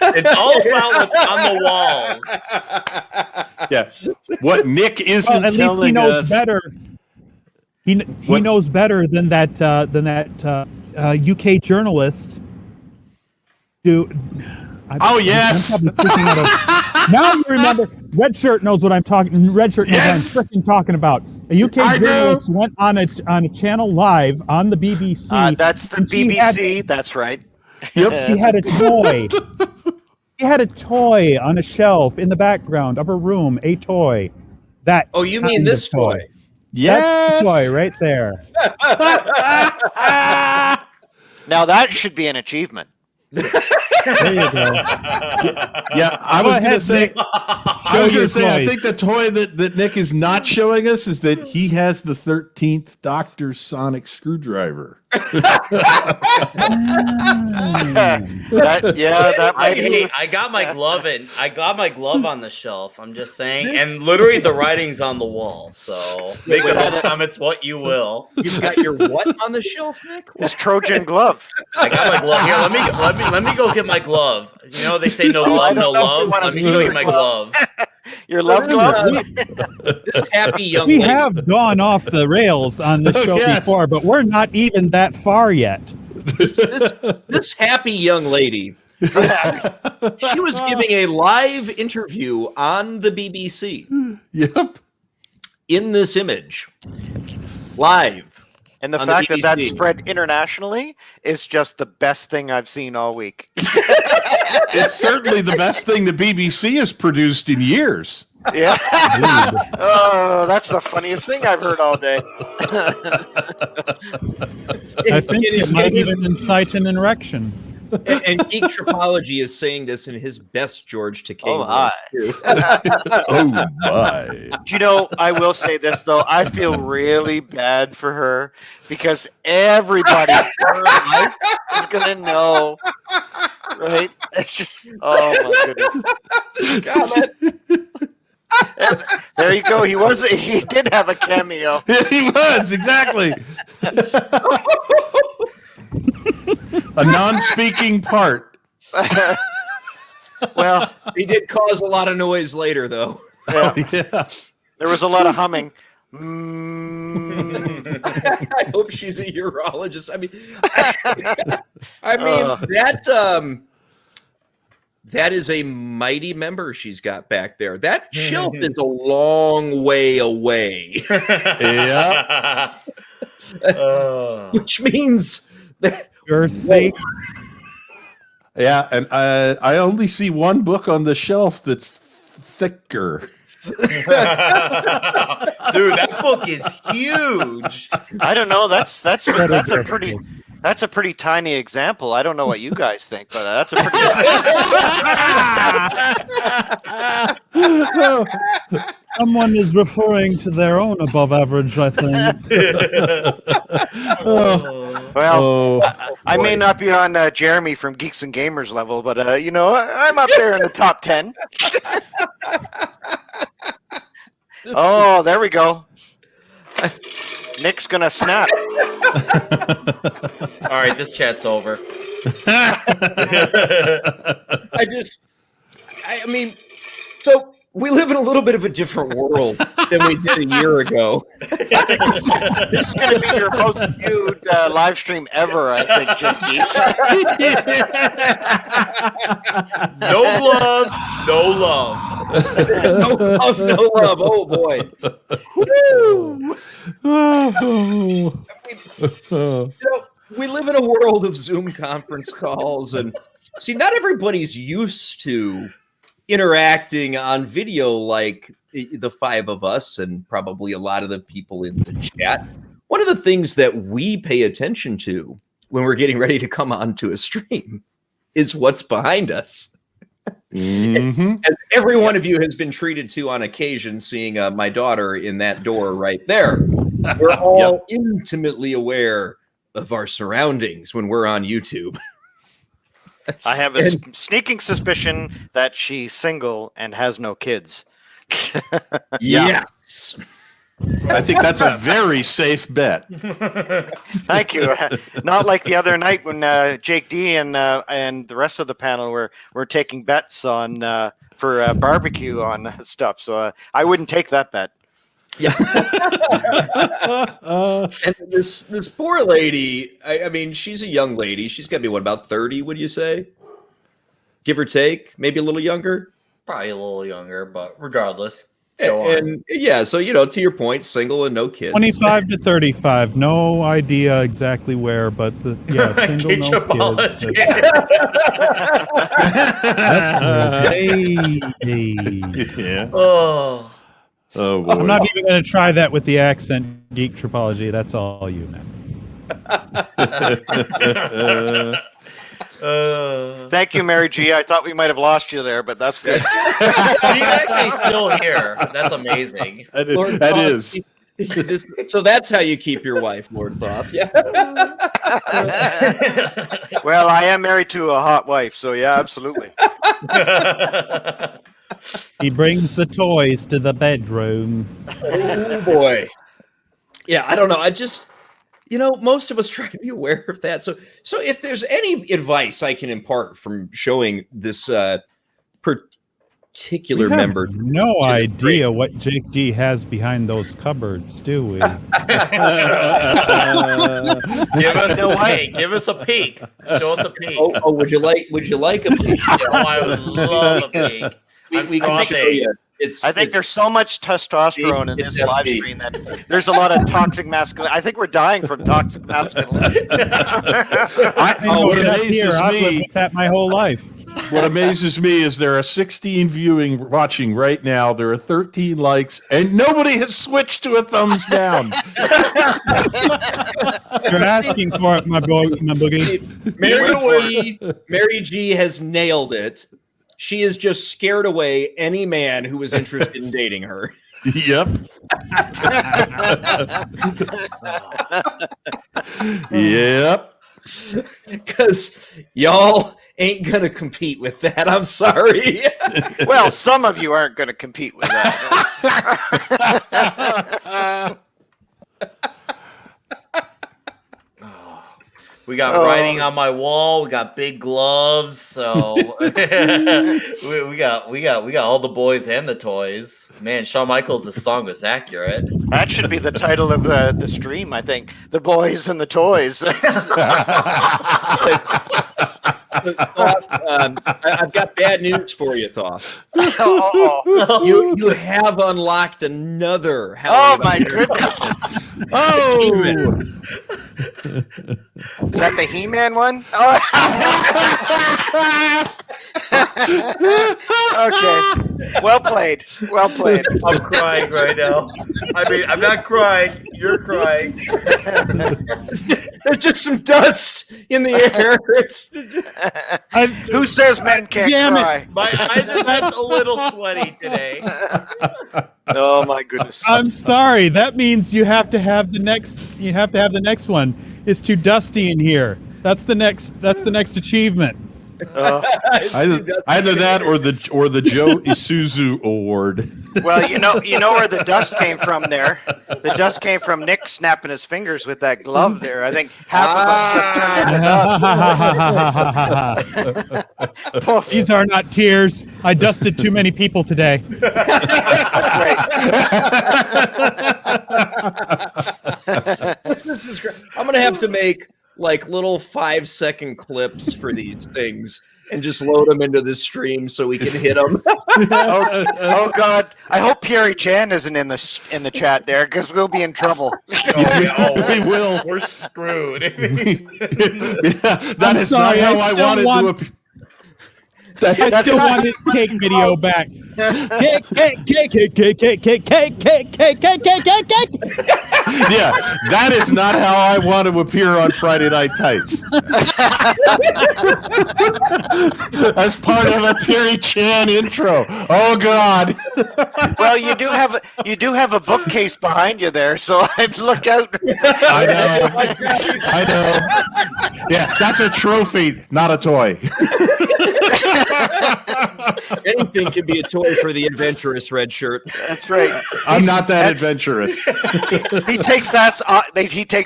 It's all about what's on the walls. Yeah, what Nick isn't At least telling he knows us. better. He knows better than that UK journalist. Yes. Now you remember. Redshirt knows what I'm talking. Redshirt knows what I'm freaking talking about. A UK journalist went on a channel live on the BBC. That's the BBC. That's right. Yep. She had a toy. She had a toy on a shelf in the background of her room. A toy. That. Oh, you mean this toy? Yes. That's the toy right there. Now that should be an achievement. There you go. Yeah, I Go was going to ahead, say. Nick. I was going your to say. I toys. think the toy that Nick is not showing us is that he has the 13th Doctor Sonic screwdriver. That might be. I got my glove in. I got my glove on the shelf. I'm just saying, and literally the writing's on the wall. So make of those comments what you will. You've got your what on the shelf, Nick? His Trojan glove. I got my glove here. Let me go get my glove. You know they say no glove, no love. Let me show you my glove. Your love glove. This happy young We lady. have gone off the rails on the show Yes. before, but we're not even that far yet. This happy young lady. She was giving a live interview on the BBC Yep. in this image. Live. And the On fact that BBC. spread internationally is just the best thing I've seen all week. It's certainly the best thing the BBC has produced in years. Yeah. Oh, that's the funniest thing I've heard all day. I think it might even incite an erection. And Geek Tripology is saying this in his best George Takei. Oh, my. voice, too. Oh my! You know, I will say this though. I feel really bad for her because everybody in her life is gonna know, right? It's just, oh my goodness. There you go. He did have a cameo. He was exactly a non-speaking part. Well, He did cause a lot of noise later, though. yeah, Yeah. there was a lot of humming. I hope she's a urologist. I mean that is a mighty member she's got back there. That shelf is a long way away, Yeah. which means that You're safe. Yeah, and I only see one book on the shelf that's thicker. Dude, that book is huge. I don't know. That's a pretty tiny example. I don't know what you guys think, but that's a pretty. Someone is referring to their own above average, I think. Well, I may not be on Jeremy from Geeks and Gamers level, but I'm up there in the top 10. Oh, there we go. Nick's gonna snap. All right, this chat's over. I mean, so we live in a little bit of a different world than we did a year ago. This is gonna be your most viewed live stream ever, I think, Jim Geeks. No love, no love. No love, no love. Oh boy. Woo! We live in a world of Zoom conference calls, and see, not everybody's used to interacting on video like the five of us, and probably a lot of the people in the chat. One of the things that we pay attention to when we're getting ready to come onto a stream is what's behind us. Mm-hmm. As every one of you has been treated to on occasion, seeing my daughter in that door right there. We're all intimately aware of our surroundings when we're on YouTube. I have a sneaking suspicion that she's single and has no kids. Yes. I think that's a very safe bet. Thank you. Not like the other night when Jake D and the rest of the panel were taking bets on for barbecue on stuff. So I wouldn't take that bet. Yeah. And this poor lady, I mean, she's a young lady. She's got to be, what, about 30, would you say? Give or take? Maybe a little younger? Probably a little younger, but regardless. Go on. And yeah, so, to your point, single and no kids. 25 to 35. No idea exactly where, but single, no kids. Yeah. Oh. Oh boy. I'm not even going to try that with the accent, Geek Tripology. That's all you know. Thank you, Mary G. I thought we might have lost you there, but that's good. She's actually still here. That's amazing. Lord That Thoth, is. so that's how you keep your wife, Lord Thoth. Yeah. Well, I am married to a hot wife, so yeah, absolutely. He brings the toys to the bedroom. Oh boy. Yeah, I don't know. I just, most of us try to be aware of that. So if there's any advice I can impart from showing this particular We have member, no the idea what Jake G has behind those cupboards, do we? Give us a peek. Give us a peek. Show us a peek. oh, would you like a peek? Oh, I would love a peek. We can show you. I think there's so much testosterone in this live stream that there's a lot of toxic masculinity. I think we're dying from toxic masculinity. What amazes I've lived me, with that my whole life. what amazes me is there are 16 watching right now. There are 13 likes, and nobody has switched to a thumbs down. You're asking for it, my boogie. Mary G has nailed it. She has just scared away any man who was interested in dating her. Yep. Yep. Because y'all ain't gonna compete with that. I'm sorry. Well, some of you aren't going to compete with that. We got writing on my wall. We got big gloves. So we got all the boys and the toys. Man, Shawn Michaels' song was accurate. That should be the title of the stream, I think. The boys and the toys. Thoth, I've got bad news for you, Thoth. Oh, You have unlocked another. my goodness. Oh. Is that the He-Man one? Oh. Okay. Well played. Well played. I'm crying right now. I mean, I'm not crying. You're crying. There's just some dust in the air. Who says men can't Damn it. cry? My eyes are just a little sweaty today. Oh my goodness. I'm sorry. That means you have to have the next. You have to have the next one. It's too dusty in here. That's the next achievement. Either that or the Joe Isuzu Award. Well, you know where the dust came from there. The dust came from Nick snapping his fingers with that glove there. I think half of us just turned into dust. Poof. These are not tears. I dusted too many people today. That's right. This is great. I'm gonna have to make like little 5-second clips for these things and just load them into the stream so we can hit them. Oh God! I hope Pierre Chan isn't in the chat there because we'll be in trouble. We will. We're screwed. That is not how I wanted to appear. I still want his cake video back. Cake. Yeah, that is not how I want to appear on Friday Night Tights. As part of a Perry Chan intro. Oh God. Well, you do have a bookcase behind you there, so I'd look out. I know. Yeah, that's a trophy, not a toy. Anything can be a toy for the adventurous Redshirt. That's right. I'm not that adventurous. He takes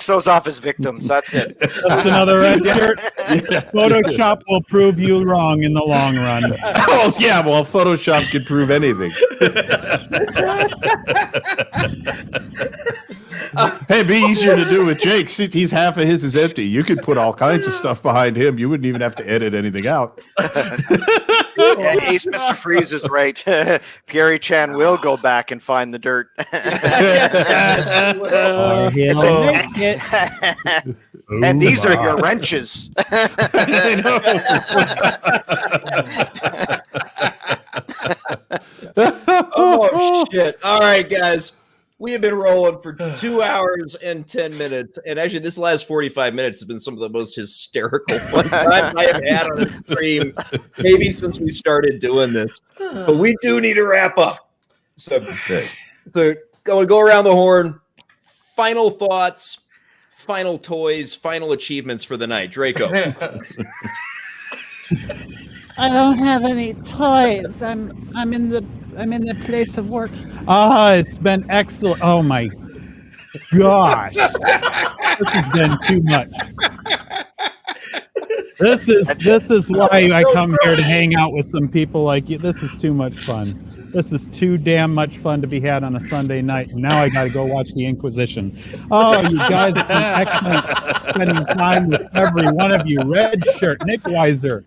those off his victims. That's it. That's another red shirt. Photoshop will prove you wrong in the long run. Oh yeah, well Photoshop can prove anything. Hey, it'd be easier to do with Jake. See, he's half of his is empty. You could put all kinds of stuff behind him. You wouldn't even have to edit anything out. Yeah, Ace Mr. Freeze is right. Pierre Chan will go back and find the dirt. And these are your wrenches. Oh shit! All right, guys. We have been rolling for 2 hours and 10 minutes. And actually, this last 45 minutes has been some of the most hysterical fun times I have had on a stream, maybe since we started doing this. But we do need to wrap up. So go around the horn. Final thoughts, final toys, final achievements for the night. Draco. I don't have any toys. I'm in the place of work. It's been excellent. Oh my gosh. This has been too much. This is why I come here to hang out with some people like you. This is too much fun. This is too damn much fun to be had on a Sunday night. And now I got to go watch The Inquisition. Oh, you guys have been excellent spending time with every one of you. Redshirt, Nick Weiser.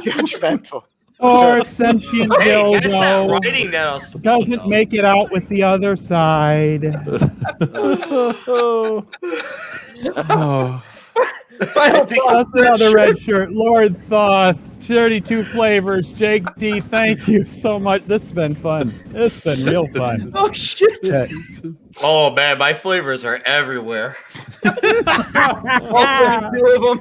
Judgmental. Or sentient dildo Writing that on doesn't make it out with the other side. That's another red shirt. Lord Thoth, 32 flavors. Jake D, thank you so much. This has been fun. It's been real fun. Oh, shit. Oh man, my flavors are everywhere. All 32 of them.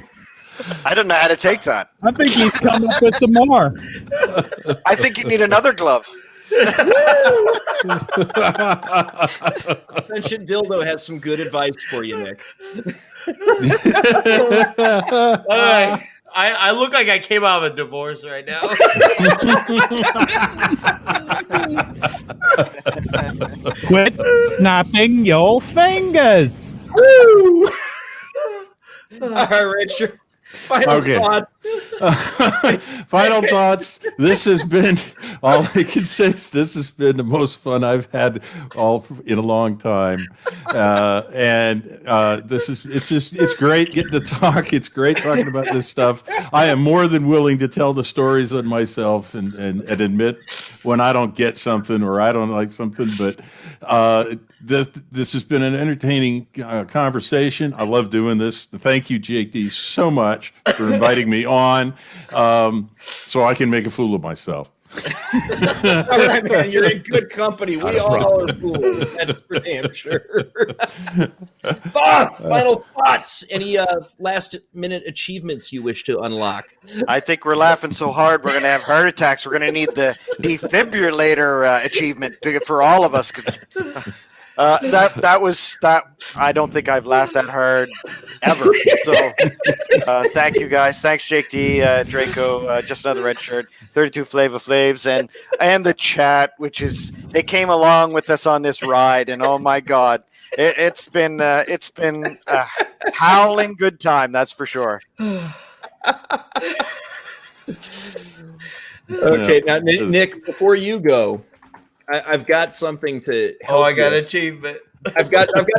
I don't know how to take that. I think he's coming up with some more. I think you need another glove. Sentient Dildo has some good advice for you, Nick. I look like I came out of a divorce right now. Quit snapping your fingers. Woo! All right, Richard. Final thoughts. Final thoughts. This has been all I can say is this has been the most fun I've had in a long time, and it's great getting to talk. It's great talking about this stuff. I am more than willing to tell the stories on myself and admit when I don't get something or I don't like something, but. This has been an entertaining conversation. I love doing this. Thank you, JD, so much for inviting me on so I can make a fool of myself. All right, man. You're in good company. We all are fools. That's for damn sure. Final thoughts. Any last-minute achievements you wish to unlock? I think we're laughing so hard we're going to have heart attacks. We're going to need the defibrillator achievement for all of us. That was. I don't think I've laughed that hard ever. So thank you guys. Thanks, Jake D, Draco, just another red shirt, 32 Flava Flavs, and the chat, which is they came along with us on this ride, and oh my God, it's been a howling good time. That's for sure. Okay, now Nick, before you go. I've got something to help I got you. an achievement. I've got something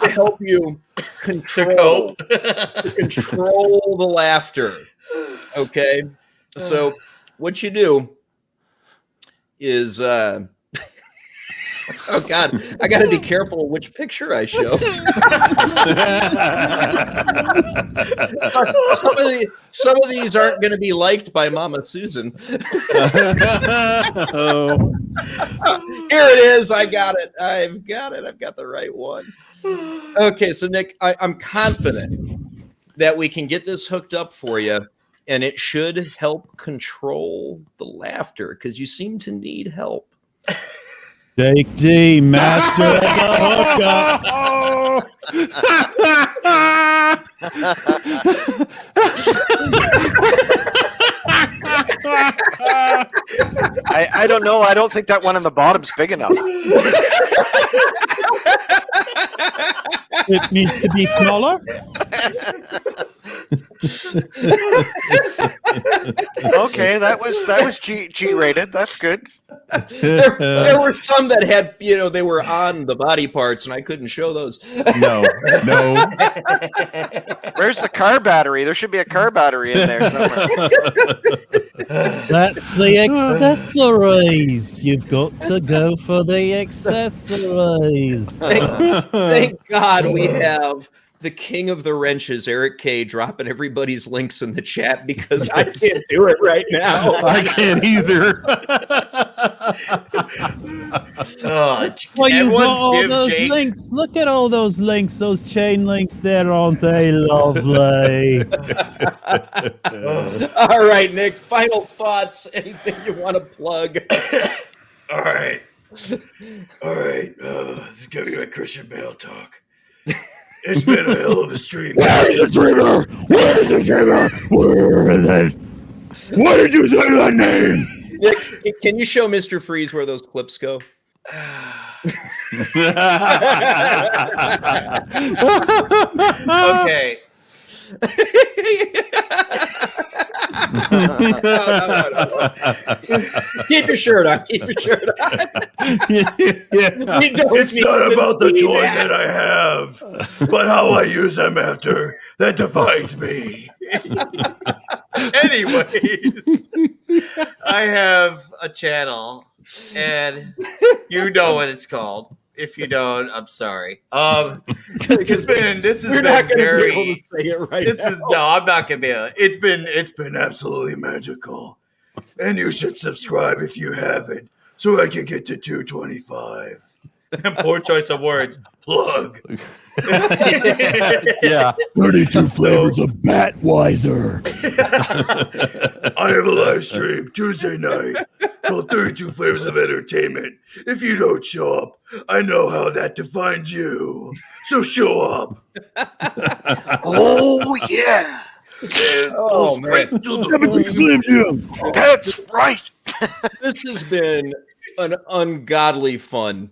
to help you control the laughter. Okay, so what you do is oh God, I got to be careful which picture I show. Some of these aren't going to be liked by Mama Susan. Here it is. I got it. I've got the right one. Okay, so Nick, I'm confident that we can get this hooked up for you, and it should help control the laughter because you seem to need help. Jake D, master of the hookup. I don't know. I don't think that one on the bottom's big enough. It needs to be smaller. Okay, that was G rated. That's good. There were some that had, they were on the body parts, and I couldn't show those. No. Where's the car battery? There should be a car battery in there somewhere. That's the accessories. You've got to go for the accessories. Thank God we have the king of the wrenches, Eric K, dropping everybody's links in the chat because I can't do it right now. I can't either. Well, you everyone got all give those Jake- links. Look at all those links, those chain links there, aren't they lovely? All right, Nick, final thoughts. Anything you want to plug? All right. This is gonna be my Christian Bale talk. It's been a hell of a stream. Where is the trigger? Where is the trigger? Where is it? Why did you say that name? Nick, can you show Mr. Freeze where those clips go? Okay. No. Keep your shirt on. Keep your shirt on. We don't It's need not to about the see toys that. that I have, but how I use them after. That defines me. Anyways, I have a channel, and you know what it's called. If you don't, I'm sorry. This has We're been not going to be very. able to say it right This now. is no, I'm not gonna be able. It's been absolutely magical. And you should subscribe if you haven't, so I can get to 225. poor choice of words. Plug. Yeah. 32 flavors of Batweiser. I have a live stream Tuesday night called 32 Flavors of Entertainment. If you don't show up, I know how that defines you. So show up. Oh yeah, And Oh, go straight man. to the Slim Jim. that's right. This has been an ungodly fun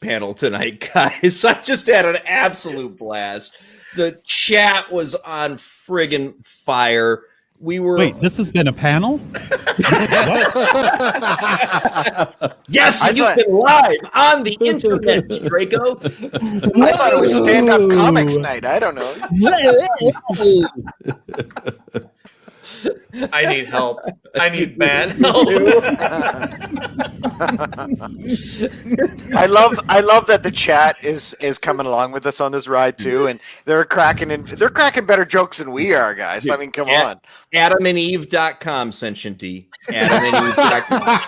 panel tonight, guys. I just had an absolute blast. The chat was on friggin' fire. We were Wait, this has been a panel? yes, I you've thought- been live on the internet, Draco. I thought it was stand-up comics night. I don't know. I need help. I need man help. I love that the chat is coming along with us on this ride too, and they're cracking better jokes than we are, guys. I mean, come Yeah. on. AdamandEve.com, Sentient D. AdamandEve.com.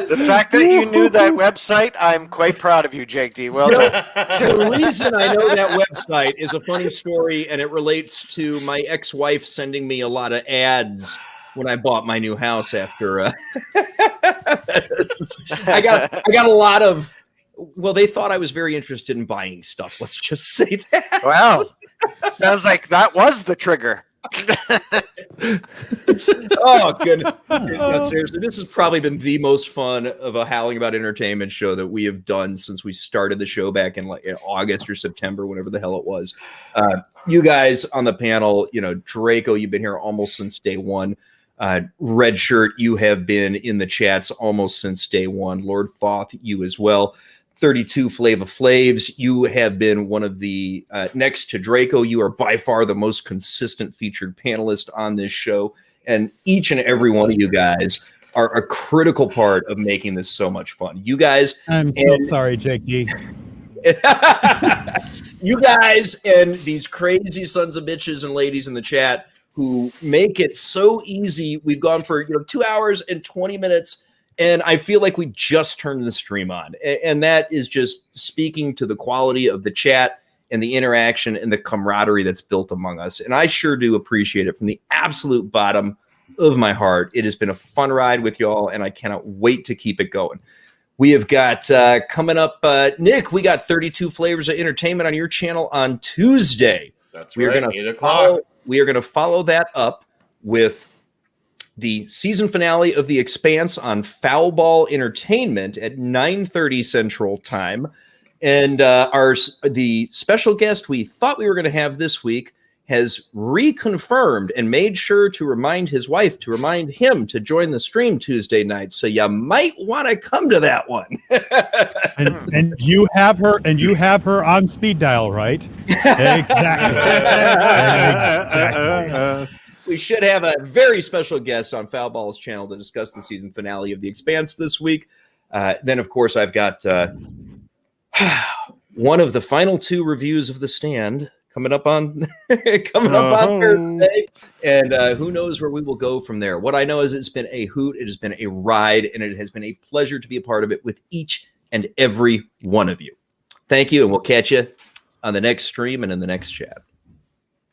The fact that you knew that website, I'm quite proud of you, Jake D. Well done. The reason I know that website is a funny story, and it relates to my ex-wife sending me a lot of ads when I bought my new house after I got a lot of, well, they thought I was very interested in buying stuff. Let's just say that. Wow. Sounds like that was the trigger. Oh, goodness. No, seriously, this has probably been the most fun of a Howling About Entertainment show that we have done since we started the show back in like August or September, whenever the hell it was. You guys on the panel, Draco, you've been here almost since day one. Redshirt, you have been in the chats almost since day one. Lord Thoth, you as well. 32 Flava Flaves, you have been one of the next to Draco. You are by far the most consistent featured panelist on this show, and each and every one of you guys are a critical part of making this so much fun. You guys, I'm so sorry, Jake D. you guys, and these crazy sons of bitches and ladies in the chat who make it so easy. We've gone for 2 hours and 20 minutes. And I feel like we just turned the stream on. And that is just speaking to the quality of the chat and the interaction and the camaraderie that's built among us. And I sure do appreciate it from the absolute bottom of my heart. It has been a fun ride with y'all, and I cannot wait to keep it going. We have got coming up, Nick, we got 32 Flavors of Entertainment on your channel on Tuesday. That's We are right. going 8 to o'clock. follow that up with the season finale of The Expanse on Foul Ball Entertainment at 9:30 Central Time. And the special guest we thought we were going to have this week has reconfirmed and made sure to remind his wife to remind him to join the stream Tuesday night. So you might want to come to that one. And you have her on speed dial, right? Exactly. We should have a very special guest on Foul Ball's channel to discuss the season finale of The Expanse this week. Then, of course, I've got one of the final 2 reviews of The Stand coming up on Thursday, and who knows where we will go from there. What I know is it's been a hoot, it has been a ride, and it has been a pleasure to be a part of it with each and every one of you. Thank you, and we'll catch you on the next stream and in the next chat.